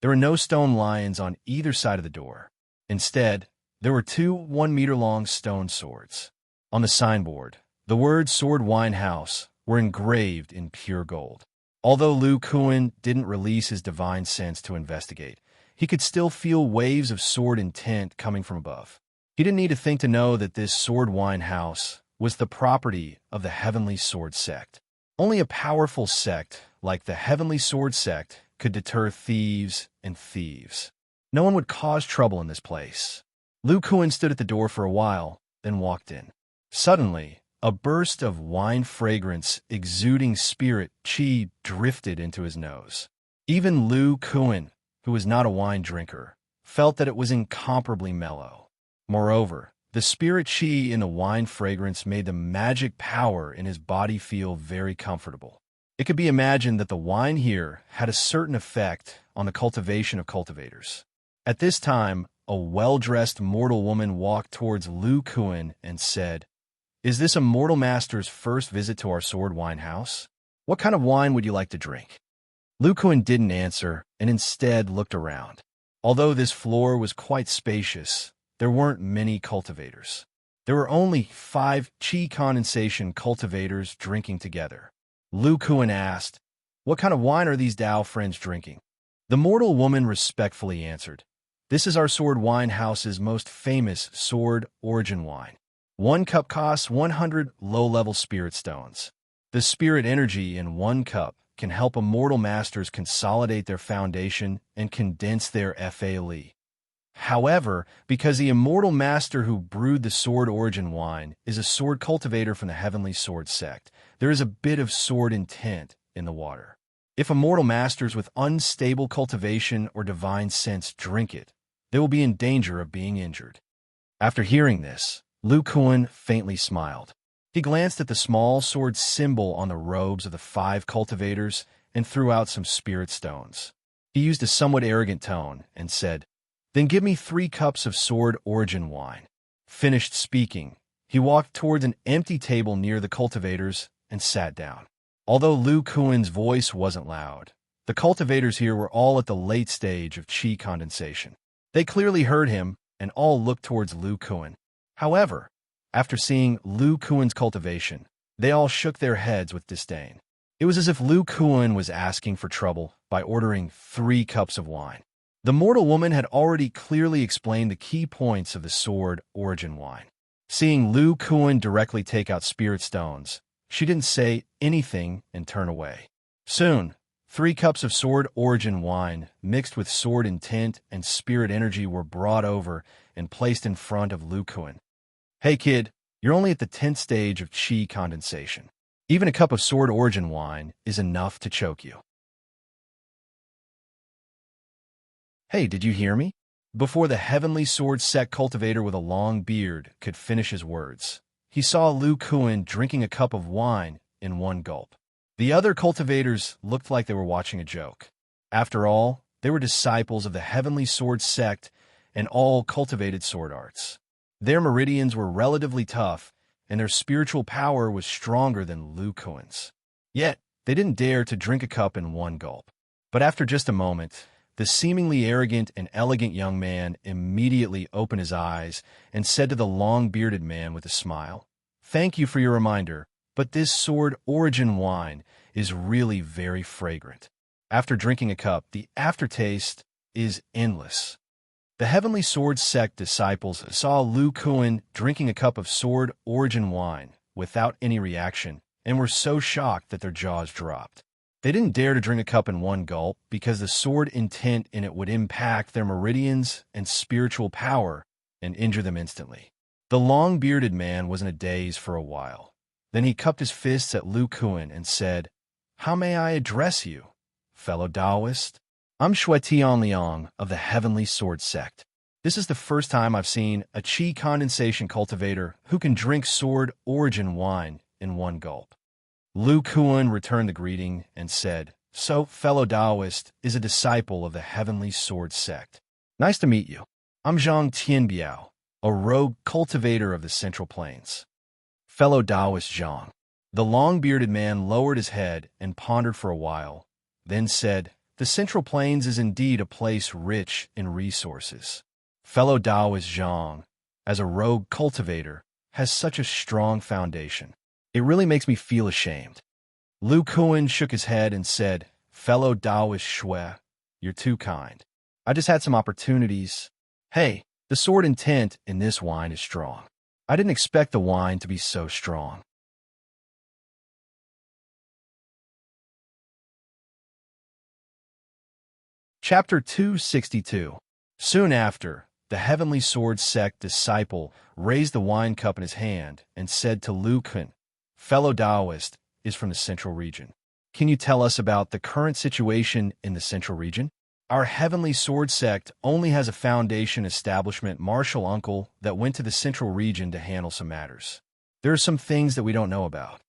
[SPEAKER 1] There were no stone lions on either side of the door. Instead, there were two 1-meter-long stone swords. On the signboard, the words Sword Wine House were engraved in pure gold. Although Lu Kuan didn't release his divine sense to investigate, he could still feel waves of sword intent coming from above. He didn't need to think to know that this Sword Wine House was the property of the Heavenly Sword Sect. Only a powerful sect like the Heavenly Sword Sect could deter thieves and thieves. No one would cause trouble in this place. Lu Kuan stood at the door for a while, then walked in. Suddenly, a burst of wine fragrance exuding spirit qi drifted into his nose. Even Lu Kuan, who was not a wine drinker, felt that it was incomparably mellow. Moreover, the spirit qi in the wine fragrance made the magic power in his body feel very comfortable. It could be imagined that the wine here had a certain effect on the cultivation of cultivators. At this time, a well-dressed mortal woman walked towards Lu Kuan and said, "Is this a mortal master's first visit to our sword wine house? What kind of wine would you like to drink?" Lu Kuan didn't answer and instead looked around. Although this floor was quite spacious, there weren't many cultivators. There were only 5 qi condensation cultivators drinking together. Lu Kuan asked, "What kind of wine are these Dao friends drinking?" The mortal woman respectfully answered, "This is our sword wine house's most famous sword origin wine. 1 cup costs 100 low-level spirit stones. The spirit energy in 1 cup can help immortal masters consolidate their foundation and condense their FALE. However, because the immortal master who brewed the sword origin wine is a sword cultivator from the Heavenly Sword Sect, there is a bit of sword intent in the water. If immortal masters with unstable cultivation or divine sense drink it, they will be in danger of being injured." After hearing this, Lu Kuan faintly smiled. He glanced at the small sword symbol on the robes of the 5 cultivators and threw out some spirit stones. He used a somewhat arrogant tone and said, "Then give me 3 cups of sword origin wine." Finished speaking, he walked towards an empty table near the cultivators and sat down. Although Lu Kuan's voice wasn't loud, the cultivators here were all at the late stage of qi condensation. They clearly heard him and all looked towards Lu Kuan. However, after seeing Lu Kuan's cultivation, they all shook their heads with disdain. It was as if Lu Kuan was asking for trouble by ordering 3 cups of wine. The mortal woman had already clearly explained the key points of the sword origin wine. Seeing Lu Kuan directly take out spirit stones, she didn't say anything and turn away. Soon, 3 cups of sword origin wine mixed with sword intent and spirit energy were brought over and placed in front of Lu Kuan. "Hey kid, you're only at the 10th stage of qi condensation. Even a cup of sword origin wine is enough to choke you." "Hey, did you hear me?" Before the Heavenly Sword Sect cultivator with a long beard could finish his words, he saw Lu Kuan drinking a cup of wine in 1 gulp. The other cultivators looked like they were watching a joke. After all, they were disciples of the Heavenly Sword Sect and all cultivated sword arts. Their meridians were relatively tough, and their spiritual power was stronger than Lu Kuan's. Yet, they didn't dare to drink a cup in 1 gulp. But after just a moment, the seemingly arrogant and elegant young man immediately opened his eyes and said to the long-bearded man with a smile, "Thank you for your reminder, but this sword origin wine is really very fragrant. After drinking a cup, the aftertaste is endless." The Heavenly Sword sect disciples saw Lu Kuan drinking a cup of sword origin wine without any reaction and were so shocked that their jaws dropped. They didn't dare to drink a cup in one gulp because the sword intent in it would impact their meridians and spiritual power and injure them instantly. The long-bearded man was in a daze for a while. Then he cupped his fists at Lu Kuan and said, "How may I address you, fellow Taoist? I'm Shui Tianliang of the Heavenly Sword Sect. This is the first time I've seen a Qi condensation cultivator who can drink sword origin wine in one gulp." Lu Kuan returned the greeting and said, "So, fellow Taoist is a disciple of the Heavenly Sword Sect. Nice to meet you. I'm Zhang Tianbiao, a rogue cultivator of the Central Plains." "Fellow Taoist Zhang." The long-bearded man lowered his head and pondered for a while, then said, "The Central Plains is indeed a place rich in resources. Fellow Taoist Zhang, as a rogue cultivator, has such a strong foundation. It really makes me feel ashamed." Lu Kuan shook his head and said, "Fellow Taoist Shui, you're too kind. I just had some opportunities. Hey, the sword intent in this wine is strong. I didn't expect the wine to be so strong." Chapter 262. Soon after, the Heavenly Sword sect disciple raised the wine cup in his hand and said to Lu Kuan, "Fellow Taoist is from the Central Region. Can you tell us about the current situation in the Central Region? Our Heavenly Sword sect only has a foundation establishment martial uncle that went to the Central Region to handle some matters. There are some things that we don't know about."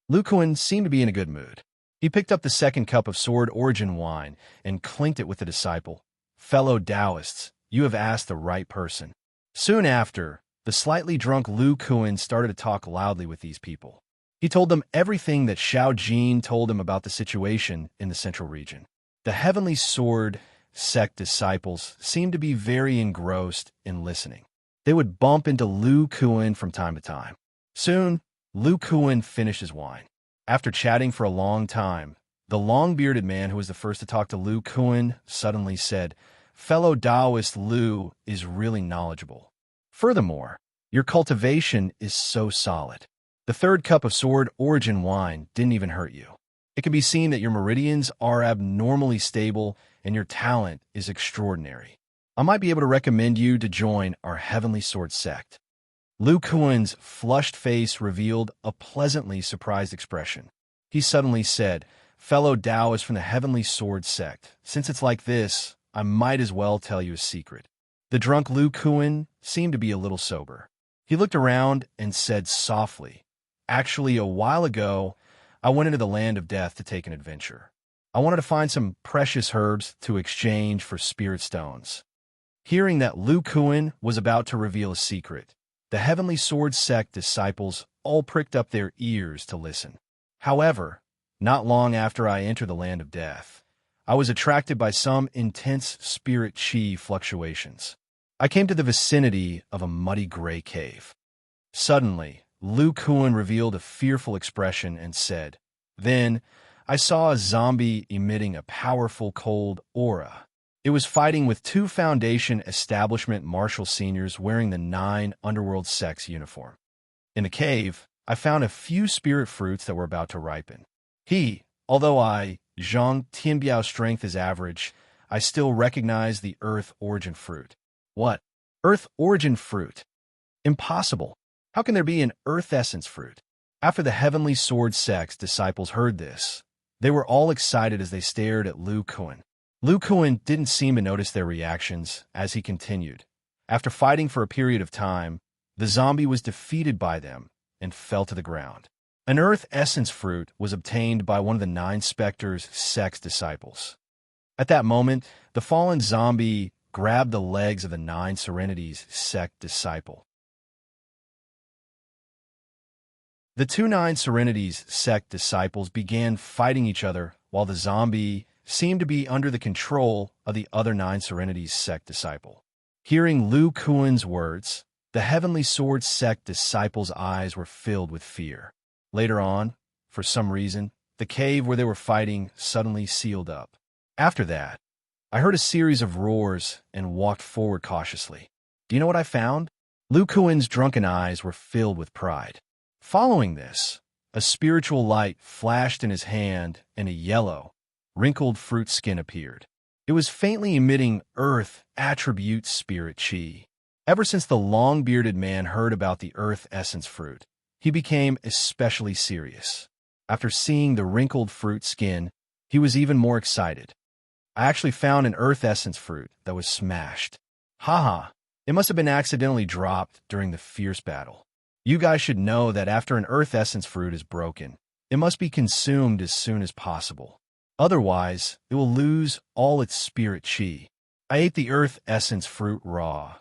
[SPEAKER 1] Lu Kuan seemed to be in a good mood. He picked up the second cup of sword origin wine and clinked it with the disciple. "Fellow Taoists, you have asked the right person." Soon after, the slightly drunk Lu Kuan started to talk loudly with these people. He told them everything that Xiao Jin told him about the situation in the Central Region. The Heavenly Sword sect disciples seemed to be very engrossed in listening. They would bump into Lu Kuan from time to time. Soon, Lu Kuan finished his wine. After chatting for a long time, the long-bearded man who was the first to talk to Lu Kuan suddenly said, "Fellow Taoist Lu is really knowledgeable. Furthermore, your cultivation is so solid. The third cup of sword origin wine didn't even hurt you. It can be seen that your meridians are abnormally stable and your talent is extraordinary. I might be able to recommend you to join our Heavenly Sword sect." Lu Kuan's flushed face revealed a pleasantly surprised expression. He suddenly said, "Fellow Taoist from the Heavenly Sword sect, since it's like this, I might as well tell you a secret." The drunk Lu Kuan seemed to be a little sober. He looked around and said softly, "Actually, a while ago, I went into the land of death to take an adventure. I wanted to find some precious herbs to exchange for spirit stones." Hearing that Lu Kuan was about to reveal a secret, the Heavenly Sword sect disciples all pricked up their ears to listen. However, not long after I entered the land of death, I was attracted by some intense spirit chi fluctuations. I came to the vicinity of a muddy gray cave. Suddenly, Lu Kuan revealed a fearful expression and said, "Then, I saw a zombie emitting a powerful cold aura. It was fighting with two Foundation Establishment Martial Seniors wearing the 9 Underworld Sects uniform. In the cave, I found a few spirit fruits that were about to ripen. Although Zhang Tianbiao's strength is average, I still recognize the Earth Origin fruit." "What? Earth Origin fruit? Impossible. How can there be an Earth Essence fruit?" After the Heavenly Sword sect's disciples heard this, they were all excited as they stared at Lu Kuan. Lu Kuan didn't seem to notice their reactions as he continued. After fighting for a period of time, the zombie was defeated by them and fell to the ground. An Earth Essence fruit was obtained by one of the 9 Spectres sect's disciples. At that moment, the fallen zombie grabbed the legs of the 9 Serenities sect disciple. The two 9 Serenities sect disciples began fighting each other while the zombie seemed to be under the control of the other 9 Serenities sect disciple. Hearing Lu Kuan's words, the Heavenly Sword sect disciples' eyes were filled with fear. Later on, for some reason, the cave where they were fighting suddenly sealed up. After that, I heard a series of roars and walked forward cautiously. Do you know what I found? Lu Kuan's drunken eyes were filled with pride. Following this, a spiritual light flashed in his hand and a yellow, wrinkled fruit skin appeared. It was faintly emitting earth attribute spirit chi. Ever since the long-bearded man heard about the earth essence fruit, he became especially serious. After seeing the wrinkled fruit skin, he was even more excited. I actually found an earth essence fruit that was smashed. Haha, it must have been accidentally dropped during the fierce battle. You guys should know that after an earth essence fruit is broken, it must be consumed as soon as possible. Otherwise, it will lose all its spirit chi. I ate the earth essence fruit raw,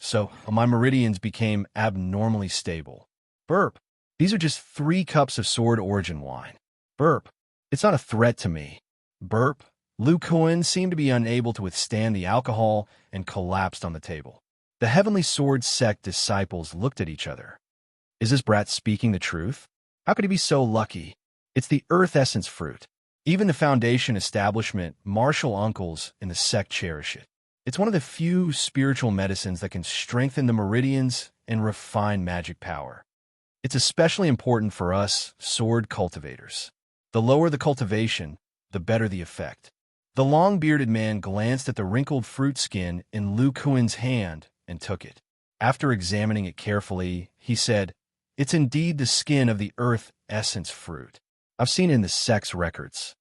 [SPEAKER 1] so my meridians became abnormally stable. Burp. These are just 3 cups of sword origin wine. Burp. It's not a threat to me. Burp. Lu Kuan seemed to be unable to withstand the alcohol and collapsed on the table. The Heavenly Sword sect disciples looked at each other. Is this brat speaking the truth? How could he be so lucky? It's the earth essence fruit. Even the foundation establishment, martial uncles in the sect cherish it. It's one of the few spiritual medicines that can strengthen the meridians and refine magic power. It's especially important for us sword cultivators. The lower the cultivation, the better the effect. The long-bearded man glanced at the wrinkled fruit skin in Lu Kuan's hand and took it. After examining it carefully, he said, "It's indeed the skin of the earth essence fruit. I've seen it in the sect's records."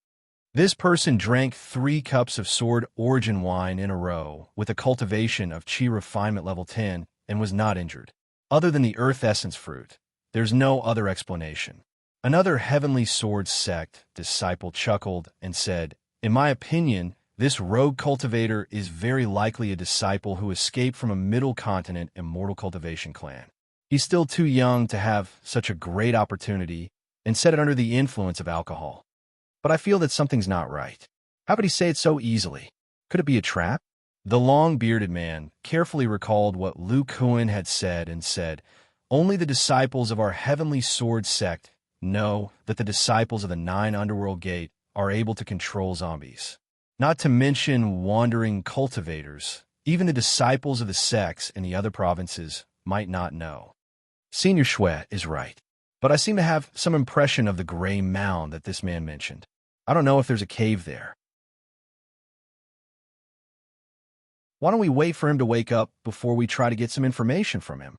[SPEAKER 1] This person drank 3 cups of sword origin wine in a row with a cultivation of chi refinement level 10 and was not injured. Other than the earth essence fruit, there's no other explanation. Another Heavenly Sword sect disciple chuckled and said, "In my opinion, this rogue cultivator is very likely a disciple who escaped from a middle continent immortal cultivation clan. He's still too young to have such a great opportunity and set it under the influence of alcohol. But I feel that something's not right. How could he say it so easily? Could it be a trap?" The long-bearded man carefully recalled what Lu Kuan had said and said, "Only the disciples of our Heavenly Sword sect know that the disciples of the 9 Underworld Gate are able to control zombies. Not to mention wandering cultivators, even the disciples of the sects in the other provinces might not know." Senior Shui is right, but I seem to have some impression of the gray mound that this man mentioned. I don't know if there's a cave there. Why don't we wait for him to wake up before we try to get some information from him?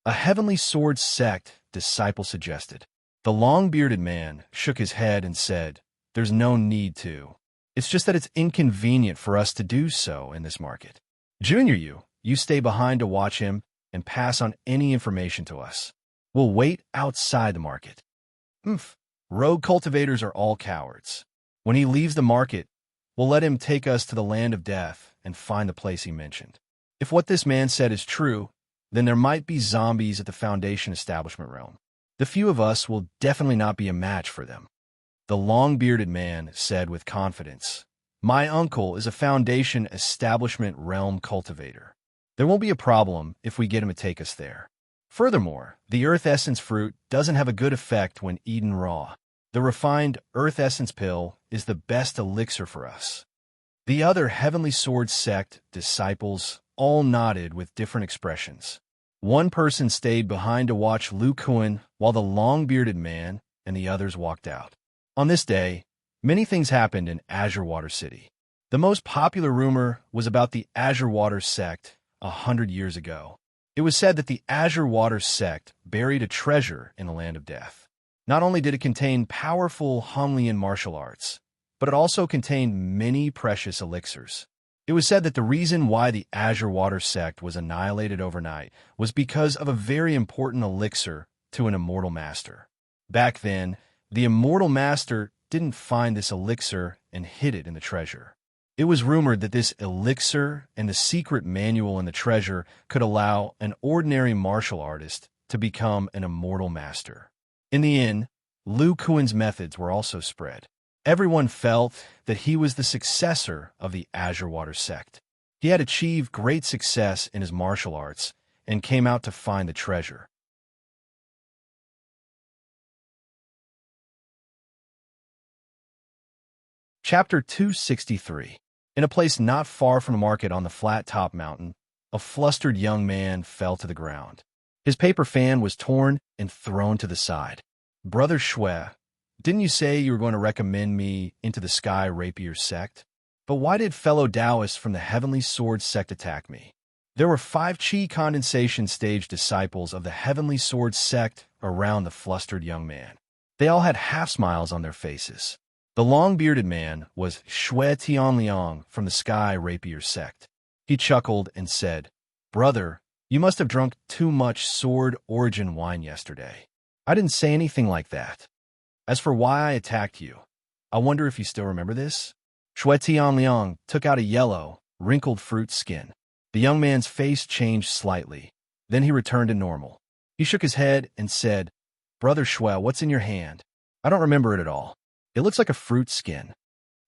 [SPEAKER 1] A Heavenly Sword sect disciple suggested. The long-bearded man shook his head and said, "There's no need to. It's just that it's inconvenient for us to do so in this market. Junior, you stay behind to watch him and pass on any information to us. We'll wait outside the market." Rogue cultivators are all cowards. When he leaves the market, we'll let him take us to the land of death and find the place he mentioned. If what this man said is true, then there might be zombies at the Foundation Establishment realm. The few of us will definitely not be a match for them. The long-bearded man said with confidence, "My uncle is a Foundation Establishment realm cultivator. There won't be a problem if we get him to take us there. Furthermore, the Earth Essence fruit doesn't have a good effect when eaten raw. The refined Earth Essence pill is the best elixir for us." The other Heavenly Sword sect disciples all nodded with different expressions. One person stayed behind to watch Lu Kuan while the long-bearded man and the others walked out. On this day, many things happened in Azure Water City. The most popular rumor was about the Azure Water sect 100 years ago. It was said that the Azure Water sect buried a treasure in the land of death. Not only did it contain powerful Honglian martial arts, but it also contained many precious elixirs. It was said that the reason why the Azure Water sect was annihilated overnight was because of a very important elixir to an immortal master. Back then, the immortal master didn't find this elixir and hid it in the treasure. It was rumored that this elixir and the secret manual in the treasure could allow an ordinary martial artist to become an immortal master. In the end, Lu Kuan's methods were also spread. Everyone felt that he was the successor of the Azure Water sect. He had achieved great success in his martial arts and came out to find the treasure. Chapter 263. In a place not far from the market on the flat-top mountain, a flustered young man fell to the ground. His paper fan was torn and thrown to the side. "Brother Shui, didn't you say you were going to recommend me into the Sky Rapier sect? But why did fellow Taoists from the Heavenly Sword sect attack me?" There were 5 Qi condensation stage disciples of the Heavenly Sword sect around the flustered young man. They all had half-smiles on their faces. The long-bearded man was Shui Tianliang from the Sky Rapier sect. He chuckled and said, "Brother, you must have drunk too much sword origin wine yesterday. I didn't say anything like that. As for why I attacked you, I wonder if you still remember this?" Shui Tianliang took out a yellow, wrinkled fruit skin. The young man's face changed slightly. Then he returned to normal. He shook his head and said, "Brother Shui, what's in your hand? I don't remember it at all. It looks like a fruit skin."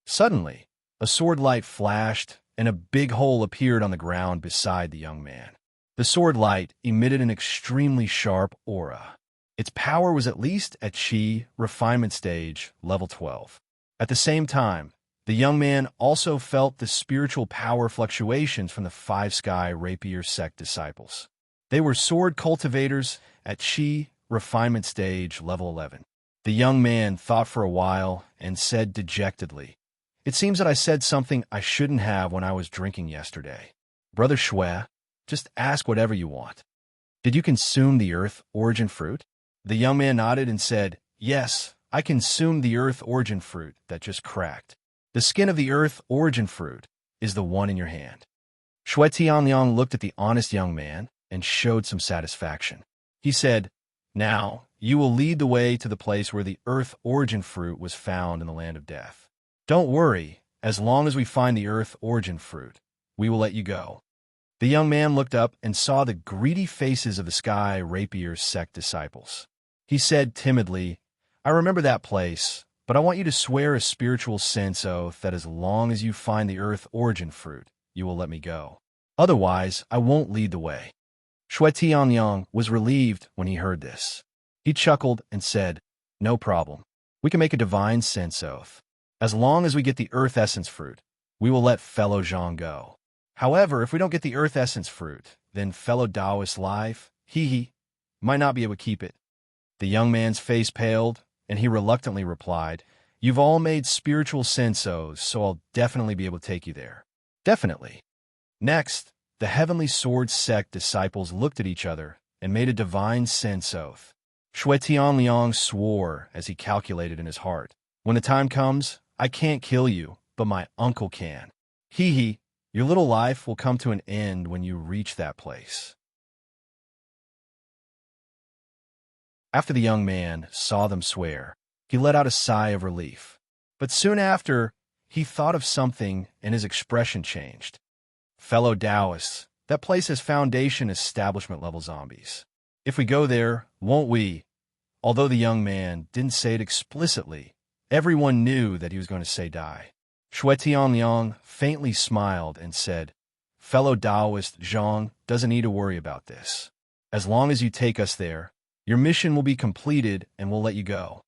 [SPEAKER 1] Suddenly, a sword light flashed, and a big hole appeared on the ground beside the young man. The sword light emitted an extremely sharp aura. Its power was at least at Qi refinement stage, level 12. At the same time, the young man also felt the spiritual power fluctuations from the 5 Sky Rapier sect disciples. They were sword cultivators at Qi refinement stage, level 11. The young man thought for a while and said dejectedly, "It seems that I said something I shouldn't have when I was drinking yesterday. Brother Shui, just ask whatever you want. Did you consume the earth origin fruit?" The young man nodded and said, "Yes, I consumed the earth origin fruit that just cracked. The skin of the earth origin fruit is the one in your hand." Shui Tianliang looked at the honest young man and showed some satisfaction. He said, "Now, you will lead the way to the place where the earth origin fruit was found in the land of death. Don't worry, as long as we find the earth origin fruit, we will let you go." The young man looked up and saw the greedy faces of the Sky Rapier sect disciples. He said timidly, "I remember that place, but I want you to swear a spiritual sense oath that as long as you find the earth origin fruit, you will let me go. Otherwise, I won't lead the way." Shui Tianyang was relieved when he heard this. He chuckled and said, "No problem. We can make a divine sense oath. As long as we get the earth essence fruit, we will let fellow Zhang go. However, if we don't get the earth essence fruit, then fellow Taoist life, he might not be able to keep it." The young man's face paled, and he reluctantly replied, "You've all made spiritual sense oaths, so I'll definitely be able to take you there. Definitely." Next, the Heavenly Sword sect disciples looked at each other and made a divine sense oath. Shui Tianliang swore as he calculated in his heart, "When the time comes, I can't kill you, but my uncle can. Your little life will come to an end when you reach that place." After the young man saw them swear, he let out a sigh of relief. But soon after, he thought of something and his expression changed. "Fellow Taoists, that place has Foundation establishment level zombies. If we go there, won't we?" Although the young man didn't say it explicitly, everyone knew that he was going to say die. Shui Tianliang faintly smiled and said, "Fellow Taoist Zhang doesn't need to worry about this. As long as you take us there, your mission will be completed and we'll let you go."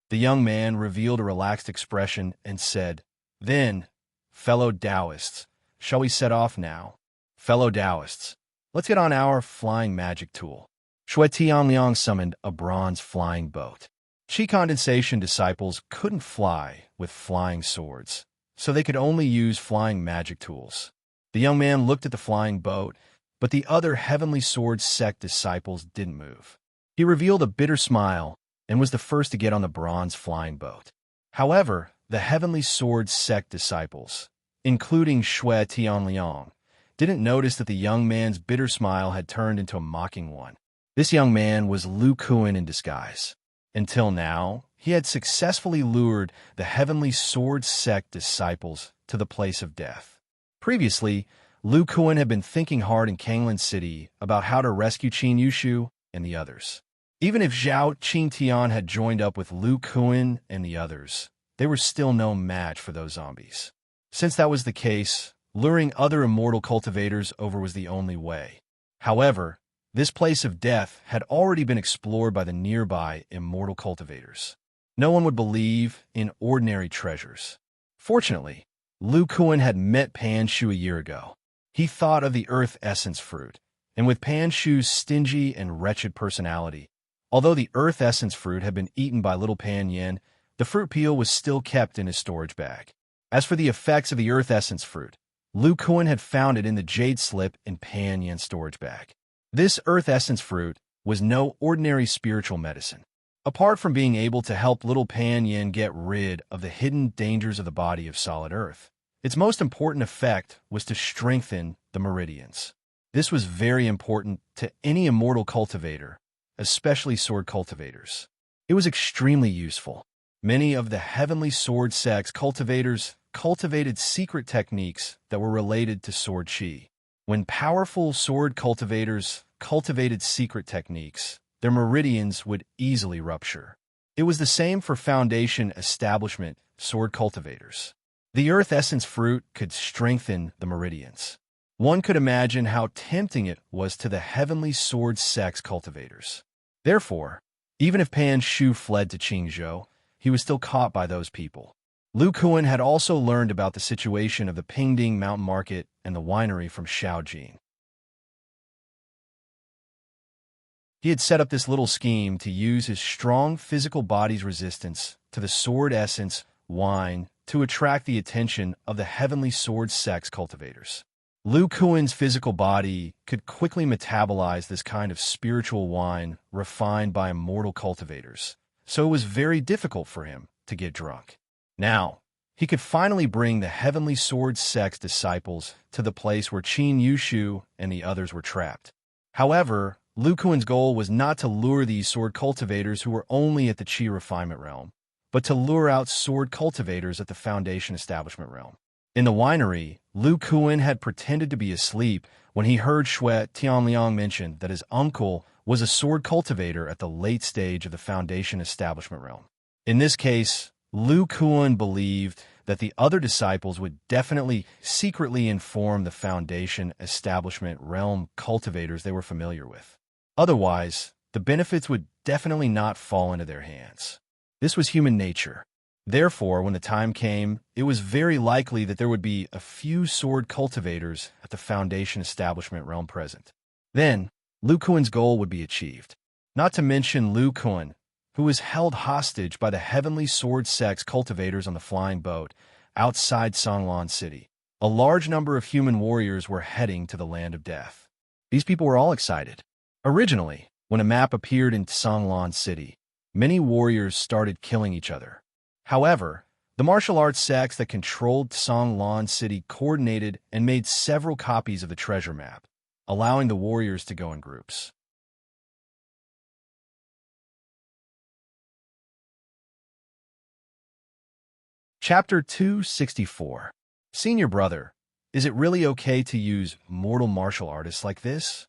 [SPEAKER 1] The young man revealed a relaxed expression and said, "Then, fellow Taoists, shall we set off now? Fellow Taoists, let's get on our flying magic tool." Shui Tianliang summoned a bronze flying boat. Qi condensation disciples couldn't fly with flying swords, so they could only use flying magic tools. The young man looked at the flying boat, but the other Heavenly Sword sect disciples didn't move. He revealed a bitter smile and was the first to get on the bronze flying boat. However, the Heavenly Sword sect disciples, including Shui Tianliang, didn't notice that the young man's bitter smile had turned into a mocking one. This young man was Lu Kuan in disguise. Until now, he had successfully lured the Heavenly Sword sect disciples to the place of death. Previously, Lu Kuan had been thinking hard in Kanglan City about how to rescue Qin Yushu and the others. Even if Zhao Qingtian had joined up with Lu Kuan and the others, they were still no match for those zombies. Since that was the case, luring other immortal cultivators over was the only way. However, this place of death had already been explored by the nearby immortal cultivators. No one would believe in ordinary treasures. Fortunately, Lu Kuan had met Pan Shu a year ago. He thought of the earth essence fruit, and with Pan Shu's stingy and wretched personality, although the earth essence fruit had been eaten by little Pan Yin, the fruit peel was still kept in his storage bag. As for the effects of the earth essence fruit, Lu Kuan had found it in the jade slip in Pan Yin's storage bag. This earth essence fruit was no ordinary spiritual medicine. Apart from being able to help little Pan Yin get rid of the hidden dangers of the body of solid earth, its most important effect was to strengthen the meridians. This was very important to any immortal cultivator, especially sword cultivators. It was extremely useful. Many of the heavenly sword sects cultivators cultivated secret techniques that were related to sword chi. When powerful sword cultivators cultivated secret techniques, their meridians would easily rupture. It was the same for foundation establishment sword cultivators. The earth essence fruit could strengthen the meridians. One could imagine how tempting it was to the heavenly sword sects cultivators. Therefore, even if Pan Shu fled to Qingzhou, he was still caught by those people. Lu Kuan had also learned about the situation of the Pingding Mountain Market and the winery from Shaojing. He had set up this little scheme to use his strong physical body's resistance to the sword essence, wine, to attract the attention of the heavenly sword sects cultivators. Lu Kuan's physical body could quickly metabolize this kind of spiritual wine refined by immortal cultivators, so it was very difficult for him to get drunk. Now, he could finally bring the heavenly sword sects disciples to the place where Qin Yushu and the others were trapped. However, Lu Kuan's goal was not to lure these sword cultivators who were only at the Qi refinement realm, but to lure out sword cultivators at the foundation establishment realm. In the winery, Lu Kuan had pretended to be asleep when he heard Xue Tianliang mention that his uncle was a sword cultivator at the late stage of the foundation establishment realm. In this case, Lu Kuan believed that the other disciples would definitely secretly inform the foundation establishment realm cultivators they were familiar with. Otherwise, the benefits would definitely not fall into their hands. This was human nature. Therefore, when the time came, it was very likely that there would be a few sword cultivators at the foundation establishment realm present. Then, Lu Kuan's goal would be achieved. Not to mention Lu Kuan, who was held hostage by the heavenly sword sects cultivators on the flying boat outside Songlan City. A large number of human warriors were heading to the land of death. These people were all excited. Originally, when a map appeared in Songlan City, many warriors started killing each other. However, the martial arts sects that controlled Songlan City coordinated and made several copies of the treasure map, allowing the warriors to go in groups. Chapter 264. Senior Brother, is it really okay to use mortal martial artists like this?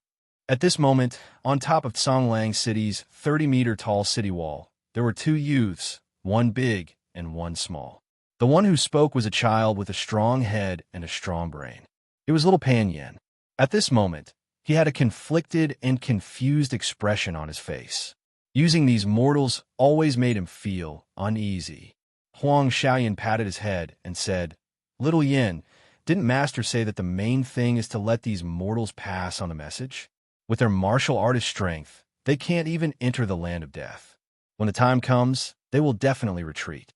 [SPEAKER 1] At this moment, on top of Songlang City's 30-meter-tall city wall, there were two youths, one big and one small. The one who spoke was a child with a strong head and a strong brain. It was little Pan Yin. At this moment, he had a conflicted and confused expression on his face. Using these mortals always made him feel uneasy. Huang Xiaoyan patted his head and said, "Little Yin, didn't Master say that the main thing is to let these mortals pass on the message? With their martial artist strength, they can't even enter the land of death. When the time comes, they will definitely retreat.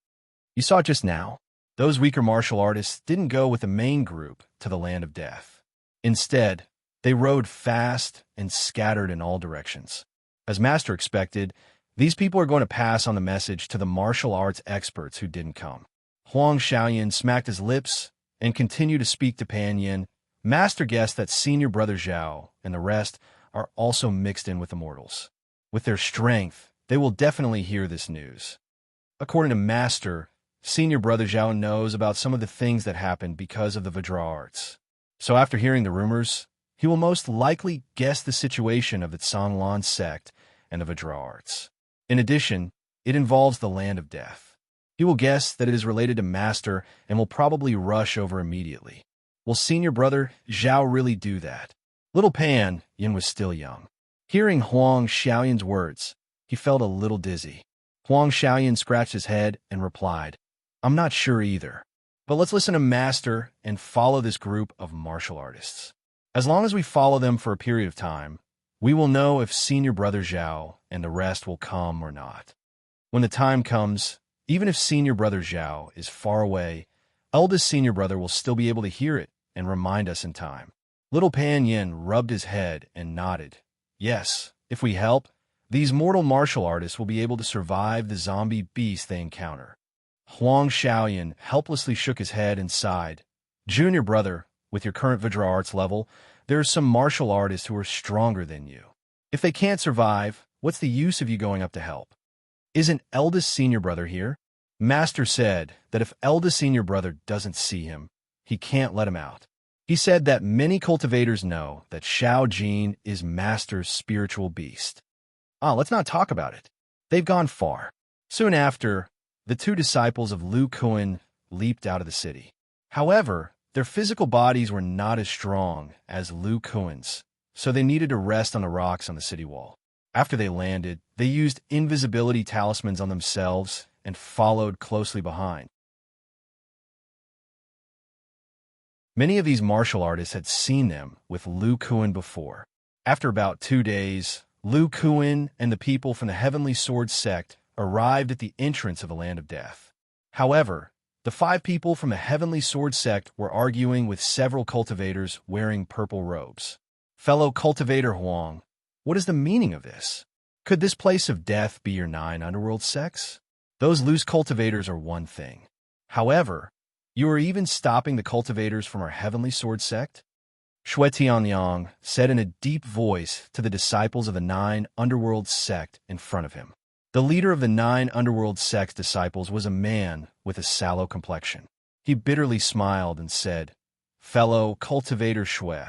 [SPEAKER 1] You saw just now, those weaker martial artists didn't go with the main group to the land of death. Instead, they rode fast and scattered in all directions. As Master expected, these people are going to pass on the message to the martial arts experts who didn't come." Huang Xiaoyan smacked his lips and continued to speak to Pan Yin. Master guessed that Senior Brother Zhao and the rest are also mixed in with the mortals. With their strength, they will definitely hear this news. According to Master, Senior Brother Zhao knows about some of the things that happened because of the Vajra arts. So after hearing the rumors, he will most likely guess the situation of the Songlan sect and the Vajra arts. In addition, it involves the land of death. He will guess that it is related to Master and will probably rush over immediately. Will senior brother Zhao really do that? Little Pan Yin was still young. Hearing Huang Xiaoyan's words, he felt a little dizzy. Huang Xiaoyan scratched his head and replied, I'm not sure either. But let's listen to Master and follow this group of martial artists. As long as we follow them for a period of time, we will know if senior brother Zhao and the rest will come or not. When the time comes, even if senior brother Zhao is far away, eldest senior brother will still be able to hear it and remind us in time. Little Pan Yin rubbed his head and nodded. Yes, if we help, these mortal martial artists will be able to survive the zombie beast they encounter. Huang Xiaoyan helplessly shook his head and sighed. Junior brother, with your current Vajra arts level, there are some martial artists who are stronger than you. If they can't survive, what's the use of you going up to help? Isn't eldest senior brother here? Master said that if eldest senior brother doesn't see him, he can't let him out. He said that many cultivators know that Xiao Jin is Master's spiritual beast. Let's not talk about it. They've gone far. Soon after, the two disciples of Lu Kuan leaped out of the city. However, their physical bodies were not as strong as Lu Kuan's, so they needed to rest on the rocks on the city wall. After they landed, they used invisibility talismans on themselves and followed closely behind. Many of these martial artists had seen them with Lu Kuan before. After about 2 days, Lu Kuan and the people from the Heavenly Sword sect arrived at the entrance of the Land of Death. However, the 5 people from the Heavenly Sword sect were arguing with several cultivators wearing purple robes. Fellow cultivator Huang, what is the meaning of this? Could this place of death be your 9 underworld sects? Those loose cultivators are one thing. However, you are even stopping the cultivators from our Heavenly Sword sect? Shui Tianyang said in a deep voice to the disciples of the 9 underworld sect in front of him. The leader of the 9 underworld sect disciples was a man with a sallow complexion. He bitterly smiled and said, Fellow cultivator Shui,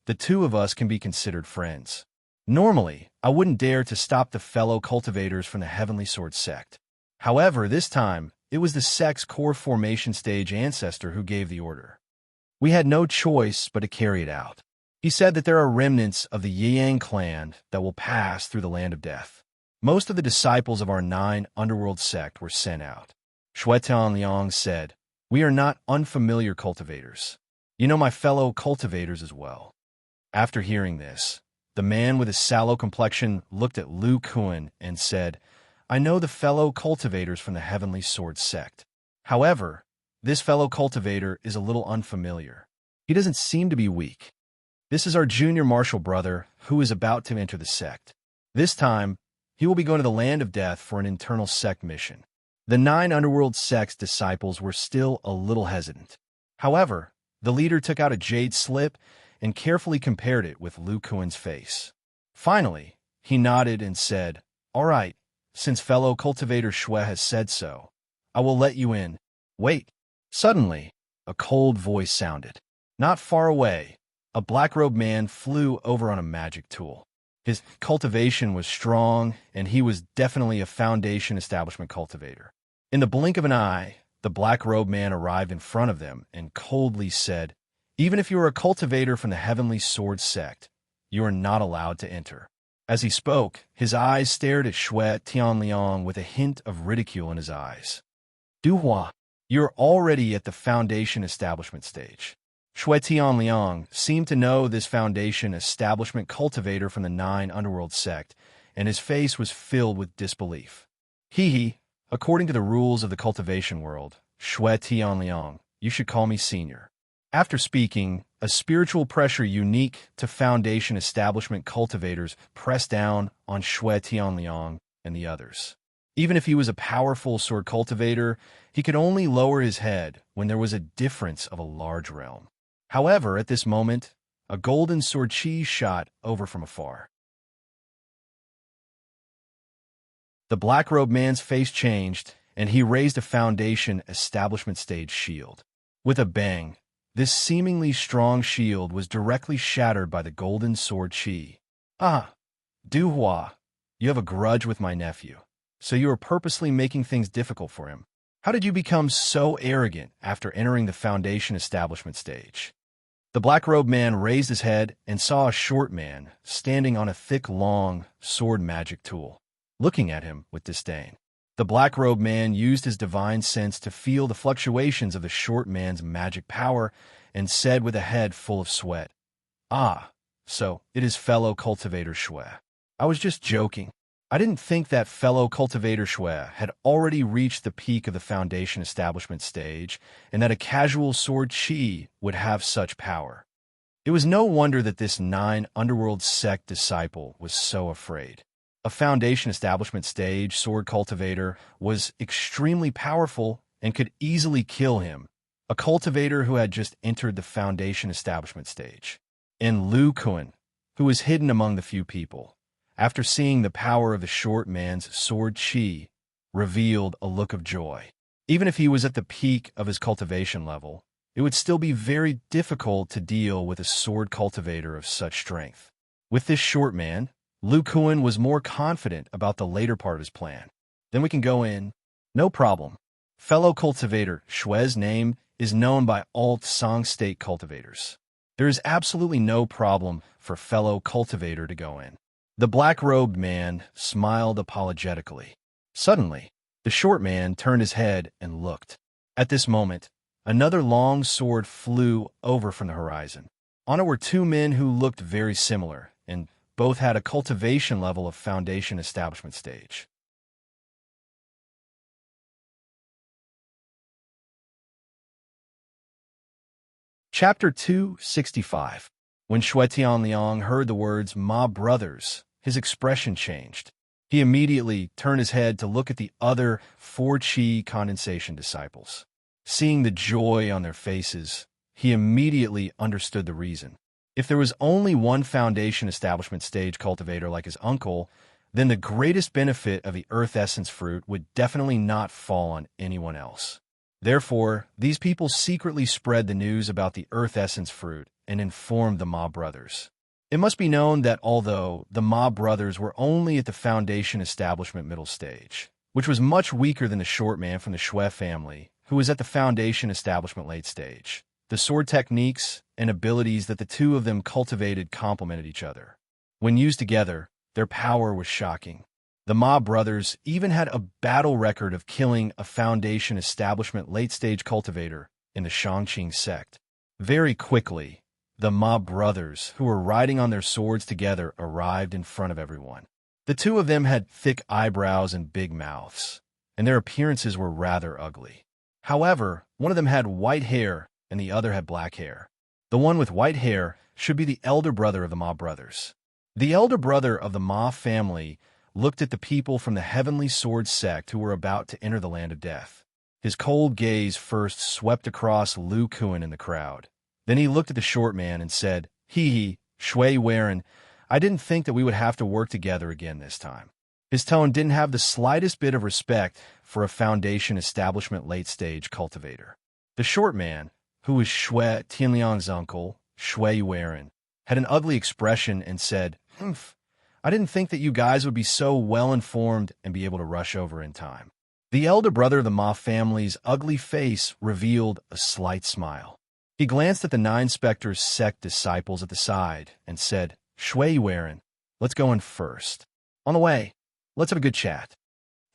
[SPEAKER 1] the 2 of us can be considered friends. Normally, I wouldn't dare to stop the fellow cultivators from the Heavenly Sword sect. However, this time, it was the sect's core formation stage ancestor who gave the order. We had no choice but to carry it out. He said that there are remnants of the Yang clan that will pass through the Land of Death. Most of the disciples of our 9 underworld sect were sent out. Shui Tianyang said, We are not unfamiliar cultivators. You know my fellow cultivators as well. After hearing this, the man with a sallow complexion looked at Lu Kuan and said, I know the fellow cultivators from the Heavenly Sword sect. However, this fellow cultivator is a little unfamiliar. He doesn't seem to be weak. This is our junior martial brother who is about to enter the sect. This time, he will be going to the Land of Death for an internal sect mission. The 9 underworld sect's disciples were still a little hesitant. However, the leader took out a jade slip and carefully compared it with Lu Kuan's face. Finally, he nodded and said, All right, since fellow cultivator Shui has said so, I will let you in. Wait. Suddenly, a cold voice sounded. Not far away, a black-robed man flew over on a magic tool. His cultivation was strong, and he was definitely a foundation establishment cultivator. In the blink of an eye, the black-robed man arrived in front of them and coldly said, Even if you are a cultivator from the Heavenly Sword sect, you are not allowed to enter. As he spoke, his eyes stared at Shui Tianliang with a hint of ridicule in his eyes. Duhua, you're already at the foundation establishment stage. Shui Tianliang seemed to know this foundation establishment cultivator from the 9 underworld sect, and his face was filled with disbelief. According to the rules of the cultivation world, Shui Tianliang, you should call me senior. After speaking, a spiritual pressure unique to foundation establishment cultivators pressed down on Shui Tianliang and the others. Even if he was a powerful sword cultivator, he could only lower his head when there was a difference of a large realm. However, at this moment, a golden sword chi shot over from afar. The black-robed man's face changed, and he raised a foundation establishment stage shield. With a bang, this seemingly strong shield was directly shattered by the golden sword chi. Duhua, you have a grudge with my nephew, so you are purposely making things difficult for him. How did you become so arrogant after entering the Foundation establishment stage? The black-robed man raised his head and saw a short man standing on a thick, long sword magic tool, looking at him with disdain. The black-robed man used his divine sense to feel the fluctuations of the short man's magic power and said with a head full of sweat, "Ah, so it is fellow cultivator Shui. I was just joking. I didn't think that fellow cultivator Shui had already reached the peak of the Foundation establishment stage and that a casual sword chi would have such power." It was no wonder that this 9 underworld sect disciple was so afraid. A Foundation establishment stage sword cultivator was extremely powerful and could easily kill him, a cultivator who had just entered the Foundation establishment stage. And Lu Kun, who was hidden among the few people, after seeing the power of the short man's sword chi, revealed a look of joy. Even if he was at the peak of his cultivation level, it would still be very difficult to deal with a sword cultivator of such strength. With this short man, Lu Kun was more confident about the later part of his plan. "Then we can go in." "No problem. Fellow cultivator Shui's name is known by all Tsang State cultivators. There is absolutely no problem for fellow cultivator to go in." The black-robed man smiled apologetically. Suddenly, the short man turned his head and looked. At this moment, another long sword flew over from the horizon. On it were 2 men who looked very similar, and both had a cultivation level of Foundation establishment stage. Chapter 265. When Shui Tianliang heard the words "Ma brothers," his expression changed. He immediately turned his head to look at the other 4 Qi condensation disciples. Seeing the joy on their faces, he immediately understood the reason. If there was only one Foundation establishment stage cultivator like his uncle, then the greatest benefit of the Earth Essence fruit would definitely not fall on anyone else. Therefore, these people secretly spread the news about the Earth Essence fruit and informed the Ma brothers. It must be known that although the Ma brothers were only at the Foundation establishment middle stage, which was much weaker than the short man from the Shui family, who was at the Foundation establishment late stage, the sword techniques and abilities that the 2 of them cultivated complemented each other. When used together, their power was shocking. The Ma brothers even had a battle record of killing a Foundation establishment late-stage cultivator in the Shangqing sect. Very quickly, the Ma brothers, who were riding on their swords together, arrived in front of everyone. The 2 of them had thick eyebrows and big mouths, and their appearances were rather ugly. However, one of them had white hair and the other had black hair. The one with white hair should be the elder brother of the Ma brothers. The elder brother of the Ma family looked at the people from the Heavenly Sword sect who were about to enter the land of death. His cold gaze first swept across Lu Kun in the crowd. Then he looked at the short man and said, "Hee, Shui Weiren, I didn't think that we would have to work together again this time." His tone didn't have the slightest bit of respect for a Foundation establishment late-stage cultivator. The short man, who was Shui Tianliang's uncle, Shui Weiren, had an ugly expression and said, "Humph. I didn't think that you guys would be so well-informed and be able to rush over in time." The elder brother of the Ma family's ugly face revealed a slight smile. He glanced at the 9 Spectres sect disciples at the side and said, "Shui Weiren, let's go in first. On the way, let's have a good chat."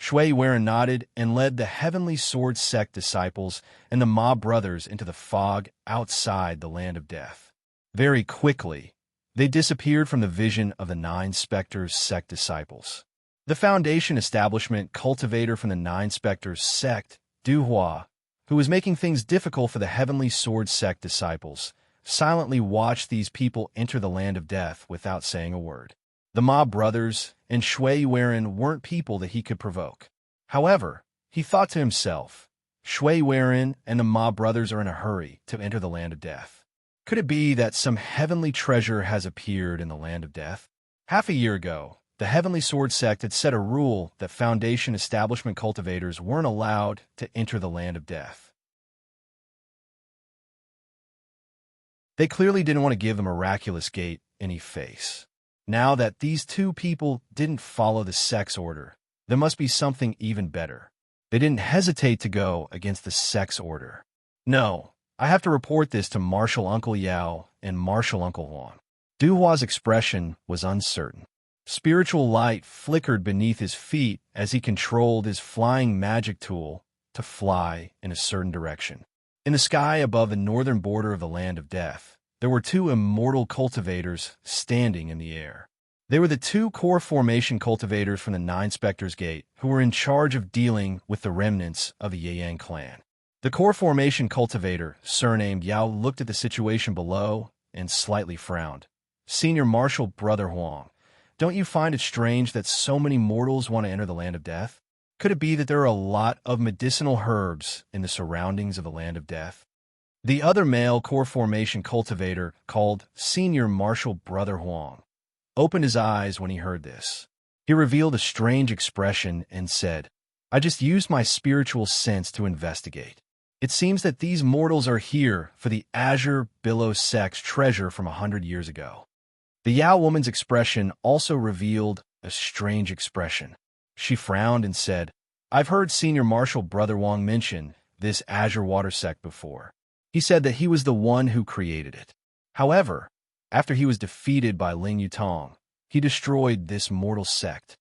[SPEAKER 1] Shui Weiren nodded and led the Heavenly Sword sect disciples and the Ma brothers into the fog outside the land of death. Very quickly, they disappeared from the vision of the 9 Spectres sect disciples. The Foundation establishment cultivator from the 9 Spectres sect, Du Hua, who was making things difficult for the Heavenly Sword sect disciples, silently watched these people enter the land of death without saying a word. The Ma brothers and Shui Weiren weren't people that he could provoke. However, he thought to himself, Shui Weiren and the Ma brothers are in a hurry to enter the land of death. Could it be that some heavenly treasure has appeared in the land of death? Half a year ago, the Heavenly Sword sect had set a rule that Foundation establishment cultivators weren't allowed to enter the land of death. They clearly didn't want to give the miraculous gate any face. Now that these 2 people didn't follow the sect's order, there must be something even better. They didn't hesitate to go against the sect's order. "No, I have to report this to Martial Uncle Yao and Martial Uncle Huang." Duhua's expression was uncertain. Spiritual light flickered beneath his feet as he controlled his flying magic tool to fly in a certain direction. In the sky above the northern border of the Land of Death, there were two immortal cultivators standing in the air. They were the two core formation cultivators from the Nine Spectres Gate who were in charge of dealing with the remnants of the Yang clan. The core formation cultivator, surnamed Yao, looked at the situation below and slightly frowned. "Senior Martial Brother Huang, don't you find it strange that so many mortals want to enter the Land of Death? Could it be that there are a lot of medicinal herbs in the surroundings of the Land of Death?" The other male core formation cultivator, called Senior Martial Brother Huang, opened his eyes when he heard this. He revealed a strange expression and said, "I just used my spiritual sense to investigate. It seems that these mortals are here for the Azure Billow Sect's treasure from 100 years ago." The Yao woman's expression also revealed a strange expression. She frowned and said, "I've heard Senior Martial Brother Huang mention this Azure Water Sect before. He said that he was the one who created it. However, after he was defeated by Ling Yutong, he destroyed this mortal sect.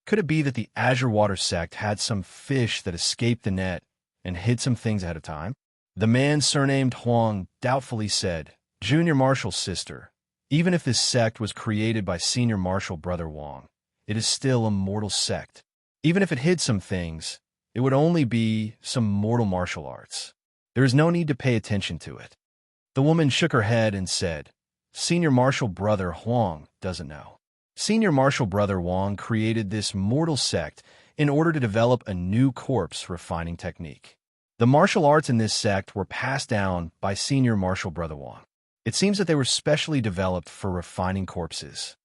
[SPEAKER 1] Could it be that the Azure Water Sect had some fish that escaped the net and hid some things ahead of time?" The man surnamed Huang doubtfully said, "Junior Martial Sister, even if this sect was created by Senior Martial Brother Huang, it is still a mortal sect. Even if it hid some things, it would only be some mortal martial arts. There is no need to pay attention to it." The woman shook her head and said, "Senior Martial Brother Huang doesn't know. Senior Martial Brother Huang created this mortal sect in order to develop a new corpse refining technique. The martial arts in this sect were passed down by Senior Martial Brother Huang. It seems that they were specially developed for refining corpses.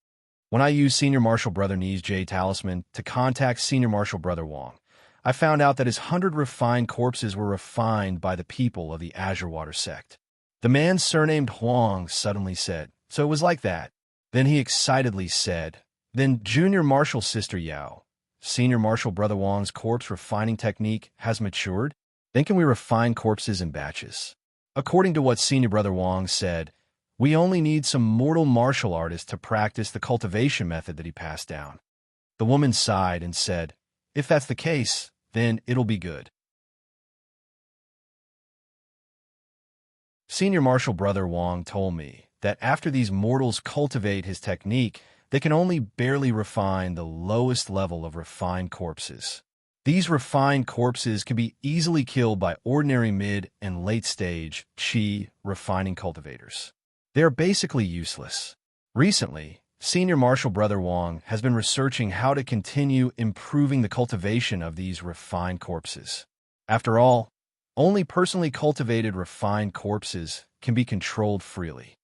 [SPEAKER 1] When I used Senior Martial Brother Ni's Jade Talisman to contact Senior Martial Brother Huang, I found out that his 100 refined corpses were refined by the people of the Azure Water Sect." The man surnamed Huang suddenly said, "So it was like that." Then he excitedly said, "Then Junior Martial Sister Yao, Senior Martial Brother Huang's corpse refining technique has matured? Then can we refine corpses in batches? According to what Senior Brother Huang said, we only need some mortal martial artists to practice the cultivation method that he passed down." The woman sighed and said, "If that's the case, then it'll be good." Senior Martial Brother Huang told me that after these mortals cultivate his technique, they can only barely refine the lowest level of refined corpses. These refined corpses can be easily killed by ordinary mid and late stage Qi refining cultivators. They are basically useless. Recently, Senior Martial Brother Huang has been researching how to continue improving the cultivation of these refined corpses. After all, only personally cultivated refined corpses can be controlled freely.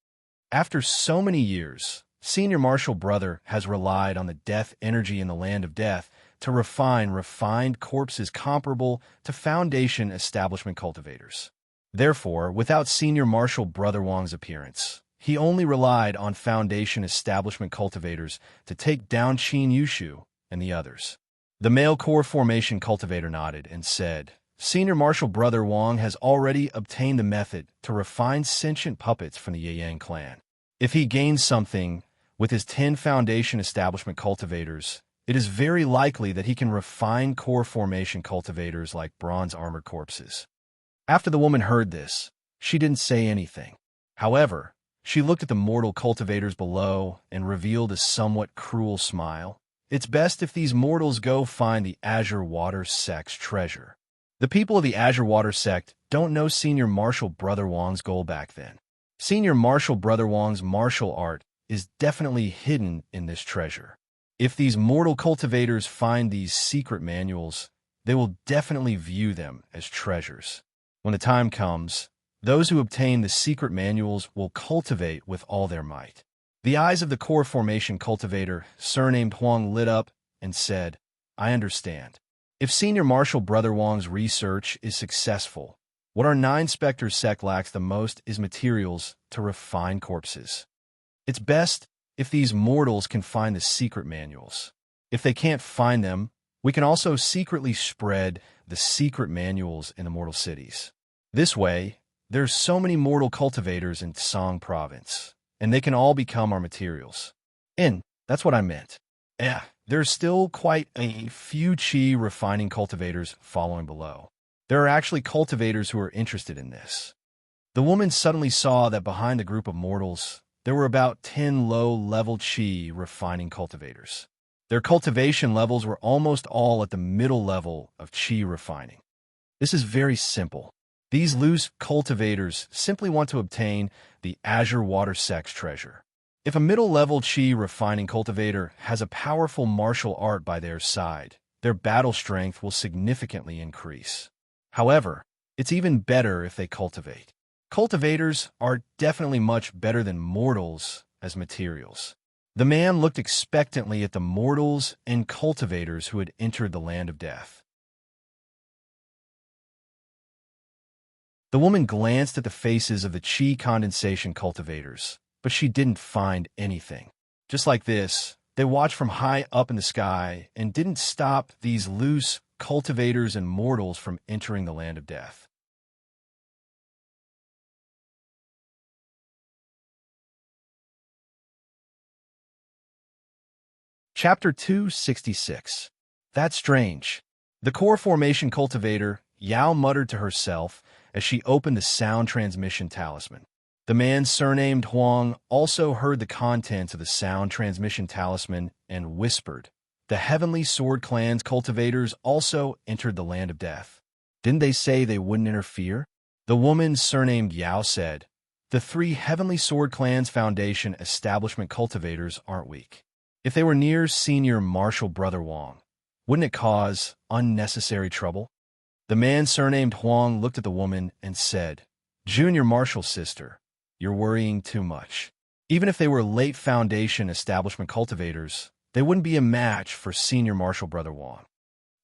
[SPEAKER 1] After so many years, Senior Martial Brother has relied on the death energy in the Land of Death to refine refined corpses comparable to Foundation Establishment cultivators. Therefore, without Senior Martial Brother Huang's appearance, he only relied on Foundation Establishment cultivators to take down Qin Yushu and the others. The male core formation cultivator nodded and said, "Senior Martial Brother Huang has already obtained the method to refine sentient puppets from the Yang clan. If he gains something with his 10 Foundation Establishment cultivators, it is very likely that he can refine core formation cultivators like bronze armored corpses." After the woman heard this, she didn't say anything. However, she looked at the mortal cultivators below and revealed a somewhat cruel smile. "It's best if these mortals go find the Azure Water Sect's treasure." The people of the Azure Water Sect don't know Senior Martial Brother Huang's goal back then. Senior Martial Brother Huang's martial art is definitely hidden in this treasure. If these mortal cultivators find these secret manuals, they will definitely view them as treasures. When the time comes, those who obtain the secret manuals will cultivate with all their might. The eyes of the core formation cultivator, surnamed Huang, lit up and said, "I understand. If Senior Martial Brother Huang's research is successful, what our Nine Spectres sect lacks the most is materials to refine corpses. It's best if these mortals can find the secret manuals. If they can't find them, We can also secretly spread the secret manuals in the mortal cities. This way, there's so many mortal cultivators in Tsang province, and they can all become our materials. And that's what I meant. Yeah, there's still quite a few chi refining cultivators following below. There are actually cultivators who are interested in this. The woman suddenly saw that behind the group of mortals, there were about 10 low-level chi refining cultivators. Their cultivation levels were almost all at the middle level of chi refining. This is very simple. These loose cultivators simply want to obtain the azure water sex treasure. If a middle-level chi refining cultivator has a powerful martial art by their side, their battle strength will significantly increase. However, it's even better if they cultivate. Cultivators are definitely much better than mortals as materials. The man looked expectantly at the mortals and cultivators who had entered the land of death. The woman glanced at the faces of the chi condensation cultivators, but she didn't find anything. Just like this, they watched from high up in the sky and didn't stop these loose cultivators and mortals from entering the land of death. Chapter 266. That's strange. The core formation cultivator, Yao muttered to herself as she opened the sound transmission talisman. The man surnamed Huang also heard the contents of the sound transmission talisman and whispered. The Heavenly Sword Clan's cultivators also entered the land of death. Didn't they say they wouldn't interfere? The woman surnamed Yao said, the 3 Heavenly Sword Clan's Foundation establishment cultivators aren't weak. If they were near Senior Marshal Brother Wang, wouldn't it cause unnecessary trouble? The man surnamed Huang looked at the woman and said, Junior Marshal sister, you're worrying too much. Even if they were late Foundation establishment cultivators, they wouldn't be a match for Senior Marshal Brother Wang.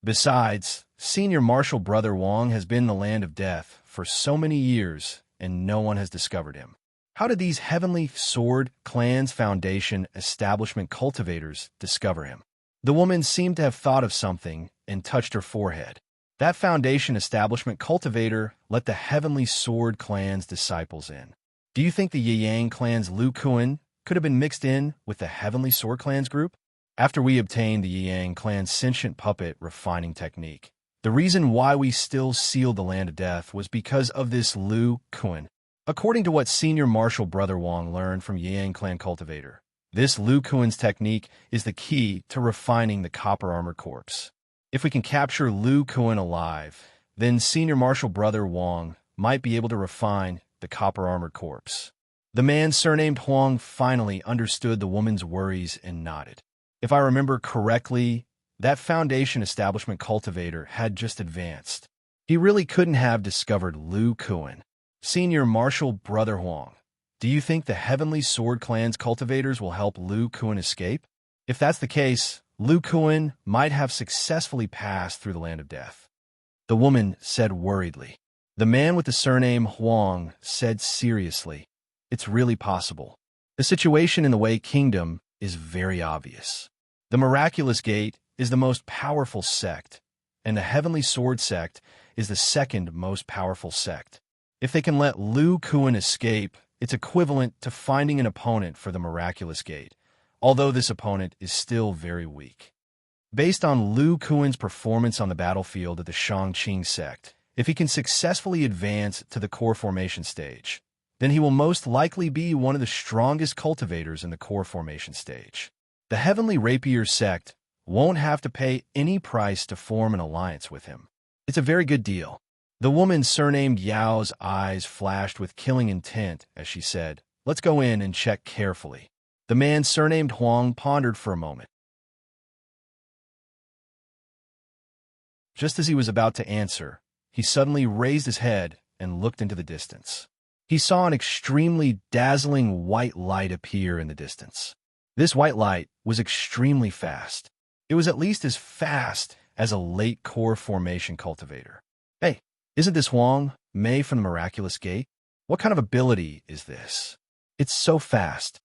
[SPEAKER 1] Besides, Senior Marshal Brother Wang has been in the land of death for so many years and no one has discovered him. How did these Heavenly Sword Clan's Foundation establishment cultivators discover him? The woman seemed to have thought of something and touched her forehead. That Foundation establishment cultivator let the Heavenly Sword Clan's disciples in. Do you think the Yang Clan's Lu Kuan could have been mixed in with the Heavenly Sword Clan's group? After we obtained the Yang Clan's sentient puppet refining technique, the reason why we still sealed the land of death was because of this Lu Kuan. According to what Senior Marshal Brother Wang learned from Yang Clan Cultivator, this Lu Kuan's technique is the key to refining the copper armor corpse. If we can capture Lu Kuan alive, then Senior Marshal Brother Wang might be able to refine the copper armored corpse. The man surnamed Huang finally understood the woman's worries and nodded. If I remember correctly, that Foundation establishment cultivator had just advanced. He really couldn't have discovered Lu Kuan. Senior Marshal Brother Huang, do you think the Heavenly Sword Clan's cultivators will help Lu Kuan escape? If that's the case, Lu Kuan might have successfully passed through the land of death. The woman said worriedly. The man with the surname Huang said seriously, it's really possible. The situation in the Wei Kingdom is very obvious. The Miraculous Gate is the most powerful sect, and the Heavenly Sword sect is the second most powerful sect. If they can let Lu Kuan escape, it's equivalent to finding an opponent for the Miraculous Gate, although this opponent is still very weak. Based on Lu Kuan's performance on the battlefield at the Shangqing sect, if he can successfully advance to the core formation stage, then he will most likely be one of the strongest cultivators in the core formation stage. The Heavenly Rapier sect won't have to pay any price to form an alliance with him. It's a very good deal. The woman surnamed Yao's eyes flashed with killing intent as she said, let's go in and check carefully. The man surnamed Huang pondered for a moment. Just as he was about to answer, he suddenly raised his head and looked into the distance. He saw an extremely dazzling white light appear in the distance. This white light was extremely fast. It was at least as fast as a late core formation cultivator. Hey, isn't this Huang Mei from the Miraculous Gate? What kind of ability is this? It's so fast.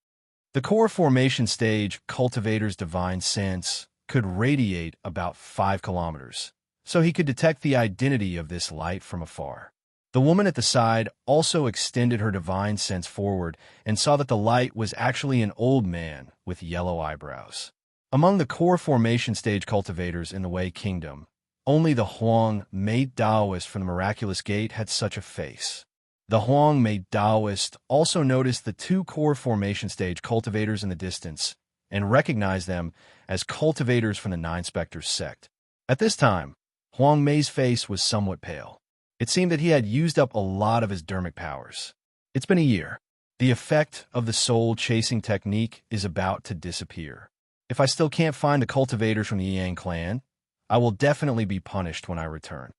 [SPEAKER 1] The core formation stage cultivator's divine sense could radiate about 5 kilometers, so he could detect the identity of this light from afar. The woman at the side also extended her divine sense forward and saw that the light was actually an old man with yellow eyebrows. Among the core formation stage cultivators in the Wei Kingdom, only the Huang Mei Taoist from the Miraculous Gate had such a face. The Huang Mei Taoist also noticed the 2 core formation stage cultivators in the distance and recognized them as cultivators from the Nine Spectres sect. At this time, Huang Mei's face was somewhat pale. It seemed that he had used up a lot of his dermic powers. It's been a year. The effect of the soul-chasing technique is about to disappear. If I still can't find the cultivators from the Yang clan, I will definitely be punished when I return.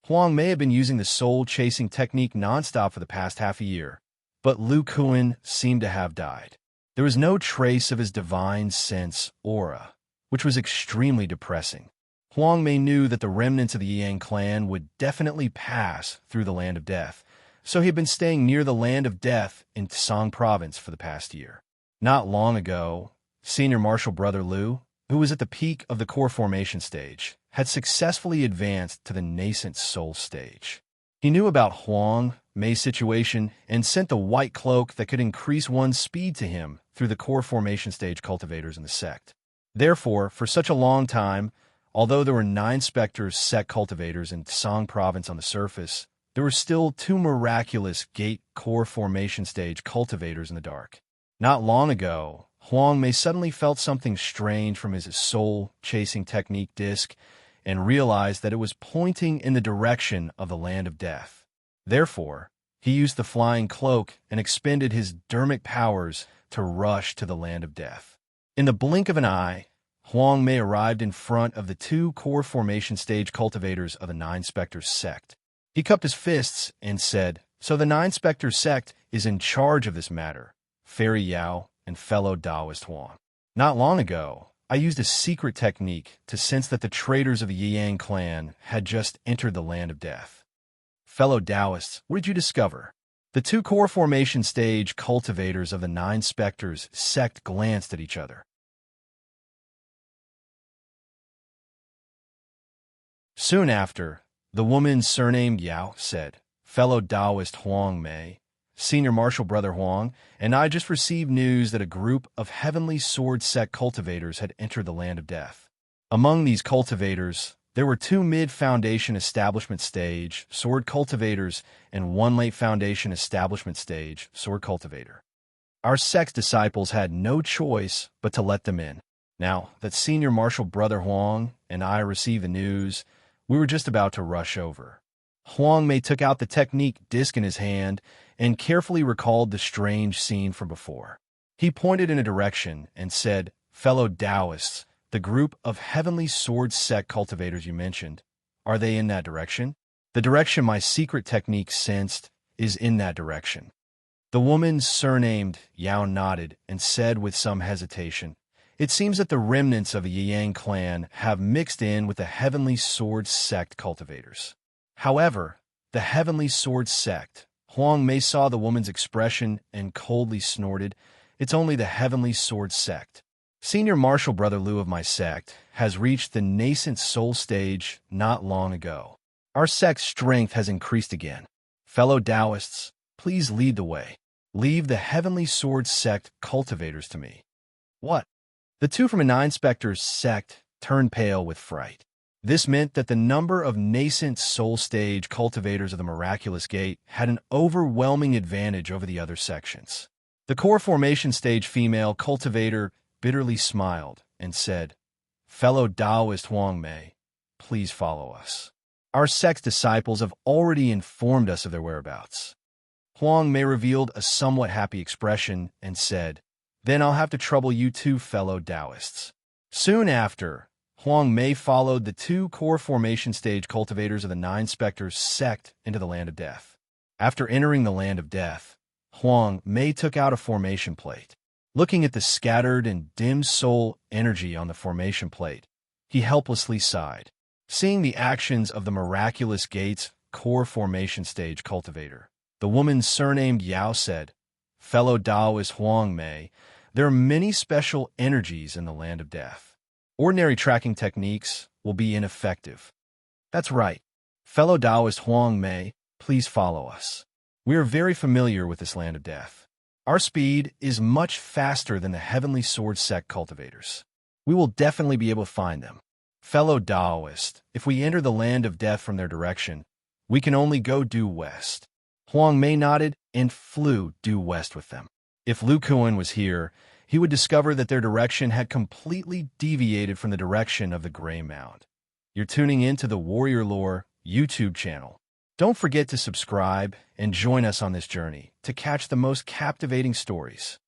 [SPEAKER 1] Huang may have been using the soul-chasing technique nonstop for the past half a year, but Lu Kuan seemed to have died. There was no trace of his divine sense aura, which was extremely depressing. Huang Mei knew that the remnants of the Yang clan would definitely pass through the Land of Death, so he had been staying near the Land of Death in Tsang Province for the past year. Not long ago, Senior Marshal Brother Liu, who was at the peak of the core formation stage, had successfully advanced to the nascent soul stage. He knew about Huang Mei's situation and sent the white cloak that could increase one's speed to him through the core formation stage cultivators in the sect. Therefore, for such a long time, although there were 9 Spectres sect cultivators in Tsang Province on the surface, there were still 2 miraculous gate core formation stage cultivators in the dark. Not long ago, Huang Mei suddenly felt something strange from his soul-chasing technique disc and realized that it was pointing in the direction of the Land of Death. Therefore, he used the flying cloak and expended his dermic powers to rush to the Land of Death. In the blink of an eye, Huang Mei arrived in front of the 2 core formation stage cultivators of the Nine Spectres sect. He cupped his fists and said, "So the Nine Spectres sect is in charge of this matter, Fairy Yao and fellow Taoist Huang. Not long ago, I used a secret technique to sense that the traitors of the Yang clan had just entered the Land of Death. Fellow Taoists, what did you discover?" The 2 core formation stage cultivators of the Nine Spectres sect glanced at each other. Soon after, the woman surnamed Yao said, "Fellow Taoist Huang Mei, Senior Marshal Brother Huang, and I just received news that a group of Heavenly Sword sect cultivators had entered the Land of Death. Among these cultivators, there were 2 mid-foundation establishment stage sword cultivators and 1 late foundation establishment stage sword cultivator. Our sect's disciples had no choice but to let them in. Now that Senior Marshal Brother Huang and I received the news, we were just about to rush over." Huang Mei took out the technique disc in his hand and carefully recalled the strange scene from before. He pointed in a direction and said, "Fellow Taoists, the group of Heavenly Sword sect cultivators you mentioned, are they in that direction? The direction my secret technique sensed is in that direction." The woman surnamed Yao nodded and said with some hesitation, "It seems that the remnants of the Yang clan have mixed in with the Heavenly Sword sect cultivators." However, the Heavenly Sword sect, Huang Mei saw the woman's expression and coldly snorted, "It's only the Heavenly Sword sect. Senior Marshal Brother Liu of my sect has reached the nascent soul stage not long ago. Our sect's strength has increased again. Fellow Taoists, please lead the way. Leave the Heavenly Sword sect cultivators to me." "What?" The 2 from a Nine Spectres sect turned pale with fright. This meant that the number of nascent soul stage cultivators of the Miraculous Gate had an overwhelming advantage over the other sections. The core formation stage female cultivator bitterly smiled and said, "Fellow Taoist Huang Mei, please follow us. Our sect's disciples have already informed us of their whereabouts." Huang Mei revealed a somewhat happy expression and said, "Then I'll have to trouble you 2 fellow Taoists." Soon after, Huang Mei followed the 2 core formation stage cultivators of the Nine Spectres sect into the Land of Death. After entering the Land of Death, Huang Mei took out a formation plate. Looking at the scattered and dim soul energy on the formation plate, he helplessly sighed. Seeing the actions of the Miraculous Gate's core formation stage cultivator, the woman surnamed Yao said, "Fellow Taoist Huang Mei, there are many special energies in the Land of Death. Ordinary tracking techniques will be ineffective. That's right. Fellow Taoist Huang Mei, please follow us. We are very familiar with this land of death. Our speed is much faster than the Heavenly Sword Sect cultivators. We will definitely be able to find them. Fellow Taoist, if we enter the land of death from their direction, we can only go due west. Huang Mei nodded and flew due west with them. If Lu Kuan was here, he would discover that their direction had completely deviated from the direction of the Gray Mound. You're tuning in to the Warrior Lore YouTube channel. Don't forget to subscribe and join us on this journey to catch the most captivating stories.